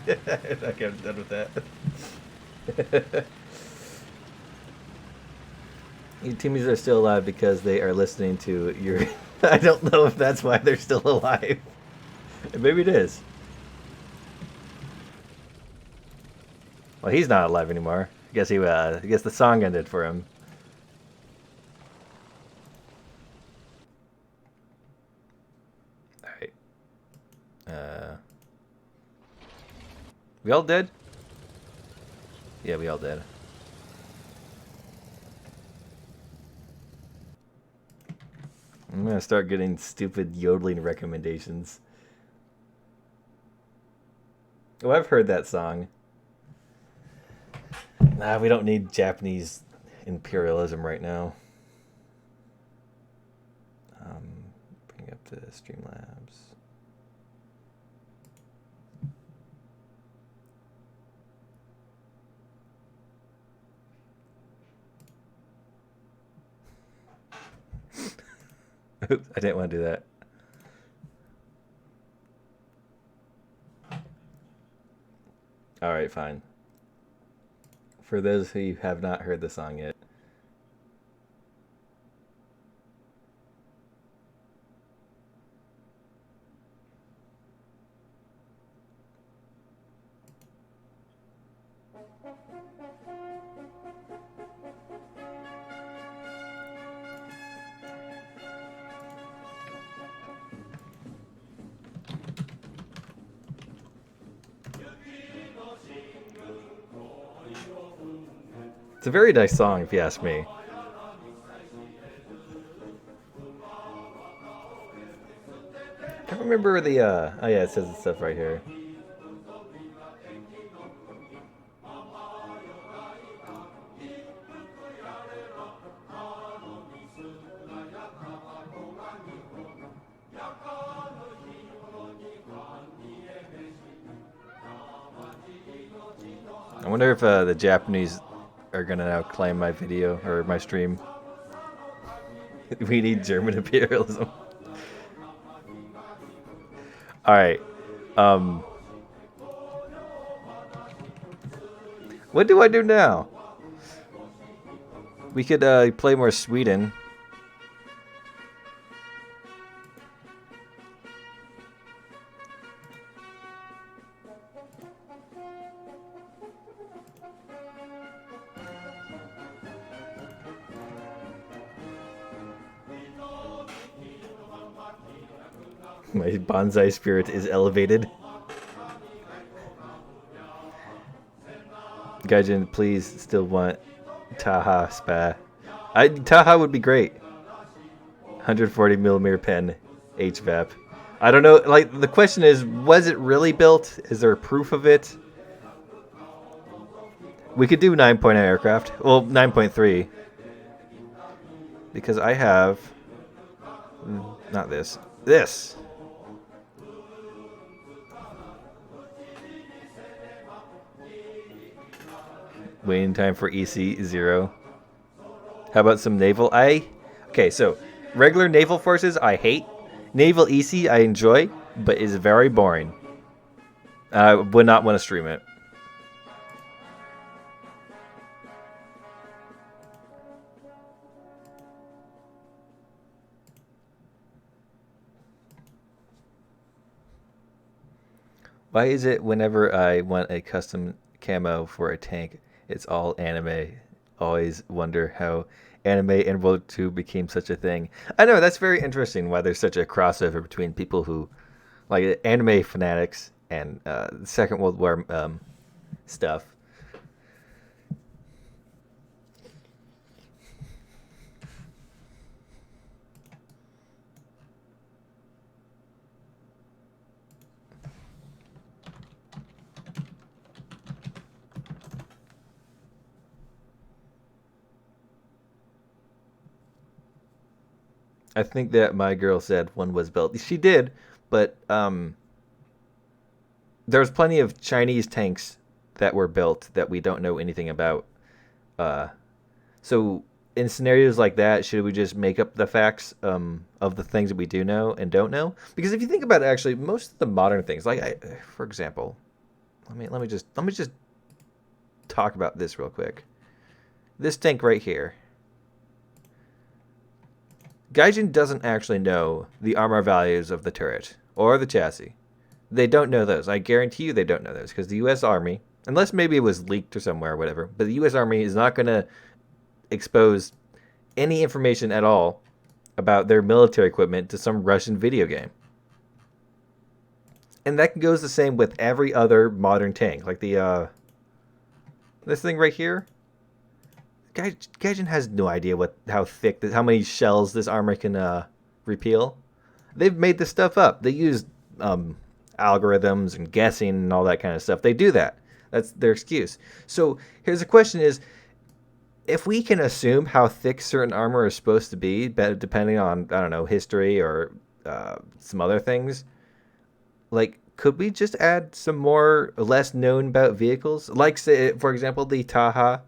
A: Okay, I'm done with that. Your teammates are still alive because they are listening to your... I don't know if that's why they're still alive. Maybe it is. Well, he's not alive anymore. I guess I guess the song ended for him. All right. We all dead? Yeah, we all dead. I'm gonna start getting stupid yodeling recommendations. Oh, I've heard that song. Nah, we don't need Japanese imperialism right now. Bring up the Streamlabs. Oops, I didn't want to do that. All right, fine. For those who have not heard the song yet. It's a very nice song, if you ask me. I can't remember the, oh yeah, it says the stuff right here. I wonder if the Japanese are gonna now claim my video or my stream. We need German imperialism. All right. What do I do now? We could play more Sweden. My bonsai spirit is elevated. Gaijin, please still want Taha Spa. Taha would be great. 140mm pen, HVAP. I don't know, like, the question is, was it really built? Is there proof of it? We could do 9.0 aircraft. Well, 9.3. Because I have... Not this. This! Waiting time for EC0. How about some naval? Okay, so regular naval forces I hate. Naval EC I enjoy, but is very boring. I would not want to stream it. Why is it whenever I want a custom camo for a tank, it's all anime? Always wonder how anime and World War II became such a thing. I know, that's very interesting why there's such a crossover between people who, like, anime fanatics and Second World War stuff. I think that my girl said one was built. She did, but there's plenty of Chinese tanks that were built that we don't know anything about. So in scenarios like that, should we just make up the facts of the things that we do know and don't know? Because if you think about it, actually, most of the modern things, like, for example, let me just talk about this real quick. This tank right here. Gaijin doesn't actually know the armor values of the turret or the chassis. They don't know those. I guarantee you they don't know those because the U.S. Army, unless maybe it was leaked or somewhere or whatever, but the U.S. Army is not going to expose any information at all about their military equipment to some Russian video game. And that goes the same with every other modern tank. Like the, this thing right here. Gaijin has no idea how thick, how many shells this armor can repeal. They've made this stuff up. They use algorithms and guessing and all that kind of stuff. They do that. That's their excuse. So here's the question is, if we can assume how thick certain armor is supposed to be, depending on, I don't know, history or some other things, like, could we just add some more less known about vehicles? Like, say, for example, the Taha.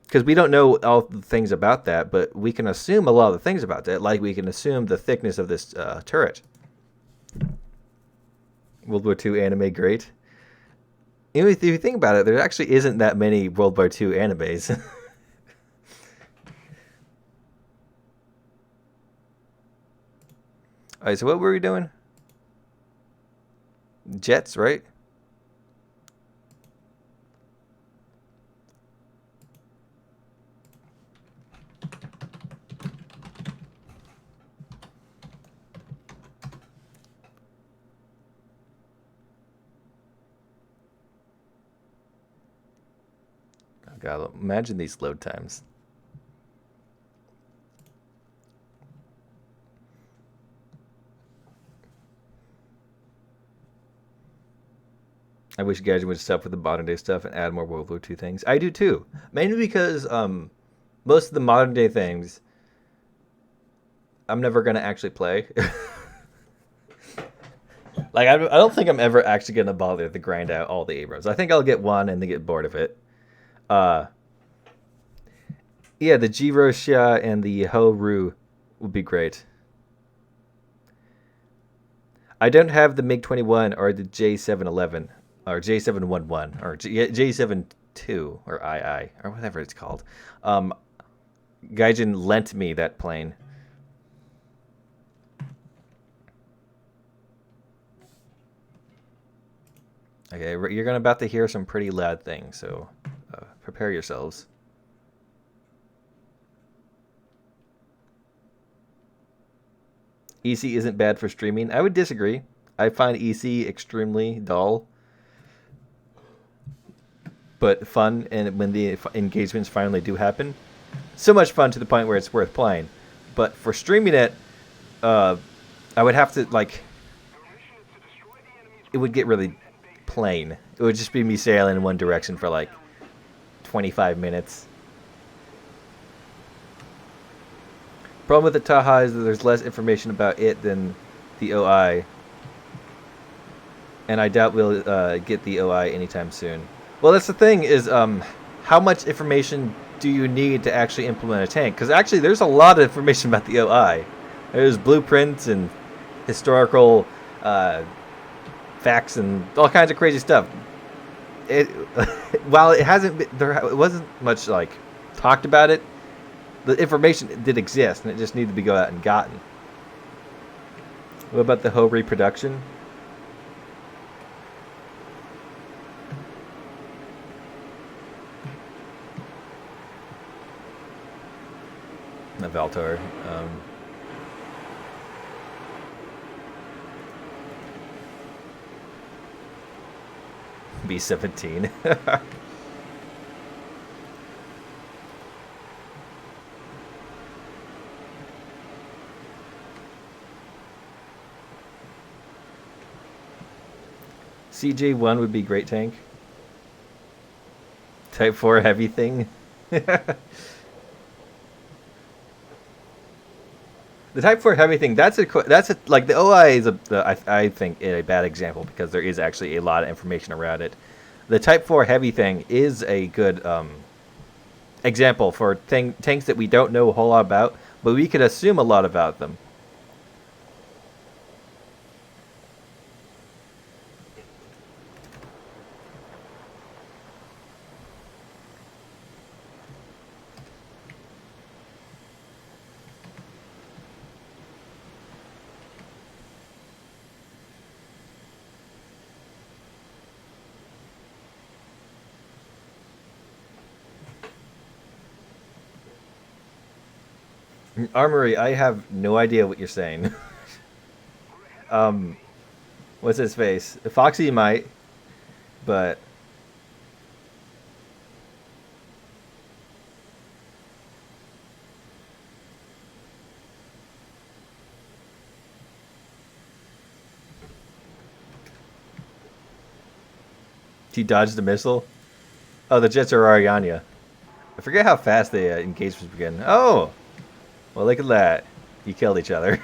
A: Because we don't know all the things about that, but we can assume a lot of the things about that. Like we can assume the thickness of this turret. World War II anime, great. You know, if you think about it, there actually isn't that many World War II animes. Alright, so what were we doing? Jets, right? God, imagine these load times. I wish Gaijin would stop with the modern day stuff and add more World War II things. I do too. Mainly because most of the modern day things I'm never going to actually play. Like, I don't think I'm ever actually going to bother to grind out all the Abrams. I think I'll get one and then get bored of it. Yeah, the Jirosha and the Ho-Ru would be great. I don't have the MiG-21 or the J711 or J711 or J72 or II or whatever it's called. Gaijin lent me that plane. Okay, you're about to hear some pretty loud things, so prepare yourselves. EC isn't bad for streaming. I would disagree. I find EC extremely dull, but fun, and when the engagements finally do happen, so much fun to the point where it's worth playing. But for streaming it, I would have to, like, it would get really plain. It would just be me sailing in one direction for like 25 minutes. Problem with the Taha is that there's less information about it than the OI, and I doubt we'll get the OI anytime soon. Well, that's the thing is, how much information do you need to actually implement a tank? Because actually there's a lot of information about the OI. There's blueprints and historical facts and all kinds of crazy stuff. While it hasn't been, it wasn't much like talked about it, the information did exist and it just needed to be go out and gotten. What about the whole reproduction? Naval tour. B-17. CJ1 would be great tank. Type 4 heavy thing. The Type 4 heavy thing, that's like the OI is I think a bad example because there is actually a lot of information around it. The Type 4 heavy thing is a good example for tanks that we don't know a whole lot about, but we could assume a lot about them. Armory, I have no idea what you're saying. What's his face? Foxy might, but he dodged the missile. Oh, the jets are Ariana. I forget how fast the engagements begin. Oh, well, look at that. You killed each other.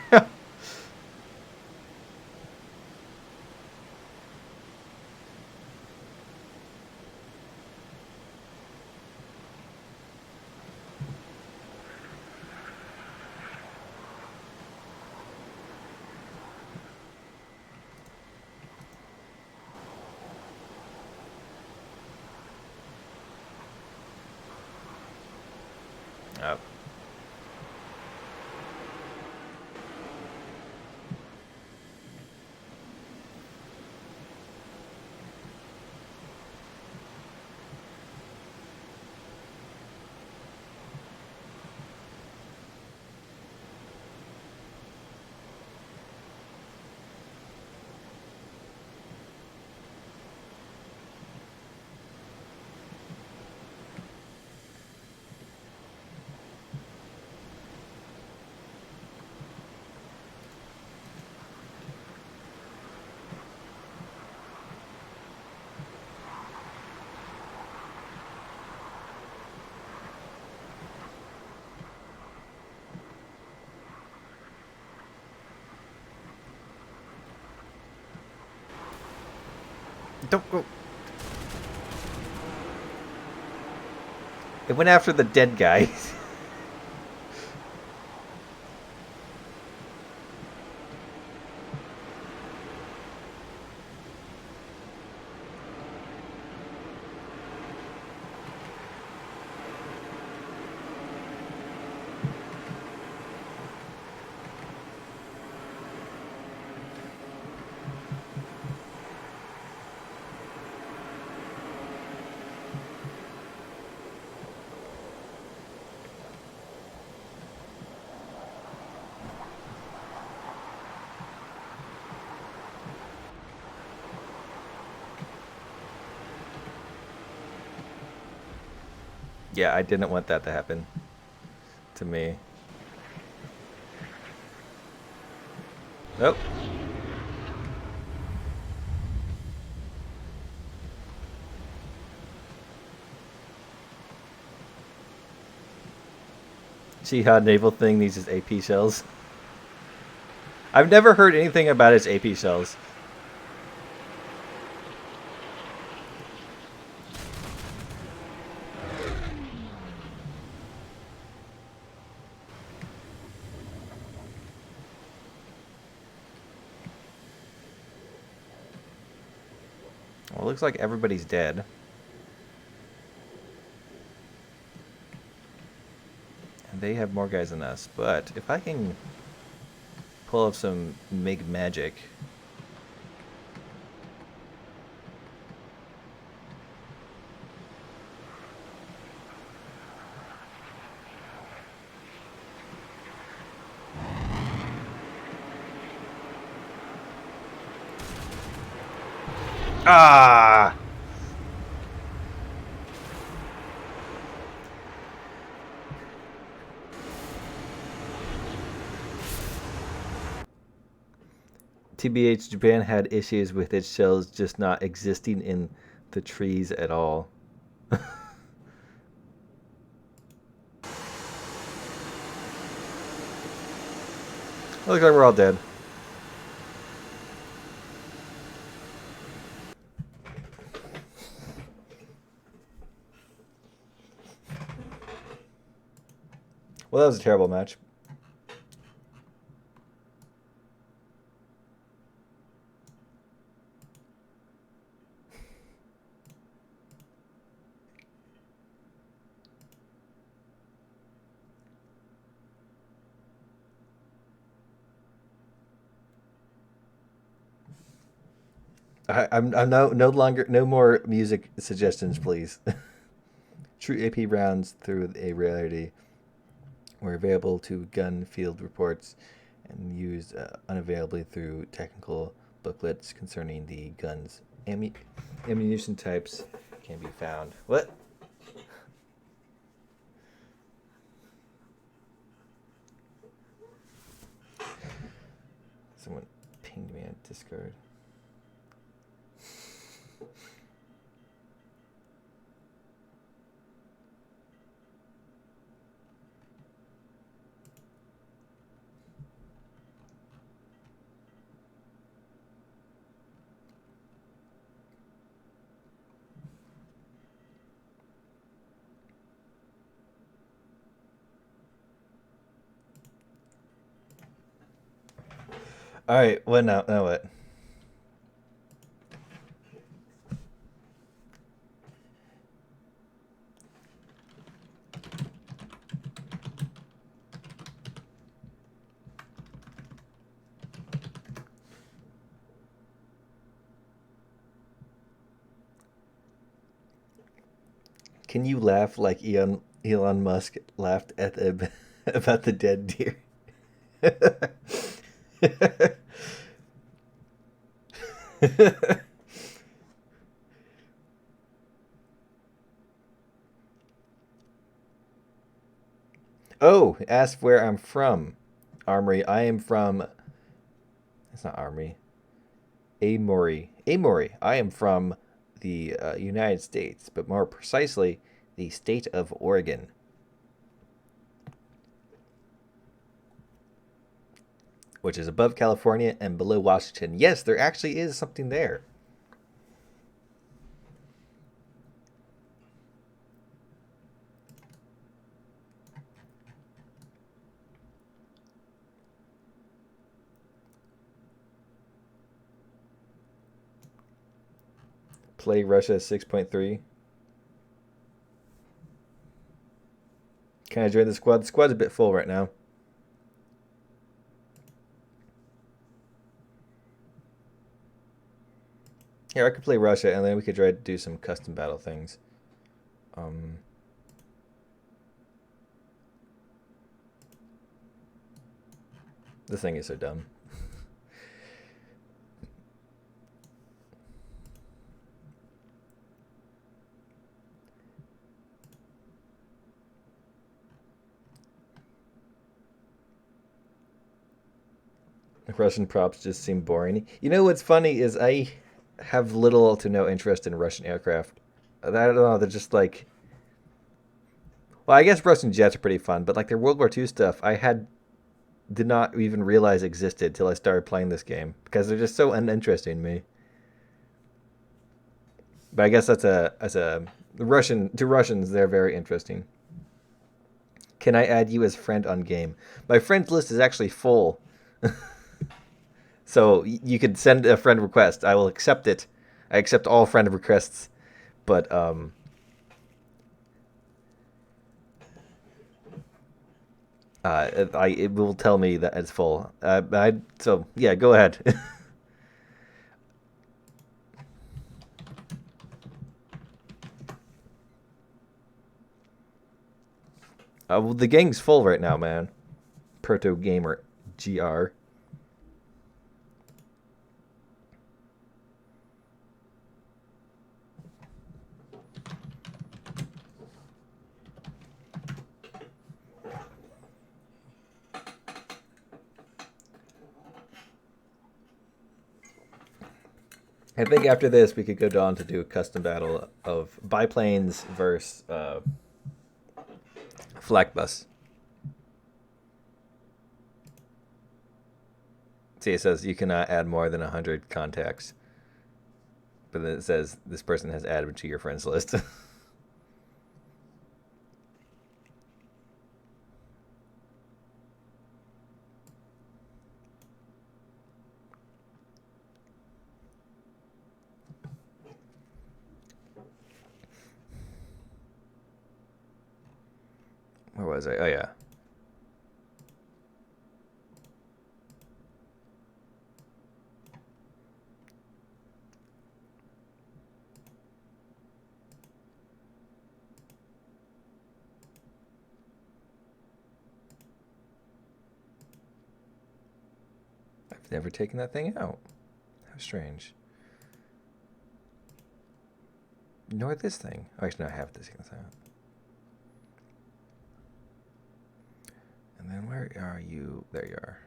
A: Oh. Don't go. It went after the dead guy. Yeah, I didn't want that to happen to me. Nope. See how naval thing needs his AP shells? I've never heard anything about his AP shells. Well, it looks like everybody's dead. And they have more guys than us. But if I can pull up some MIG magic. Ah! TBH, Japan had issues with its shells just not existing in the trees at all. Looks like we're all dead. Well, that was a terrible match. I'm no longer no more music suggestions, please. True AP rounds through a rarity. were available to gun field reports and used unavailably through technical booklets concerning the guns. Ammunition types can be found. What? Someone pinged me on Discord. All right, what now? Now what? Can you laugh like Elon Musk laughed at the, about the dead deer? Oh, ask where I'm from. Armory. I am from. It's not Armory. Amory. Amory. I am from the United States, but more precisely, the state of Oregon. Which is above California and below Washington. Yes, there actually is something there. Play Russia 6.3. Can I join the squad? The squad's a bit full right now. Here, I could play Russia, and then we could try to do some custom battle things. This thing is so dumb. Russian props just seem boring. You know what's funny is I have little to no interest in Russian aircraft. I don't know, they're just like... Well, I guess Russian jets are pretty fun, but like their World War II stuff, did not even realize existed till I started playing this game, because they're just so uninteresting to me. But I guess to Russians, they're very interesting. Can I add you as friend on game? My friends list is actually full. So you could send a friend request. I will accept it. I accept all friend requests, but it will tell me that it's full. So yeah, go ahead. Well, the gang's full right now, man. Proto Gamer GR. I think after this we could go down to do a custom battle of biplanes versus flak bus. See, it says you cannot add more than 100 contacts. But then it says this person has added to your friends list. Where was I? Oh, yeah. I've never taken that thing out. How strange. Nor this thing. Oh, actually, no, I have this thing out. And then where are you? There you are.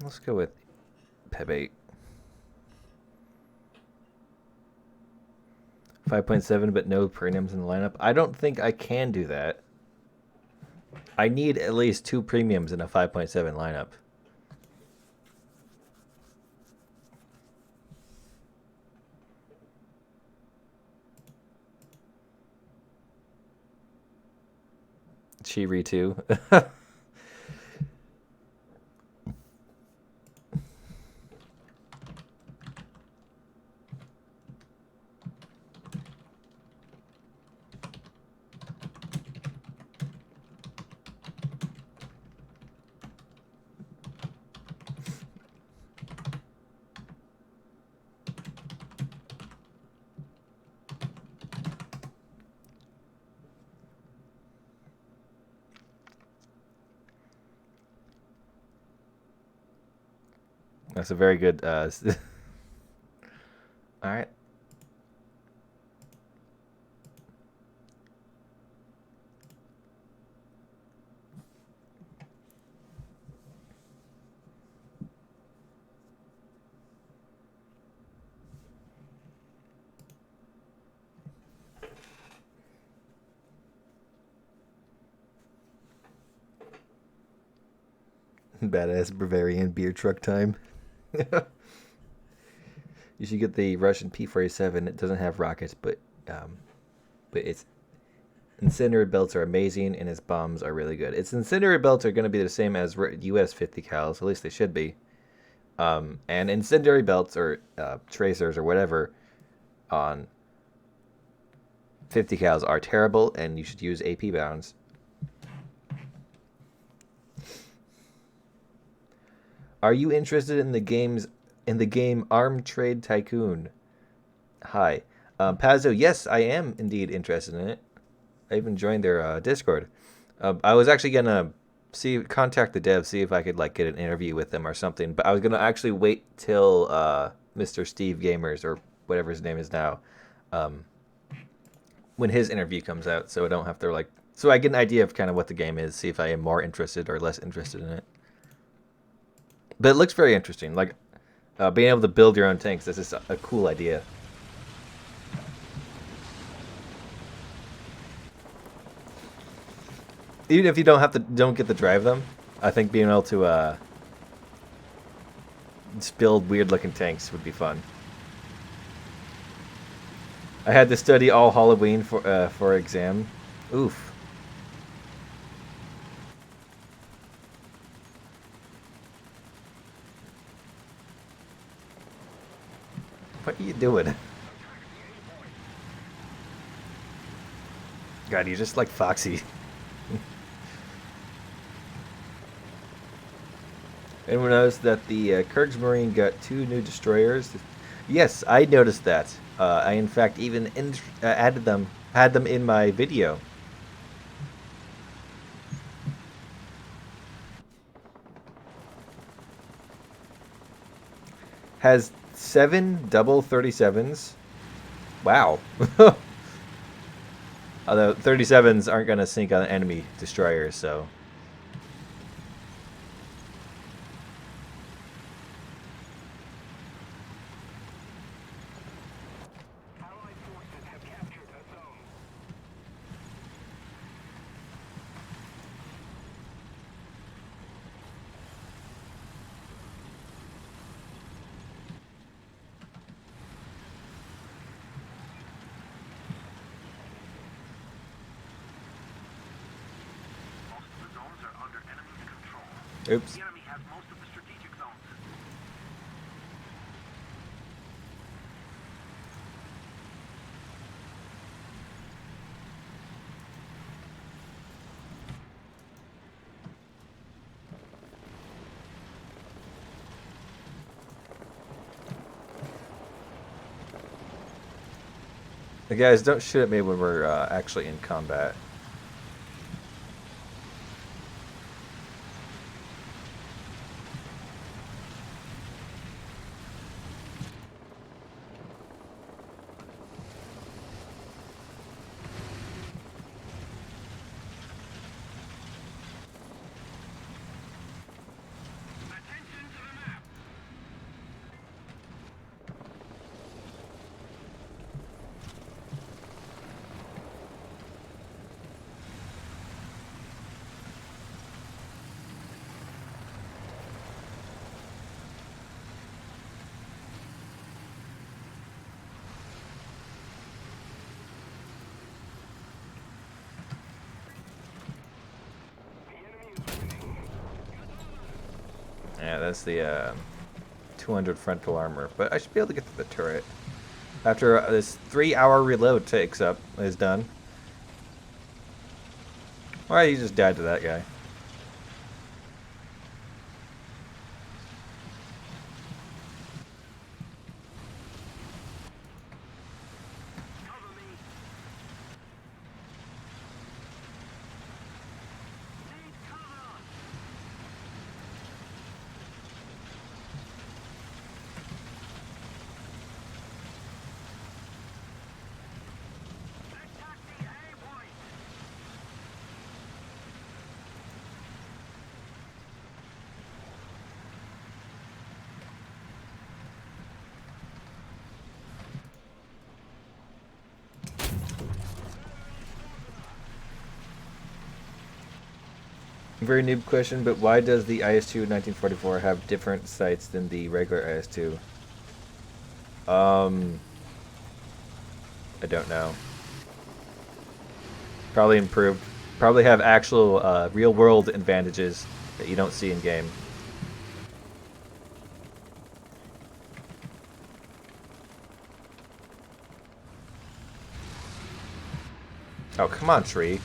A: Let's go with Peb 8. 5.7, but no premiums in the lineup. I don't think I can do that. I need at least 2 premiums in a 5.7 lineup. Chiri too. That's a very good. All right. Badass Bavarian beer truck time. You should get the Russian P-47. It doesn't have rockets, but its incendiary belts are amazing, and its bombs are really good. Its incendiary belts are going to be the same as U.S. 50 cals, at least they should be. And incendiary belts or tracers or whatever on 50 cals are terrible, and you should use AP bounds. Are you interested in the game Arm Trade Tycoon? Hi. Pazzo, yes, I am indeed interested in it. I even joined their Discord. I was actually going to contact the devs, see if I could like get an interview with them or something, but I was going to actually wait till Mr. Steve Gamers, or whatever his name is now, when his interview comes out, so I don't have to so I get an idea of kind of what the game is, see if I am more interested or less interested in it. But it looks very interesting. Like, being able to build your own tanks, this is a cool idea. Even if you don't get to drive them, I think being able to just build weird looking tanks would be fun. I had to study all Halloween for exam. Oof. What are you doing? God, you're just like Foxy. Anyone noticed that the Kriegsmarine got 2 new destroyers? Yes, I noticed that. I in fact even had them in my video. Has 7 double 37s. Wow. Although 37s aren't going to sink on enemy destroyers, so.
B: Allied forces have captured a zone. Most of the zones are under enemy control.
A: Oops.
B: The enemy has most of the strategic zones.
A: Guys, don't shoot at me when we're actually in combat. Yeah, that's the 200 frontal armor, but I should be able to get to the turret after this 3-hour reload is done. Why you just died to that guy? Very noob question, but why does the IS-2 1944 have different sights than the regular IS-2? I don't know. Probably improved. Probably have actual real-world advantages that you don't see in game. Oh, come on, tree.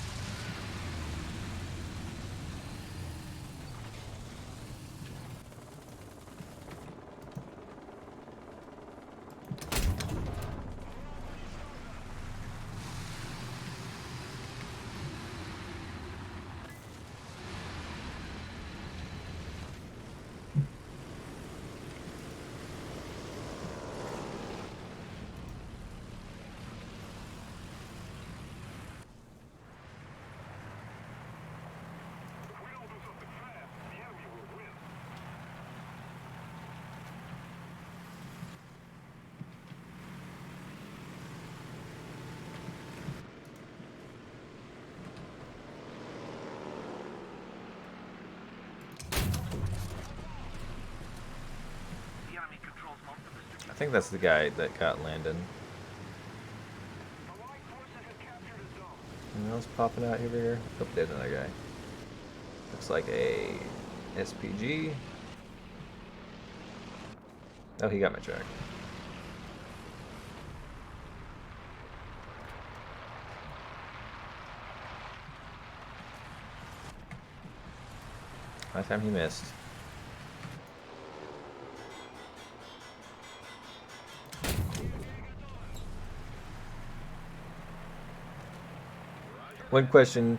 A: I think that's the guy that got Landon. Anything else popping out here? Oh, there's another guy. Looks like a SPG. Oh, he got my track. Last time he missed. One question,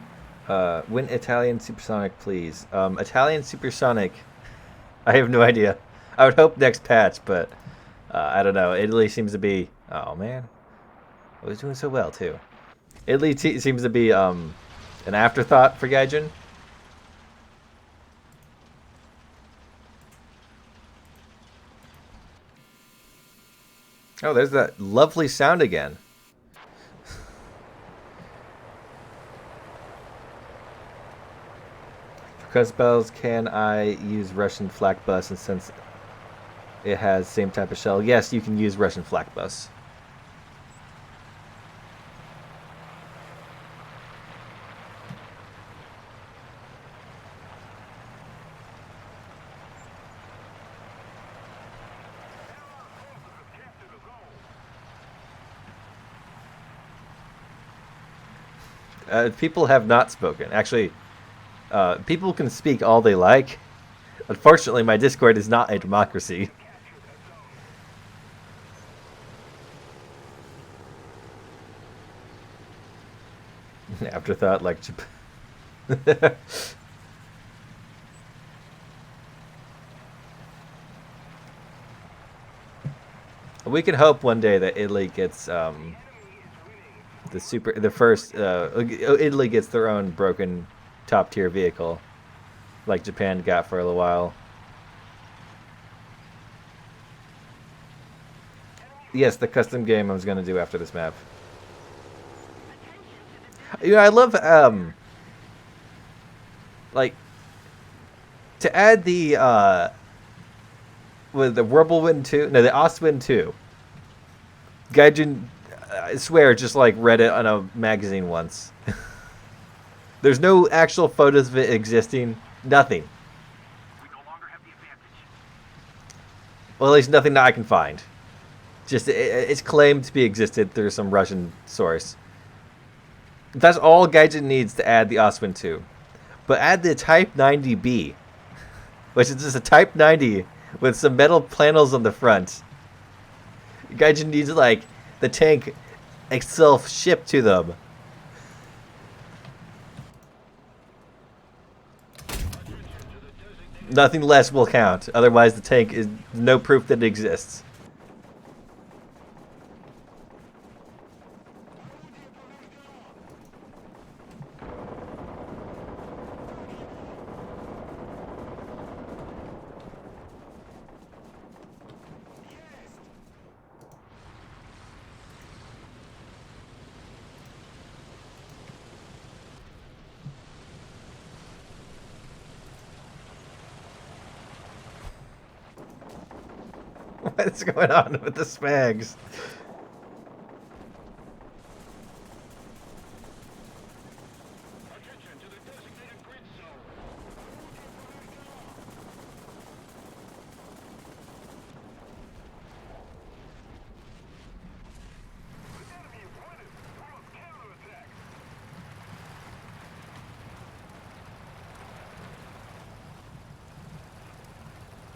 A: when Italian supersonic, please? Italian supersonic, I have no idea. I would hope next patch, but I don't know. Italy seems to be, oh man, I was doing so well too. Italy seems to be an afterthought for Gaijin. Oh, there's that lovely sound again. Because bells, can I use Russian flak bus? And since it has same type of shell, yes, you can use Russian flak bus. People have not spoken. Actually, people can speak all they like. Unfortunately, my Discord is not a democracy. Afterthought like Japan. We can hope one day that Italy gets Italy gets their own broken top tier vehicle, like Japan got for a little while. Yes, the custom game I was gonna do after this map. You know, I love like to add the with the Whirlwind 2, no, the Ostwind 2. Gaijin, I swear, just like read it on a magazine once. There's no actual photos of it existing. Nothing.
B: We no longer have the advantage.
A: Well, at least nothing that I can find. Just it's claimed to be existed through some Russian source. That's all Gaijin needs to add the Ostwind 2. But add the Type 90B, which is just a Type 90 with some metal panels on the front. Gaijin needs like the tank itself shipped to them. Nothing less will count. Otherwise, the tank is no proof that it exists. What's going on with the Spags?
B: Attention to the designated grid zone. The enemy is winning. We must counterattack.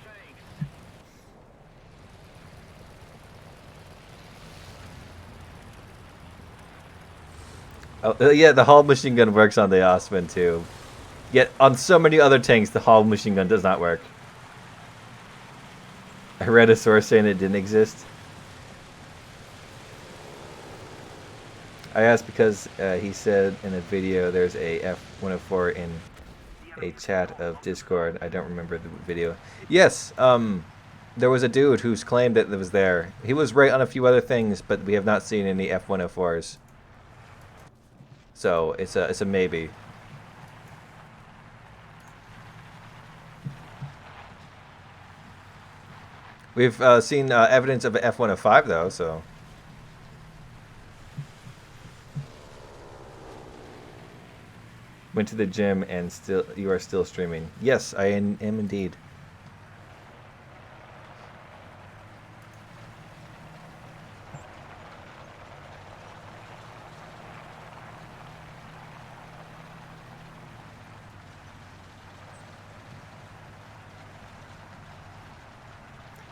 B: Thanks.
A: Oh, yeah, the hull machine gun works on the Ostwind too. Yet on so many other tanks, the hull machine gun does not work. I read a source saying it didn't exist. I asked because he said in a video there's a F-104 in a chat of Discord. I don't remember the video. Yes, there was a dude who's claimed that it was there. He was right on a few other things, but we have not seen any F-104s. So it's a maybe. We've seen evidence of an F-105 though, so. Went to the gym and you are still streaming. Yes, I am indeed.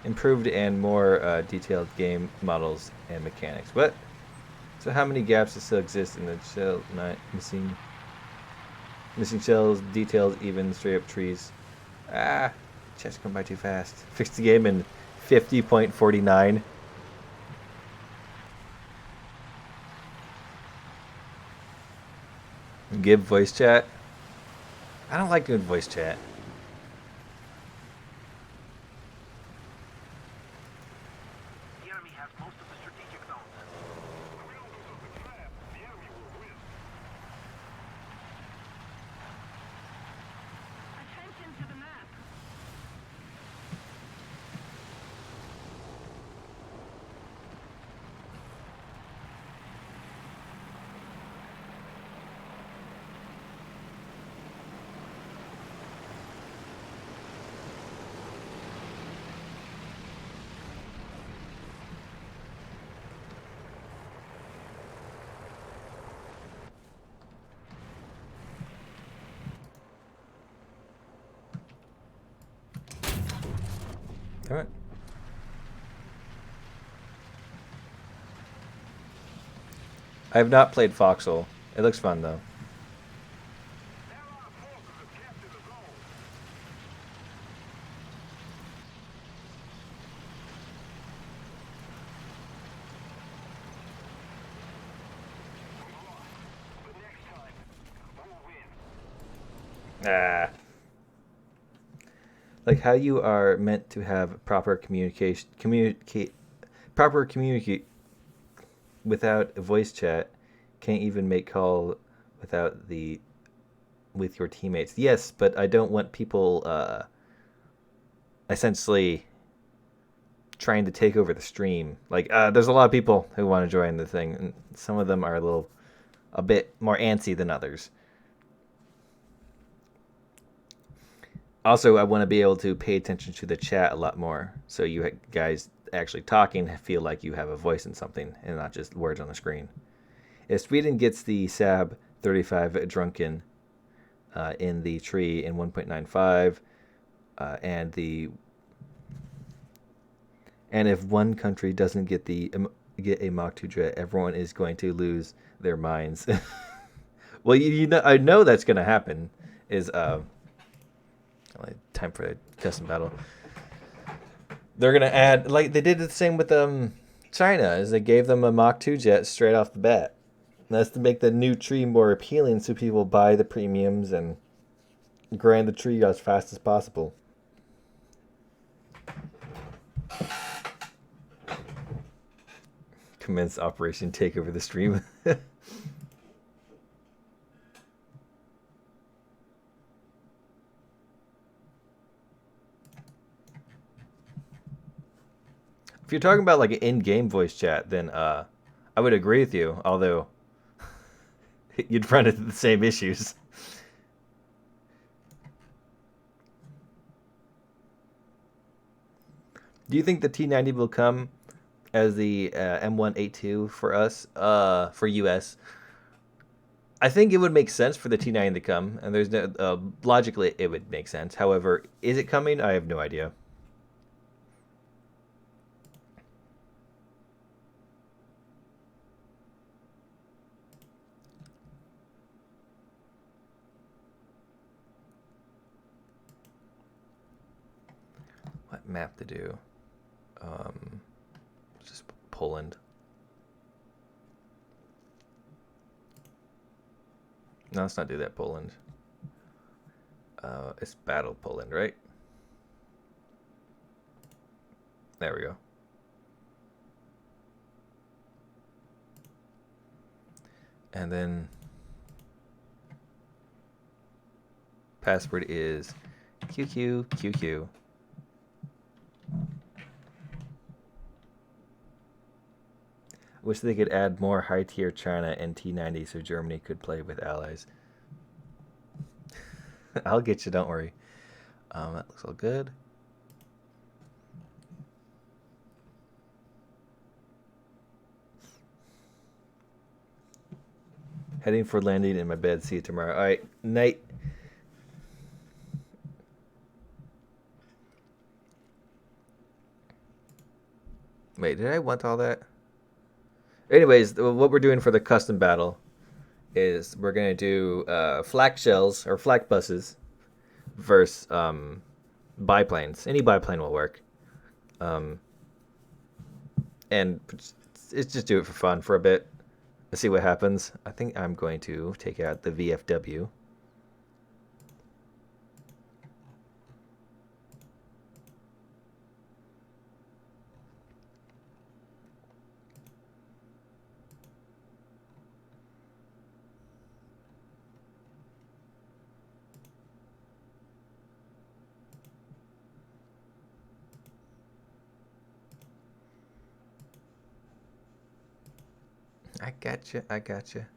A: Improved and more detailed game models and mechanics. What? So how many gaps still exist in the shell? Not missing shells, details, even straight up trees. Ah, chest come by too fast. Fixed the game in 50.49. Give voice chat. I don't like doing voice chat.
B: The enemy has most of the strategic zones. If we don't lose up the trap, the enemy will win.
E: Attention to the map.
A: All right. I have not played Foxhole. It looks fun though.
B: Allied forces have captured the zone. We lost, but next time, we'll win.
A: Ah. Like how you are meant to have proper communicate without a voice chat, can't even make call without with your teammates. Yes, but I don't want people essentially trying to take over the stream. Like there's a lot of people who want to join the thing, and some of them are a bit more antsy than others. Also, I want to be able to pay attention to the chat a lot more, so you guys actually talking feel like you have a voice in something and not just words on the screen. If Sweden gets the SAB 35 drunken in the tree in 1.95, and if one country doesn't get a Mach 2 jet, everyone is going to lose their minds. Well, I know that's going to happen. Time for a custom battle. They're gonna add, like they did the same with China, is they gave them a Mach 2 jet straight off the bat. And that's to make the new tree more appealing, so people buy the premiums and grind the tree as fast as possible. Commence Operation Take Over the Stream. If you're talking about like an in-game voice chat, then I would agree with you, although you'd run into the same issues. Do you think the T90 will come as the M182 for us, for US? I think it would make sense for the T90 to come, and there's no logically it would make sense. However, is it coming? I have no idea. What map to do? Just Poland. No, let's not do that, Poland. It's Battle Poland, right? There we go. And then password is QQQQ. Wish they could add more high-tier China and T90 so Germany could play with allies. I'll get you, don't worry. That looks all good. Heading for landing in my bed. See you tomorrow. All right, night. Wait, did I want all that? Anyways, what we're doing for the custom battle is we're going to do flak shells or flak buses versus biplanes. Any biplane will work. And it's just do it for fun for a bit. Let's see what happens. I think I'm going to take out the VFW. I gotcha. I gotcha.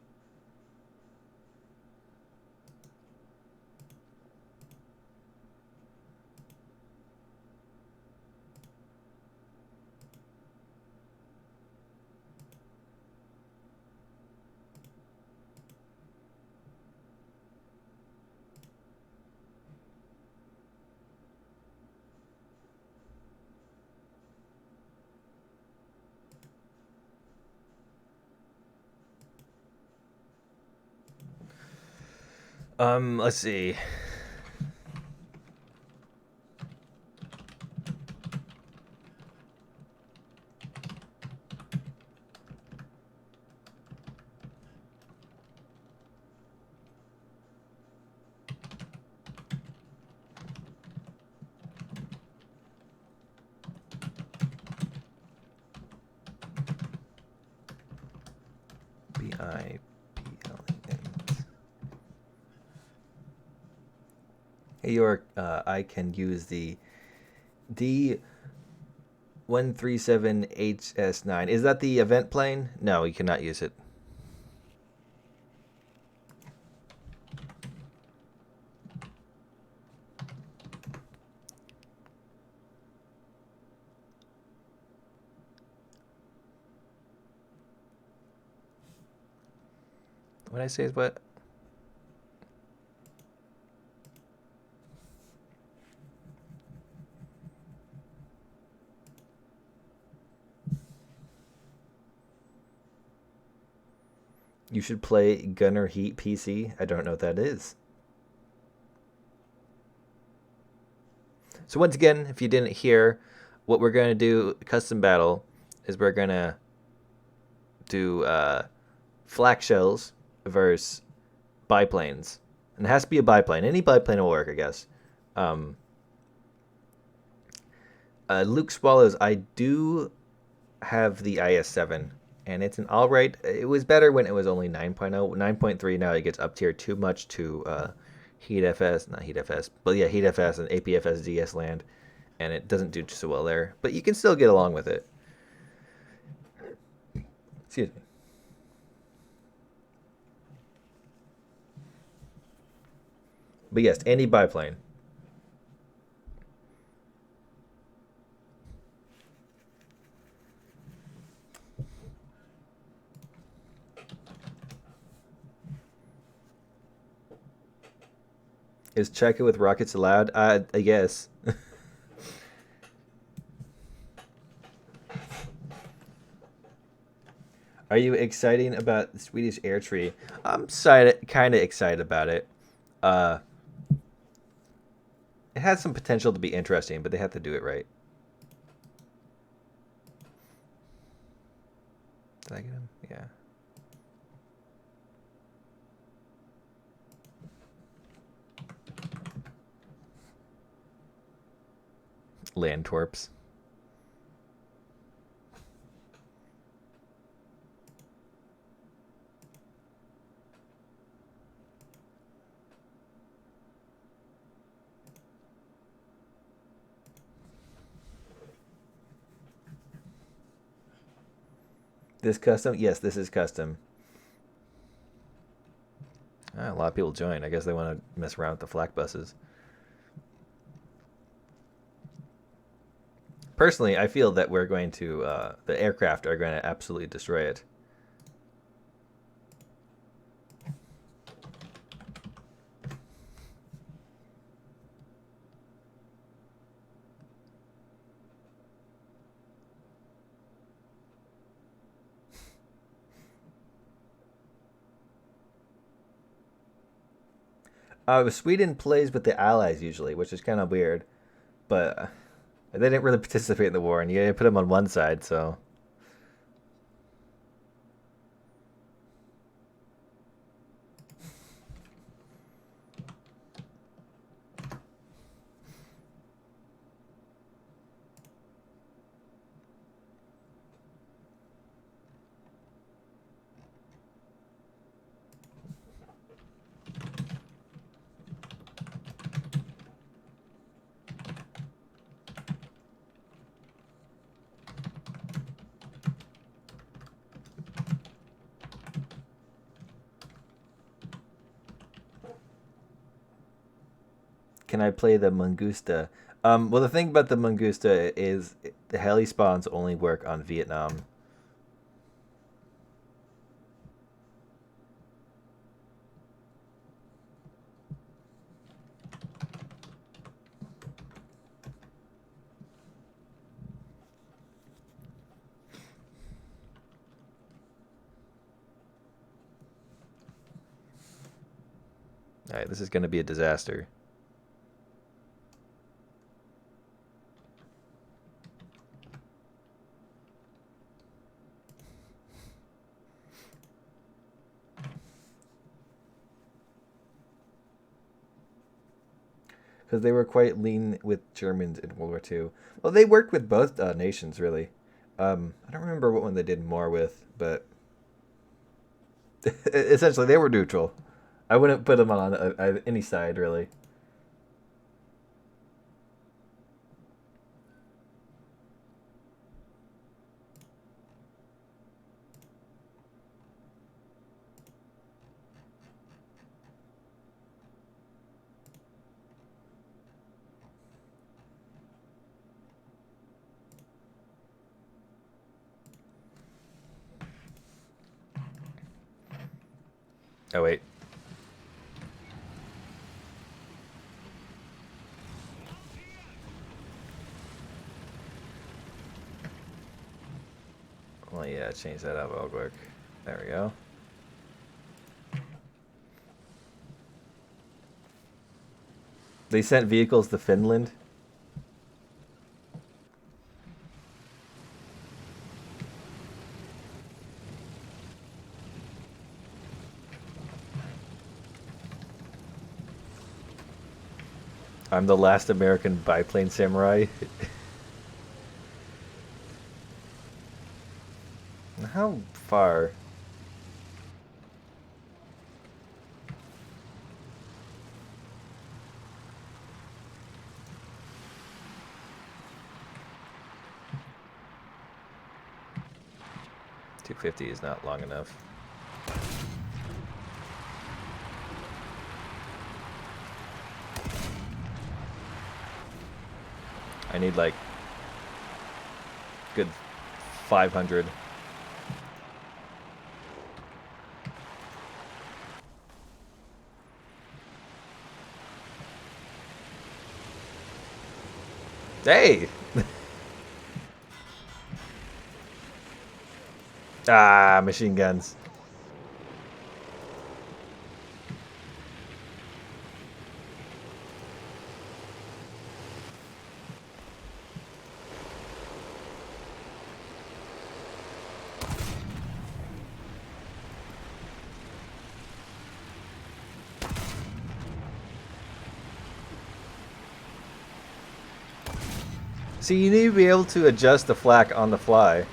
A: Let's see. BIPLN. Hey York, I can use the D137HS9. Is that the event plane? No, you cannot use it. What I say is what? You should play Gunner Heat PC. I don't know what that is. So once again, if you didn't hear, what we're going to do, custom battle, is we're going to do flak shells versus biplanes. And it has to be a biplane. Any biplane will work, I guess. Luke Swallows, I do have the IS-7, and it's an alright. It was better when it was only 9.0. 9.3 now it gets up tier too much to Heat FS, not Heat FS, but yeah, Heat FS and APFS DS land, and it doesn't do so well there. But you can still get along with it. Excuse me. But yes, any biplane. Is check it with rockets allowed? I guess. Are you excited about the Swedish air tree? I'm kind of excited about it. It has some potential to be interesting, but they have to do it right. Did I get him? Yeah. Landtorps. This custom? Yes, this is custom. A lot of people join. I guess they want to mess around with the flak buses. Personally, I feel that we're going to, the aircraft are going to absolutely destroy it. Sweden plays with the Allies usually, which is kind of weird. But they didn't really participate in the war, and you put them on one side, so... Can I play the Mangusta? Well, the thing about the Mangusta is the heli spawns only work on Vietnam. Alright, this is going to be a disaster. Because they were quite lean with Germans in World War II. Well, they worked with both nations, really. I don't remember what one they did more with, but essentially they were neutral. I wouldn't put them on any side, really. Oh, wait. Well, yeah, change that up real quick. There we go. They sent vehicles to Finland. I'm the last American biplane samurai. How far? .250 is not long enough. I need like good 500. Hey! Ah, machine guns. See, you need to be able to adjust the flak on the fly.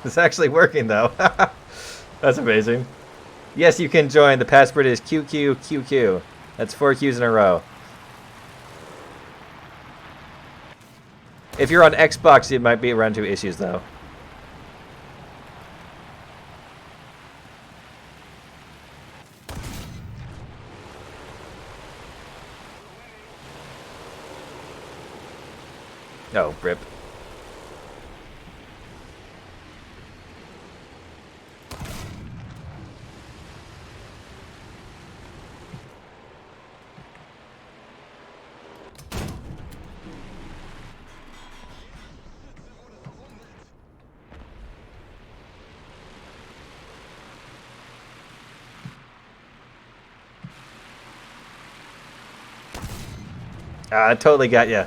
A: It's actually working, though. That's amazing. Yes, you can join. The password is QQQQ. That's 4 Qs in a row. If you're on Xbox, you might be run into issues, though. Oh, rip. I totally got ya.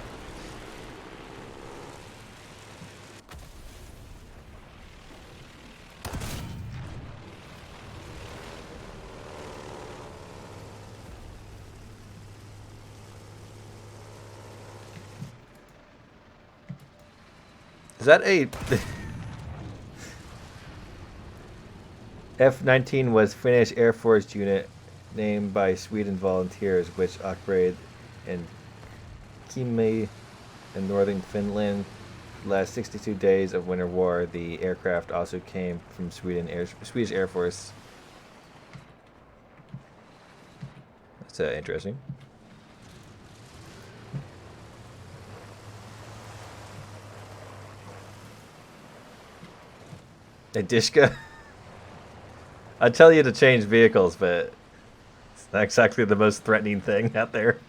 A: Is that a... F-19 was Finnish Air Force unit named by Sweden volunteers which operated in Kymi in northern Finland. The last 62 days of Winter War, the aircraft also came from Swedish Air Force. That's interesting. A Dishka? I'd tell you to change vehicles, but It's not exactly the most threatening thing out there.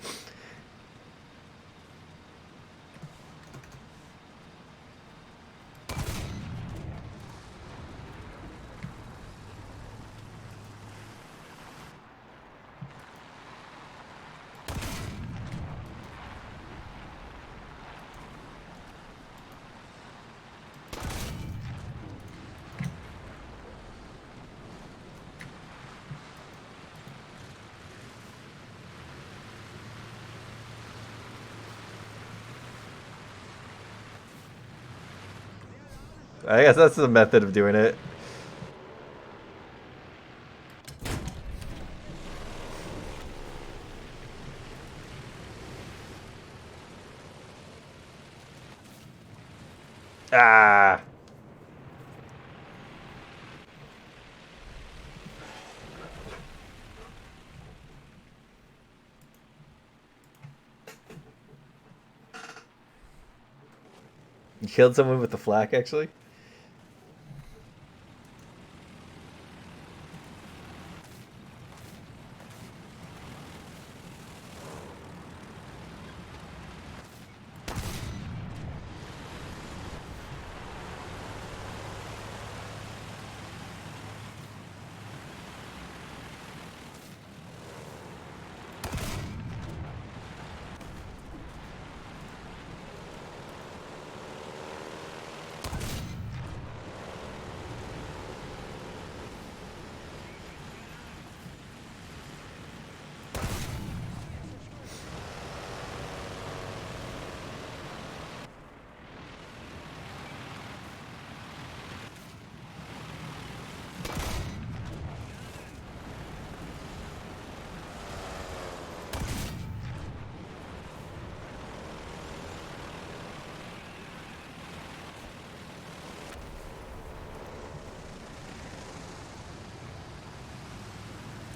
A: I guess that's the method of doing it. Ah! You killed someone with the flak, actually?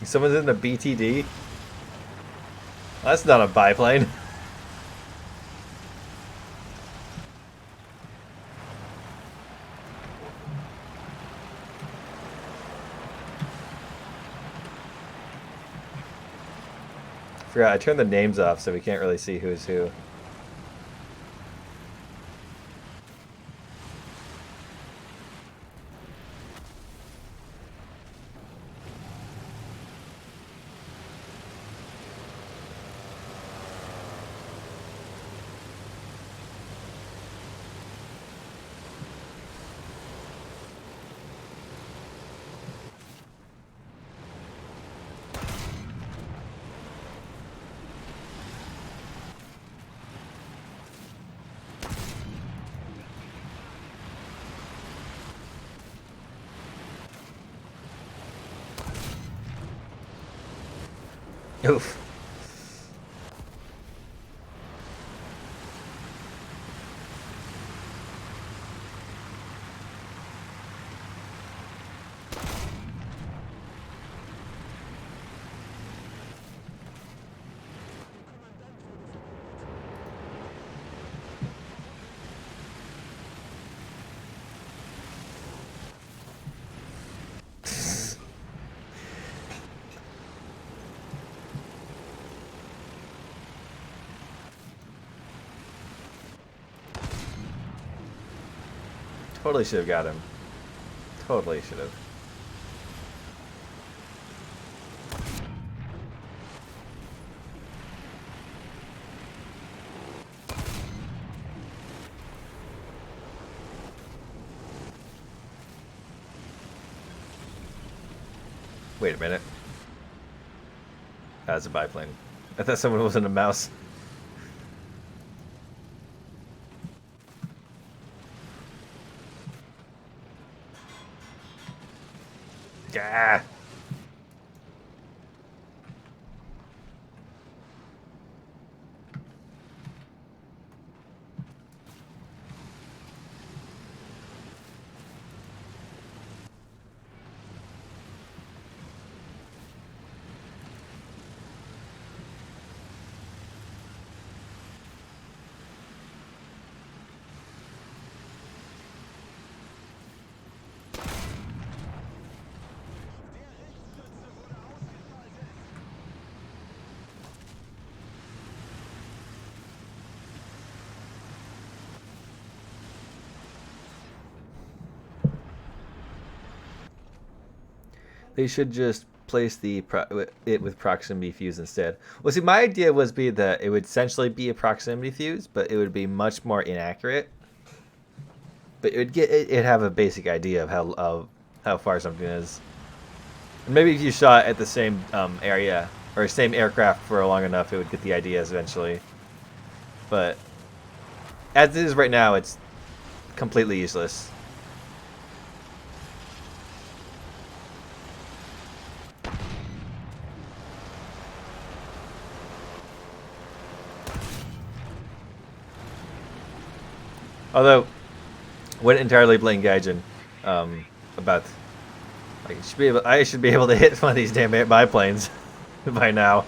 A: Someone's in the BTD? That's not a biplane. Forgot, I turned the names off so we can't really see who's who. Oof. Totally should have got him. Totally should have. Wait a minute. That's a biplane. I thought someone was in a mouse. Ah. They should just place it with proximity fuse instead. Well, see, my idea was that it would essentially be a proximity fuse, but it would be much more inaccurate. But it'd have a basic idea of how far something is. And maybe if you shot at the same area or same aircraft for long enough, it would get the ideas eventually. But as it is right now, it's completely useless. Although, wouldn't entirely blame Gaijin about. Like, I should be able to hit one of these damn biplanes by now.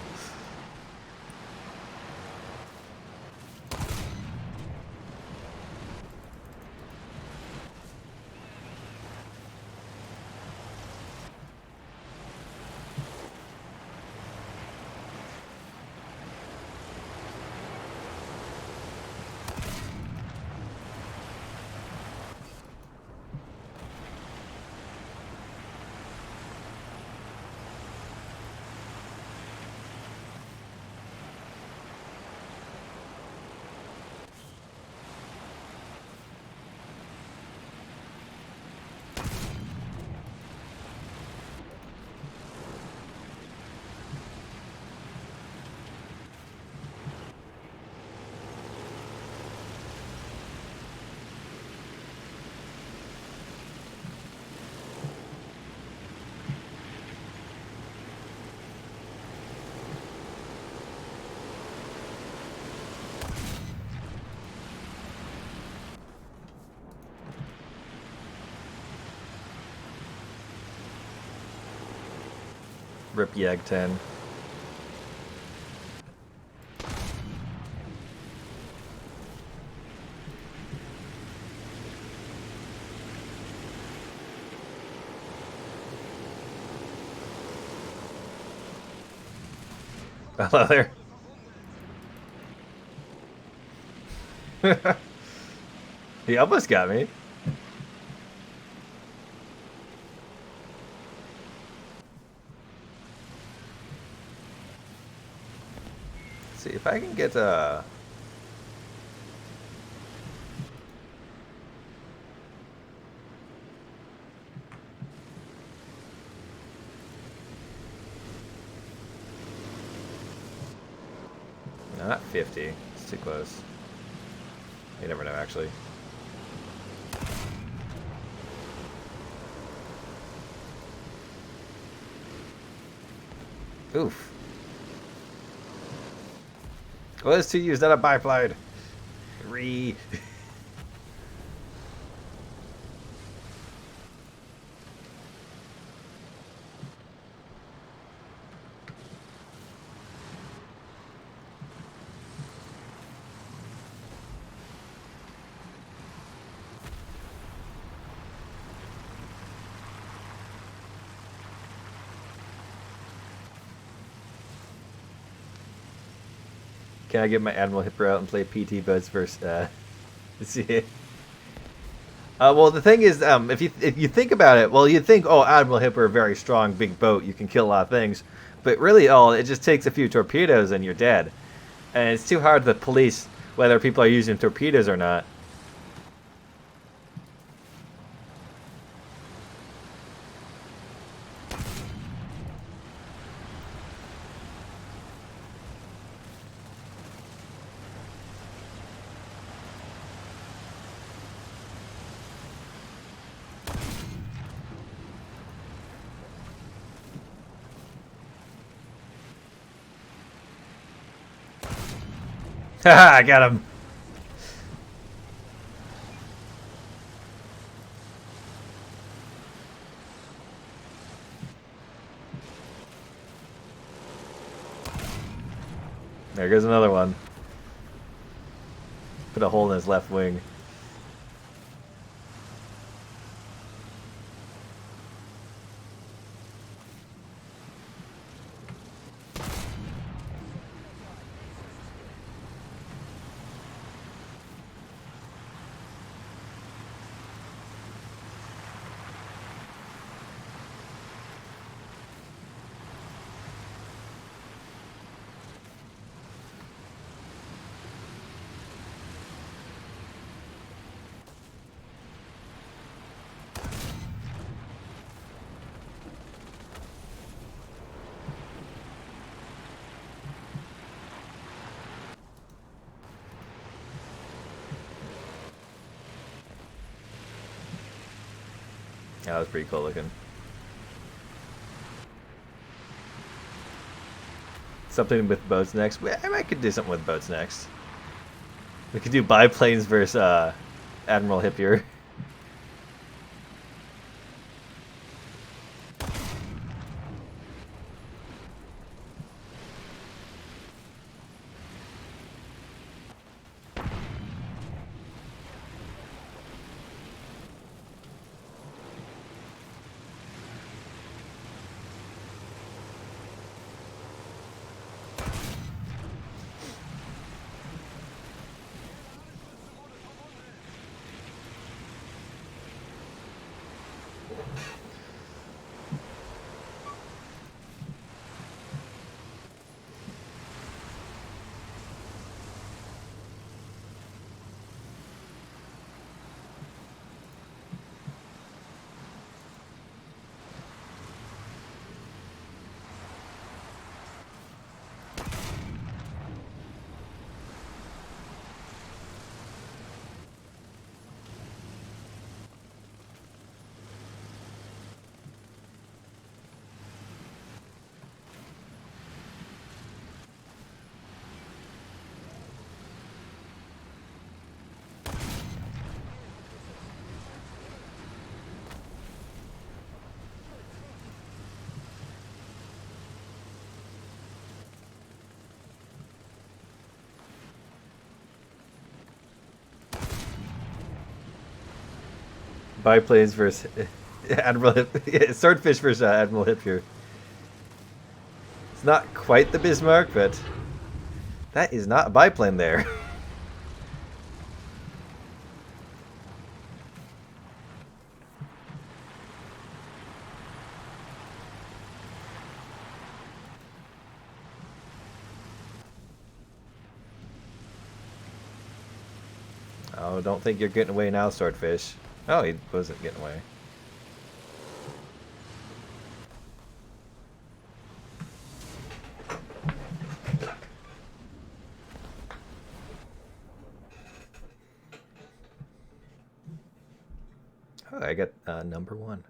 A: Rip Yag 10. Hello there. He almost got me. See if I can get no, not 50. It's too close. You never know, actually. Oof. Well, it's 2 U's, not a biplane. Re. Can I get my Admiral Hipper out and play PT Buds versus see? Well, the thing is, if you think about it, well, you'd think, oh, Admiral Hipper, very strong, big boat, you can kill a lot of things, but really, it just takes a few torpedoes and you're dead, and it's too hard to police whether people are using torpedoes or not. Haha, I got him. There goes another one. Put a hole in his left wing. That was pretty cool looking. Something with boats next. I might could do something with boats next. We could do biplanes versus Admiral Hippier. Biplanes versus Admiral Swordfish versus Admiral Hippier. It's not quite the Bismarck, but that is not a biplane there. Oh, don't think you're getting away now, Swordfish. Oh, he wasn't getting away. Oh, I got number 1.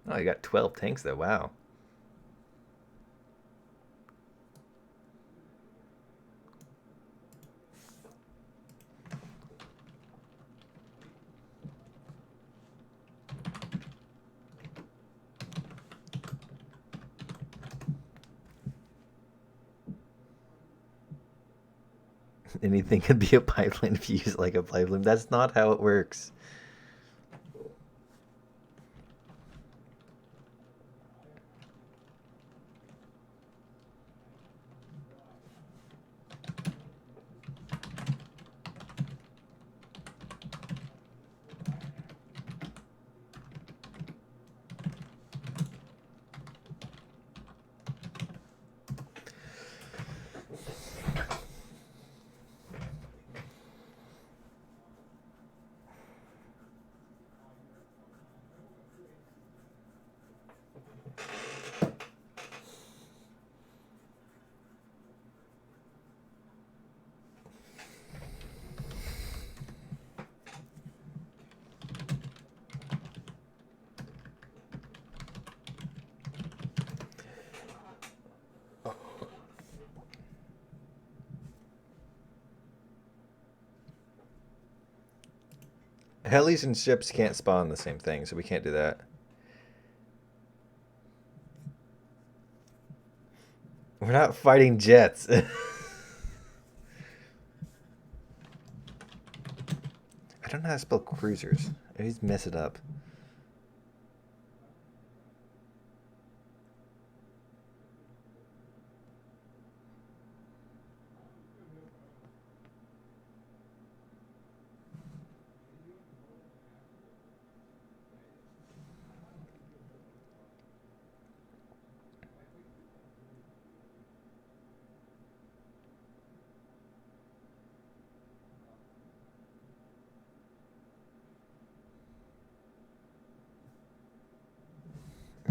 A: Oh, I got 12 tanks though. Wow. Anything could be a pipeline if you use it like a pipeline. That's not how it works. Helis and ships can't spawn the same thing, so we can't do that. We're not fighting jets. I don't know how to spell cruisers. I always mess it up.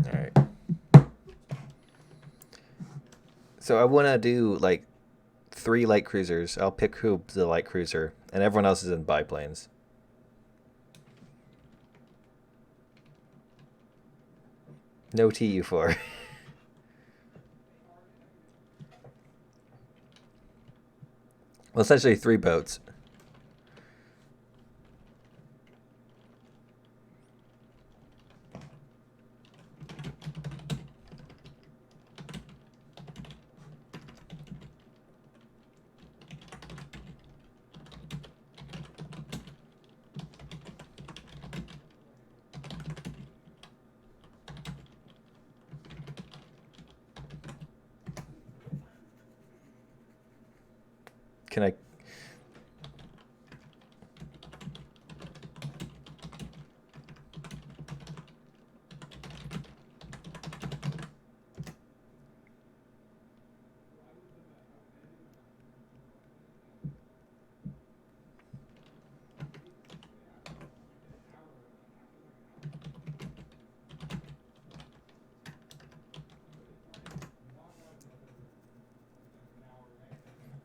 A: Alright. So I want to do like 3 light cruisers. I'll pick who's the light cruiser, and everyone else is in biplanes. No TU4. Well, essentially 3 boats. Can I...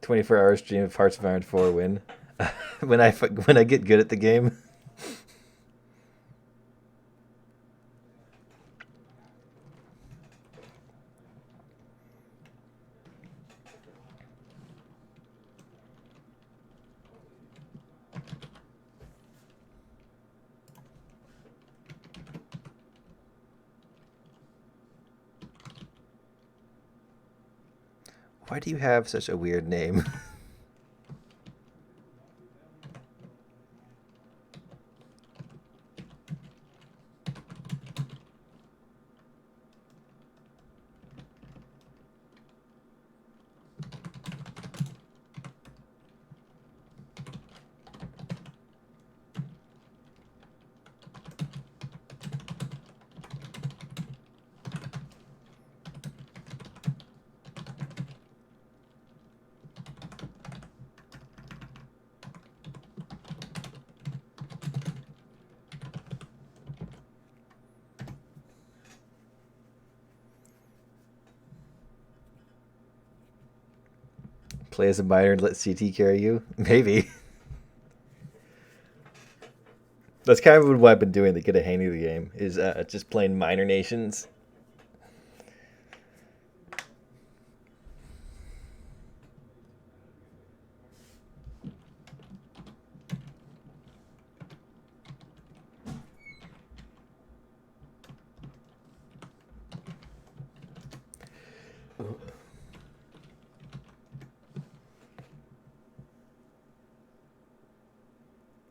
A: "24-hour stream of Hearts of Iron 4 win." when I get good at the game. Why do you have such a weird name? Play as a miner and let CT carry you? Maybe. That's kind of what I've been doing to get a hang of the game, is just playing minor nations.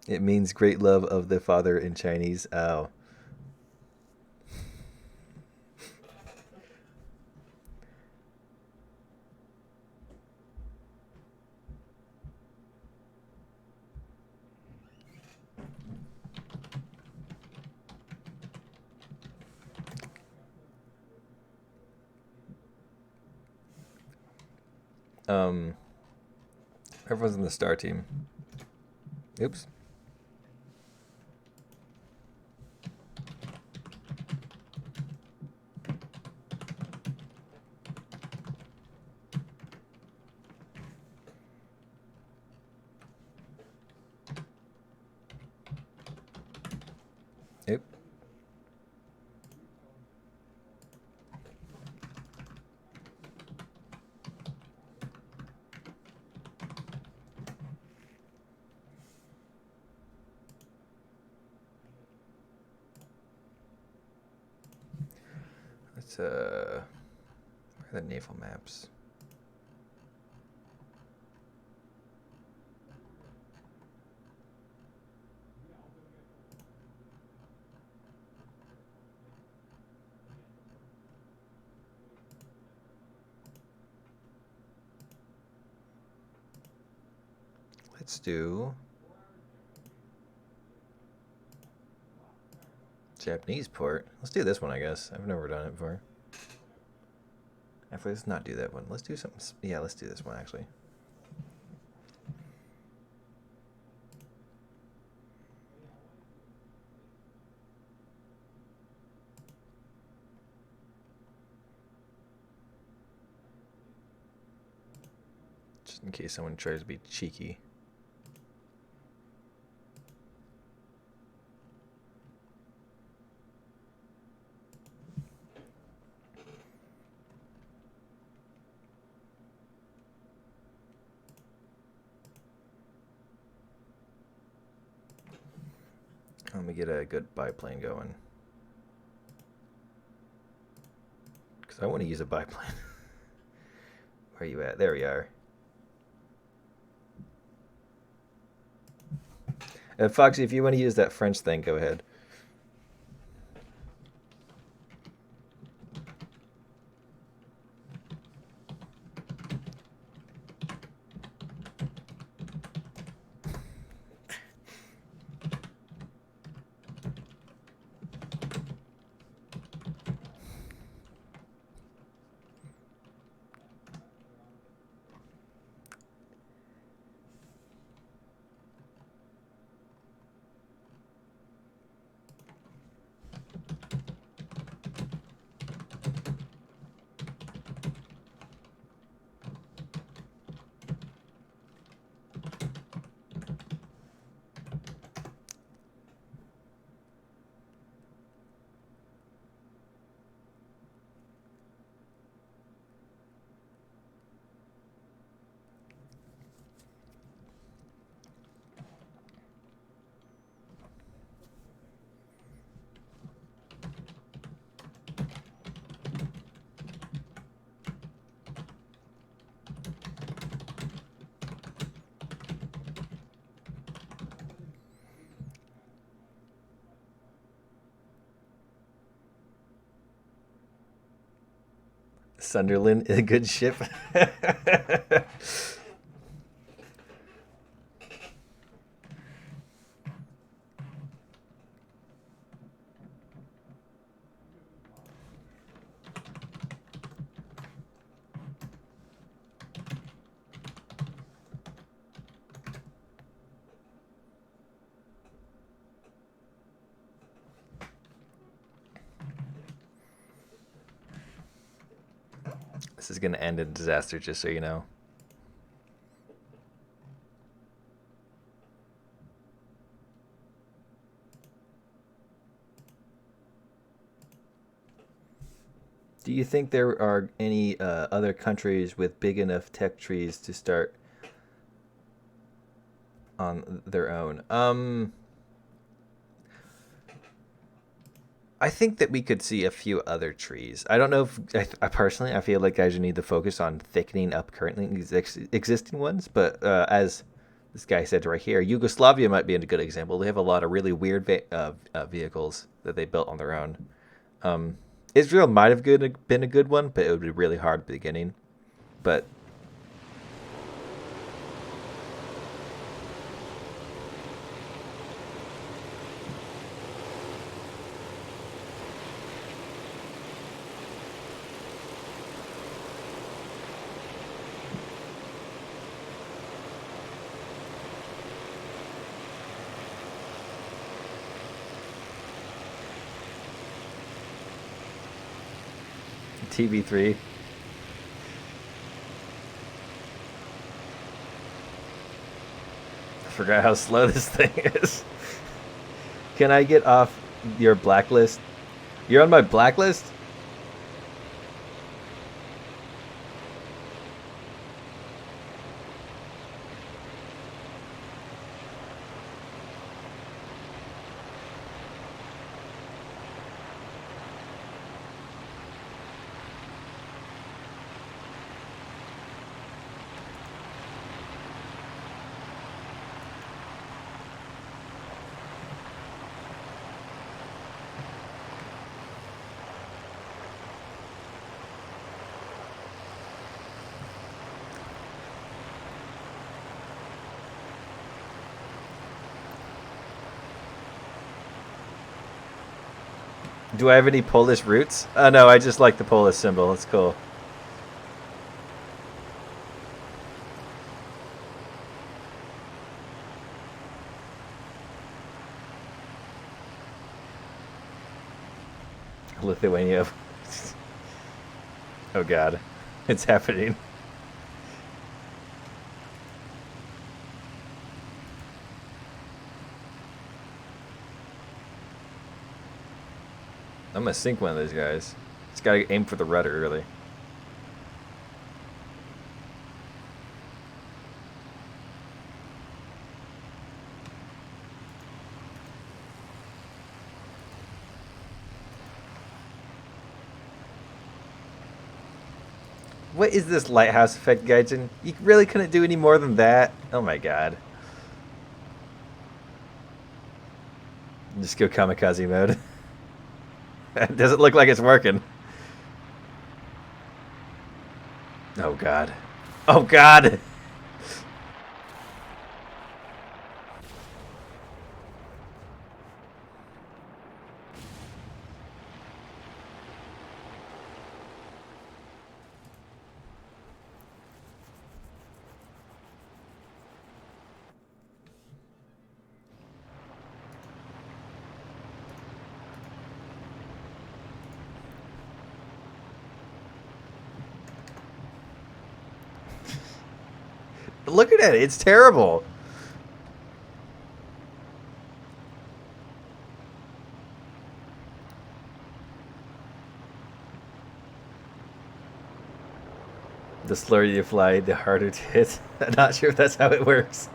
A: It means great love of the father in Chinese. Oh. Everyone's in the star team. Oops. Yep. Let's where are the naval maps? Let's do Japanese port. Let's do this one, I guess. I've never done it before. Actually, let's not do that one. Let's do something. Yeah, let's do this one, actually. Just in case someone tries to be cheeky. Let me get a good biplane going. Because I want to use a biplane. Where are you at? There we are. Foxy, if you want to use that French thing, go ahead. Sunderland, a good ship. This is going to end in disaster, just so you know. Do you think there are any other countries with big enough tech trees to start on their own? I think that we could see a few other trees. I don't know if I personally, I feel like guys need to focus on thickening up currently existing ones. But as this guy said right here, Yugoslavia might be a good example. They have a lot of really weird vehicles that they built on their own. Israel might have been a good one, but it would be really hard at the beginning. But TV3. I forgot how slow this thing is. Can I get off your blacklist? You're on my blacklist? Do I have any Polish roots? No, I just like the Polish symbol. It's cool. Lithuania. Oh god. It's happening. I'm gonna sink one of those guys. Just gotta aim for the rudder, really. What is this lighthouse effect, Gaijin? You really couldn't do any more than that? Oh my god. Just go kamikaze mode. It doesn't look like it's working. Oh god. Oh god! Look at it, it's terrible. The slower you fly, the harder to hit. I'm not sure if that's how it works.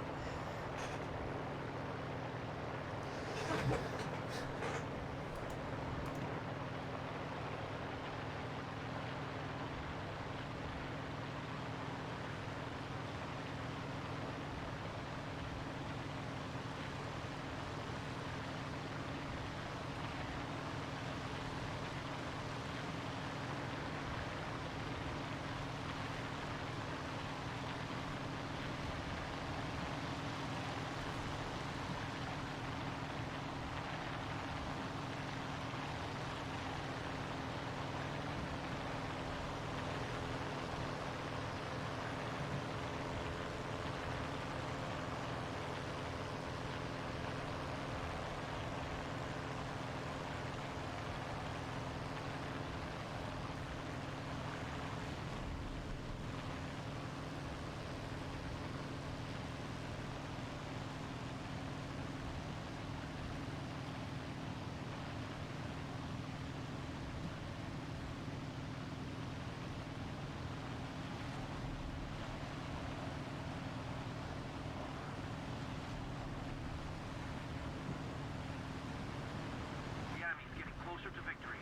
B: The enemy's getting closer to victory.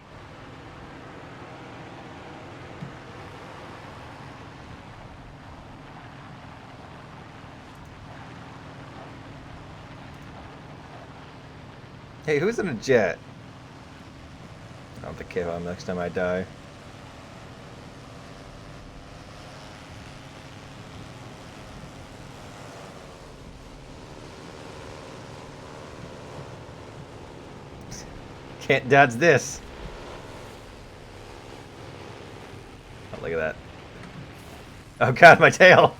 A: Hey, who's in a jet? I'll have to kill him next time I die. Can't dodge this. Oh, look at that. Oh god, my tail!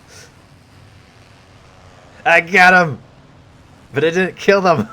A: I got him! But I didn't kill them!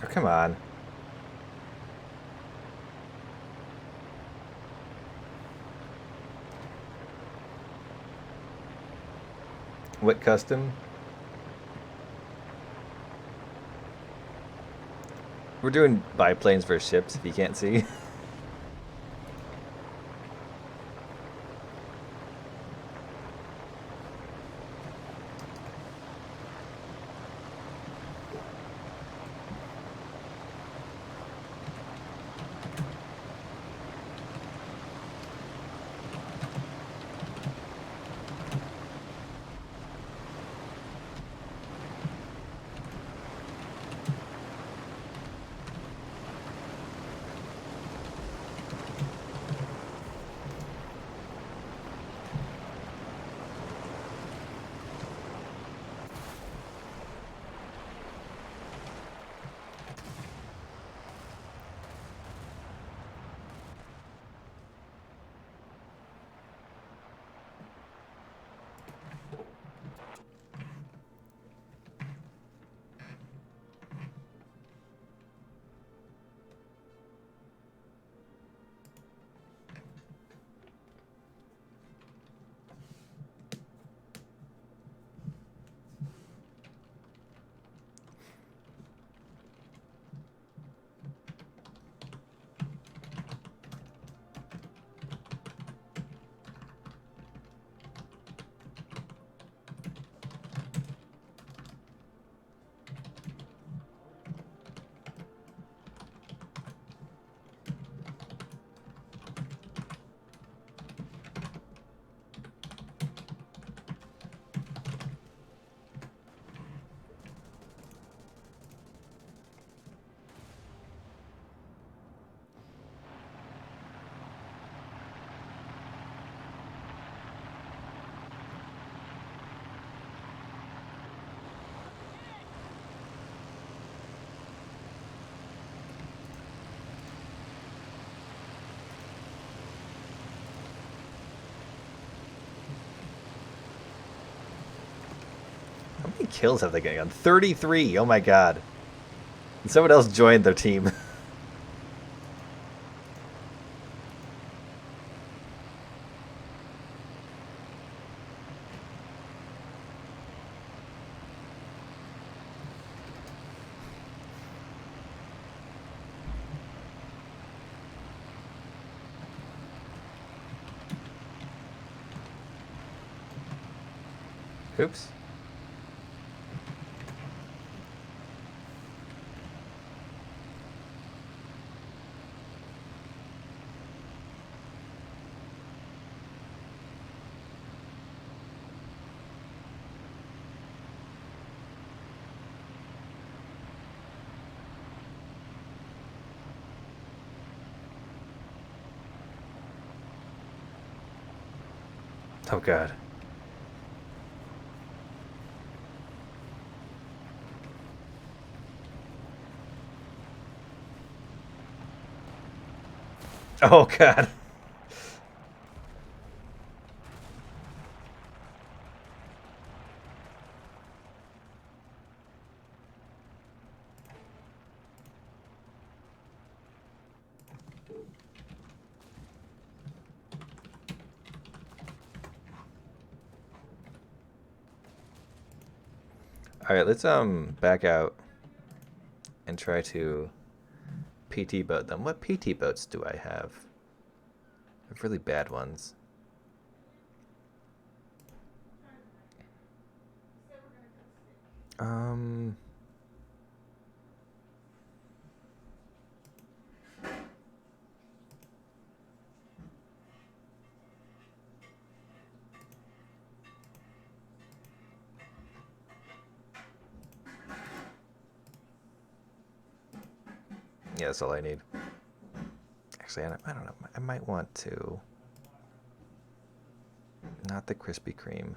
A: Oh, come on. What custom? We're doing biplanes versus ships, if you can't see. many kills have they gotten? 33. Oh my god. And someone else joined their team. Oops. Oh god. Oh god. All right, let's back out and try to PT boat them. What PT boats do I have? I have really bad ones. Um. Yeah, that's all I need. Actually, I don't know. I might want to. Not the Krispy Kreme.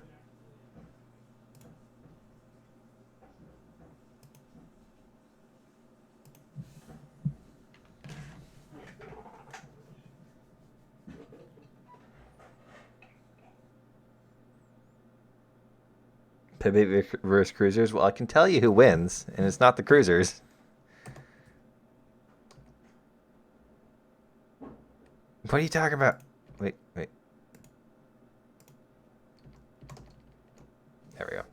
A: Pivot versus cruisers. Well, I can tell you who wins, and it's not the cruisers. What are you talking about? Wait. There we go.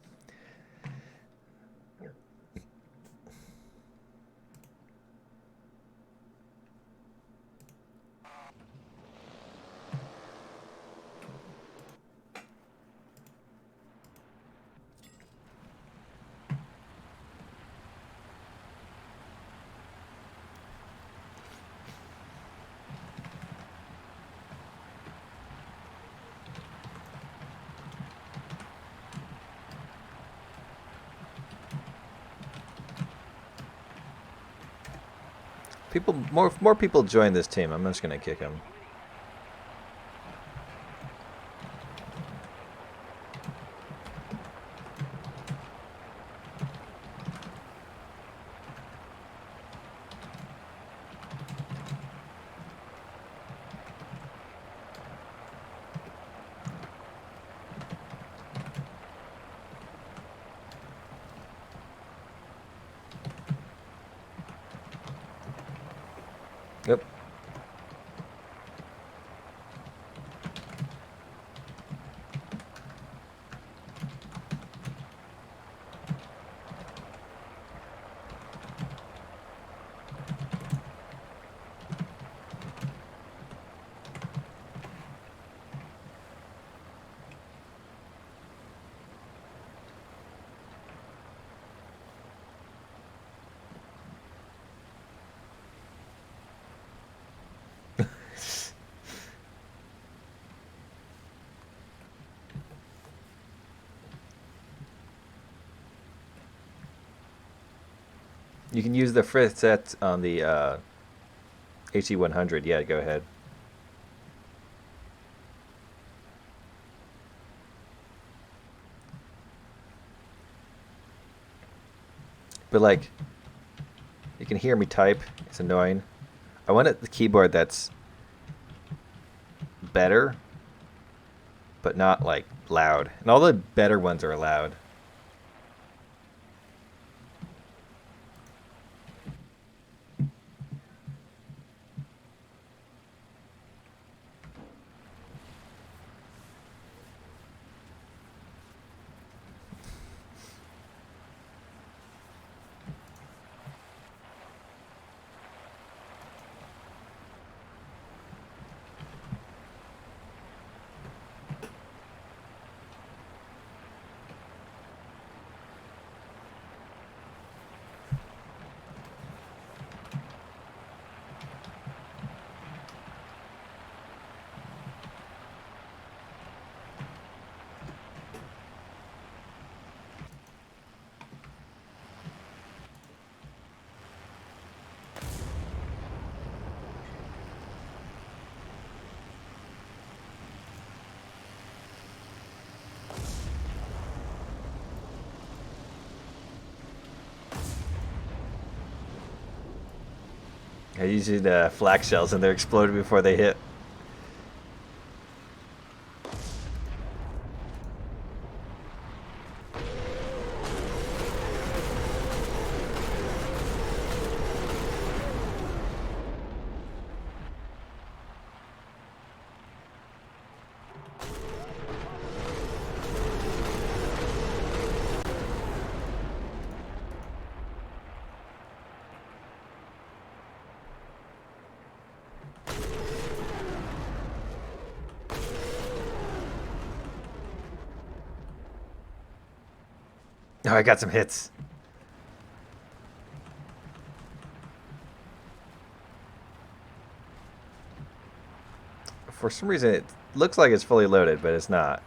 A: More people join this team. I'm just gonna kick them. Yep. You can use the fifth set on the HE100. Yeah, go ahead. But like, you can hear me type. It's annoying. I want the keyboard that's better, but not like loud. And all the better ones are loud. I usually the flak shells and they're exploded before they hit. Oh, I got some hits. For some reason, it looks like it's fully loaded, but it's not.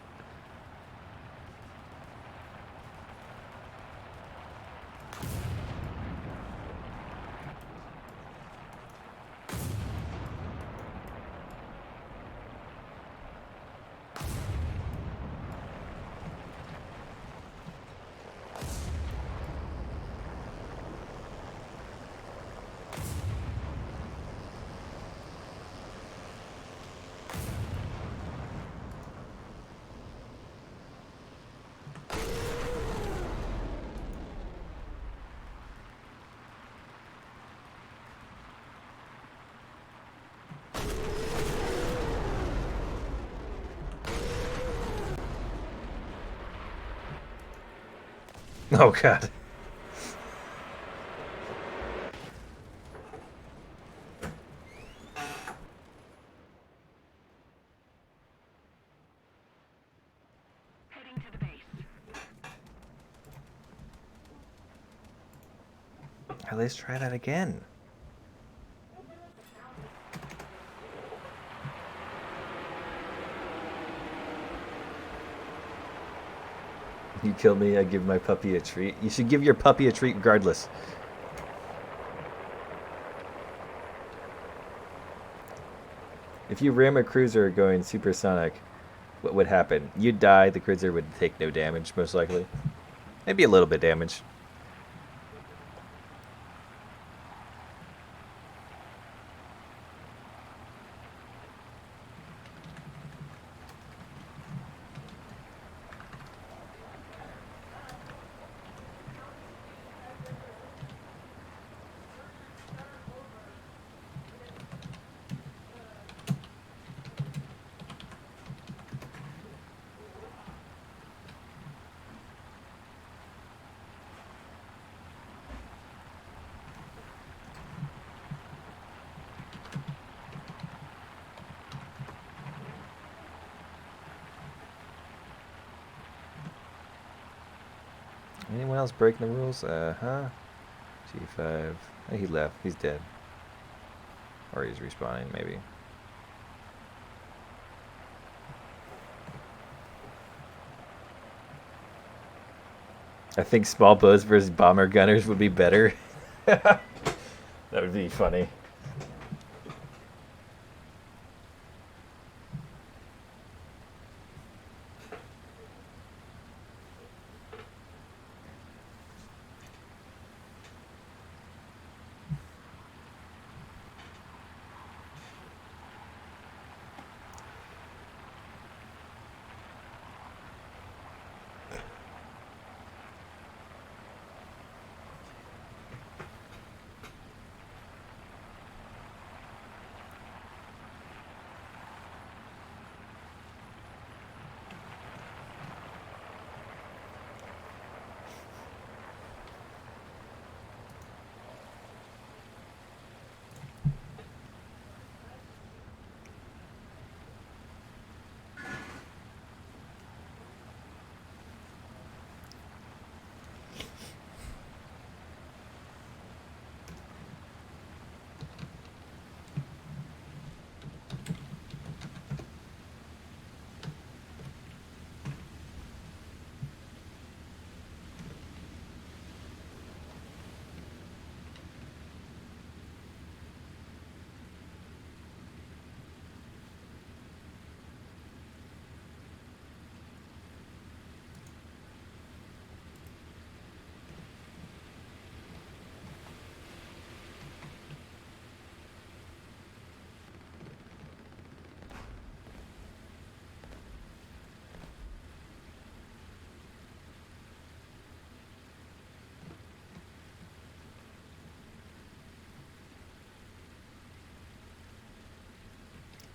A: Oh, God.
E: Heading to the base.
A: Let's try that again. You kill me, I give my puppy a treat. You should give your puppy a treat regardless. If you ram a cruiser going supersonic, what would happen? You'd die, the cruiser would take no damage, most likely. Maybe a little bit damage. Anyone else breaking the rules? Huh? G5. Oh, he left. He's dead. Or he's respawning, maybe. I think small boats versus bomber gunners would be better. That would be funny.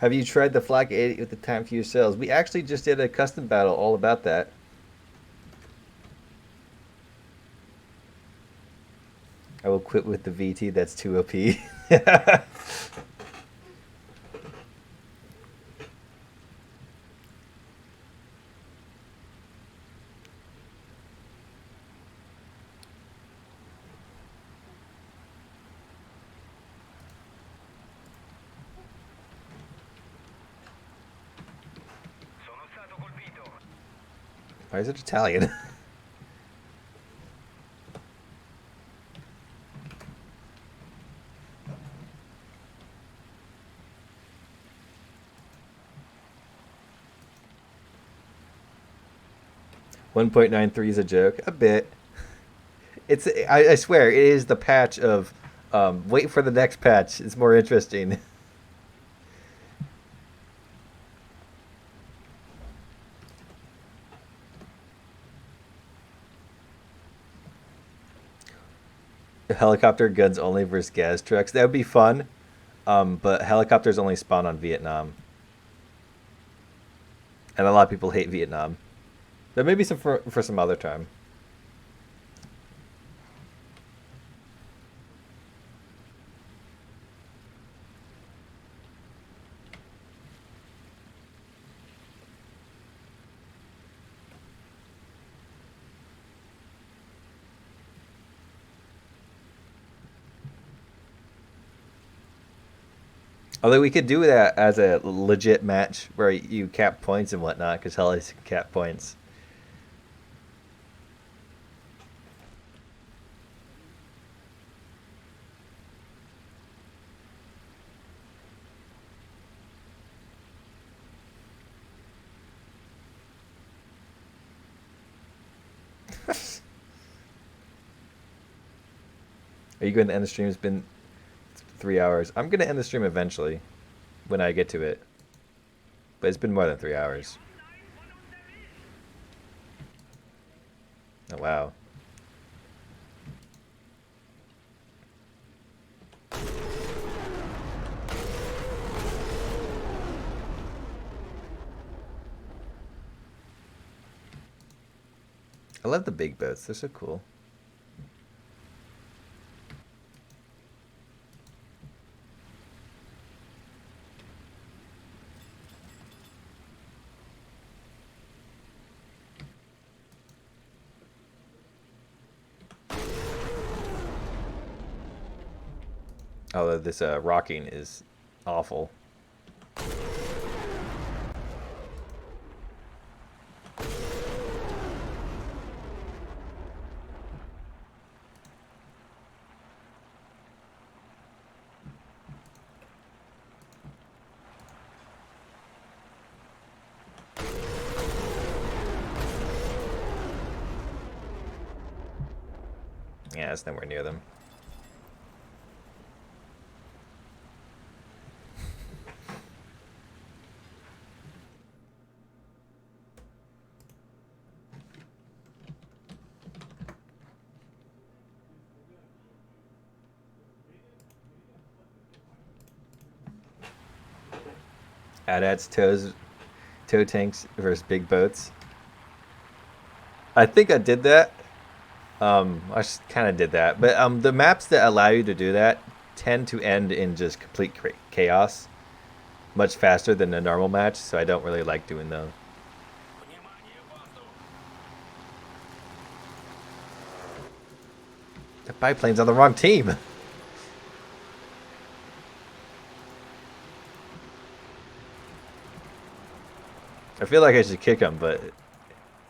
A: Have you tried the Flak 80 with the time for your cells? We actually just did a custom battle all about that. I will quit with the VT. That's too OP.
B: Sono stato colpito.
A: Why is it Italian? .93 is a joke. A bit. It's. I swear, it is the patch of. Wait for the next patch. It's more interesting. Helicopter guns only versus gas trucks. That would be fun. But helicopters only spawn on Vietnam. And a lot of people hate Vietnam. But maybe some for some other time. Although we could do that as a legit match where you cap points and whatnot, because helis can cap points. Are you going to end the stream? It's been 3 hours. I'm going to end the stream eventually when I get to it. But it's been more than 3 hours. Oh, wow. I love the big boats. They're so cool. Although this rocking is awful. Yeah, it's nowhere near them. AT-AT's tow tanks versus big boats. I think I did that. I kind of did that, but the maps that allow you to do that tend to end in just complete chaos, much faster than a normal match. So I don't really like doing those. The biplane's on the wrong team. I feel like I should kick him, but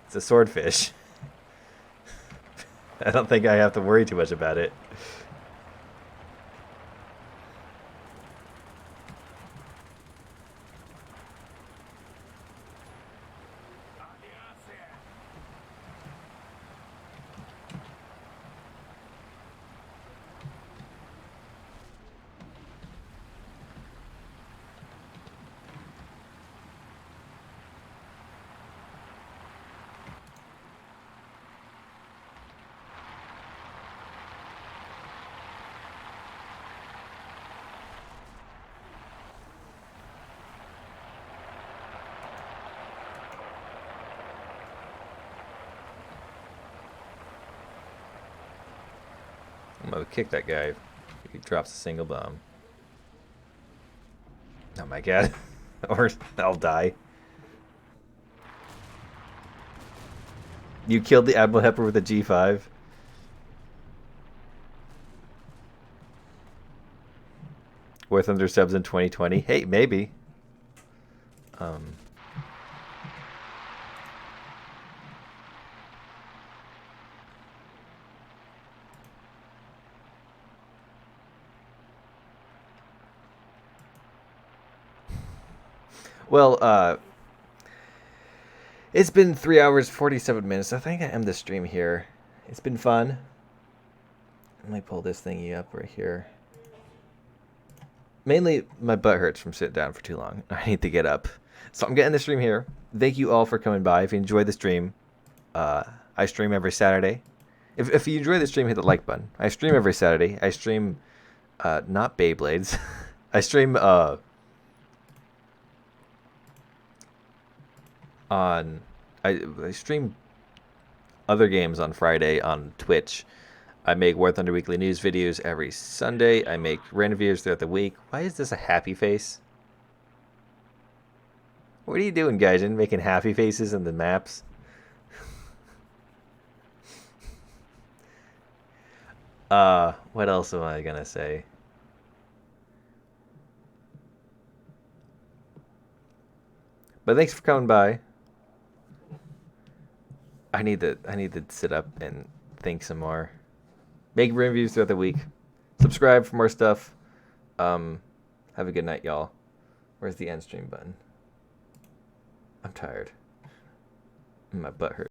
A: it's a swordfish. I don't think I have to worry too much about it. gonna kick that guy if he drops a single bomb. Oh my god. Or I'll die. You killed the Admiral Hepper with a G5. War Thunder subs in 2020. Hey, maybe. Well, it's been 3 hours 47 minutes. I think I end the stream here. It's been fun. Let me pull this thingy up right here. Mainly, my butt hurts from sitting down for too long. I need to get up. So I'm getting the stream here. Thank you all for coming by. If you enjoyed the stream, I stream every Saturday. If you enjoy the stream, hit the like button. I stream every Saturday. I stream, not Beyblades. I stream, I stream other games on Friday on Twitch. I make War Thunder Weekly News videos every Sunday. I make random videos throughout the week. Why is this a happy face? What are you doing, Gaijin? Making happy faces in the maps? What else am I gonna say? But thanks for coming by. I need to sit up and think some more. Make reviews throughout the week. Subscribe for more stuff. Have a good night, y'all. Where's the end stream button? I'm tired. My butt hurts.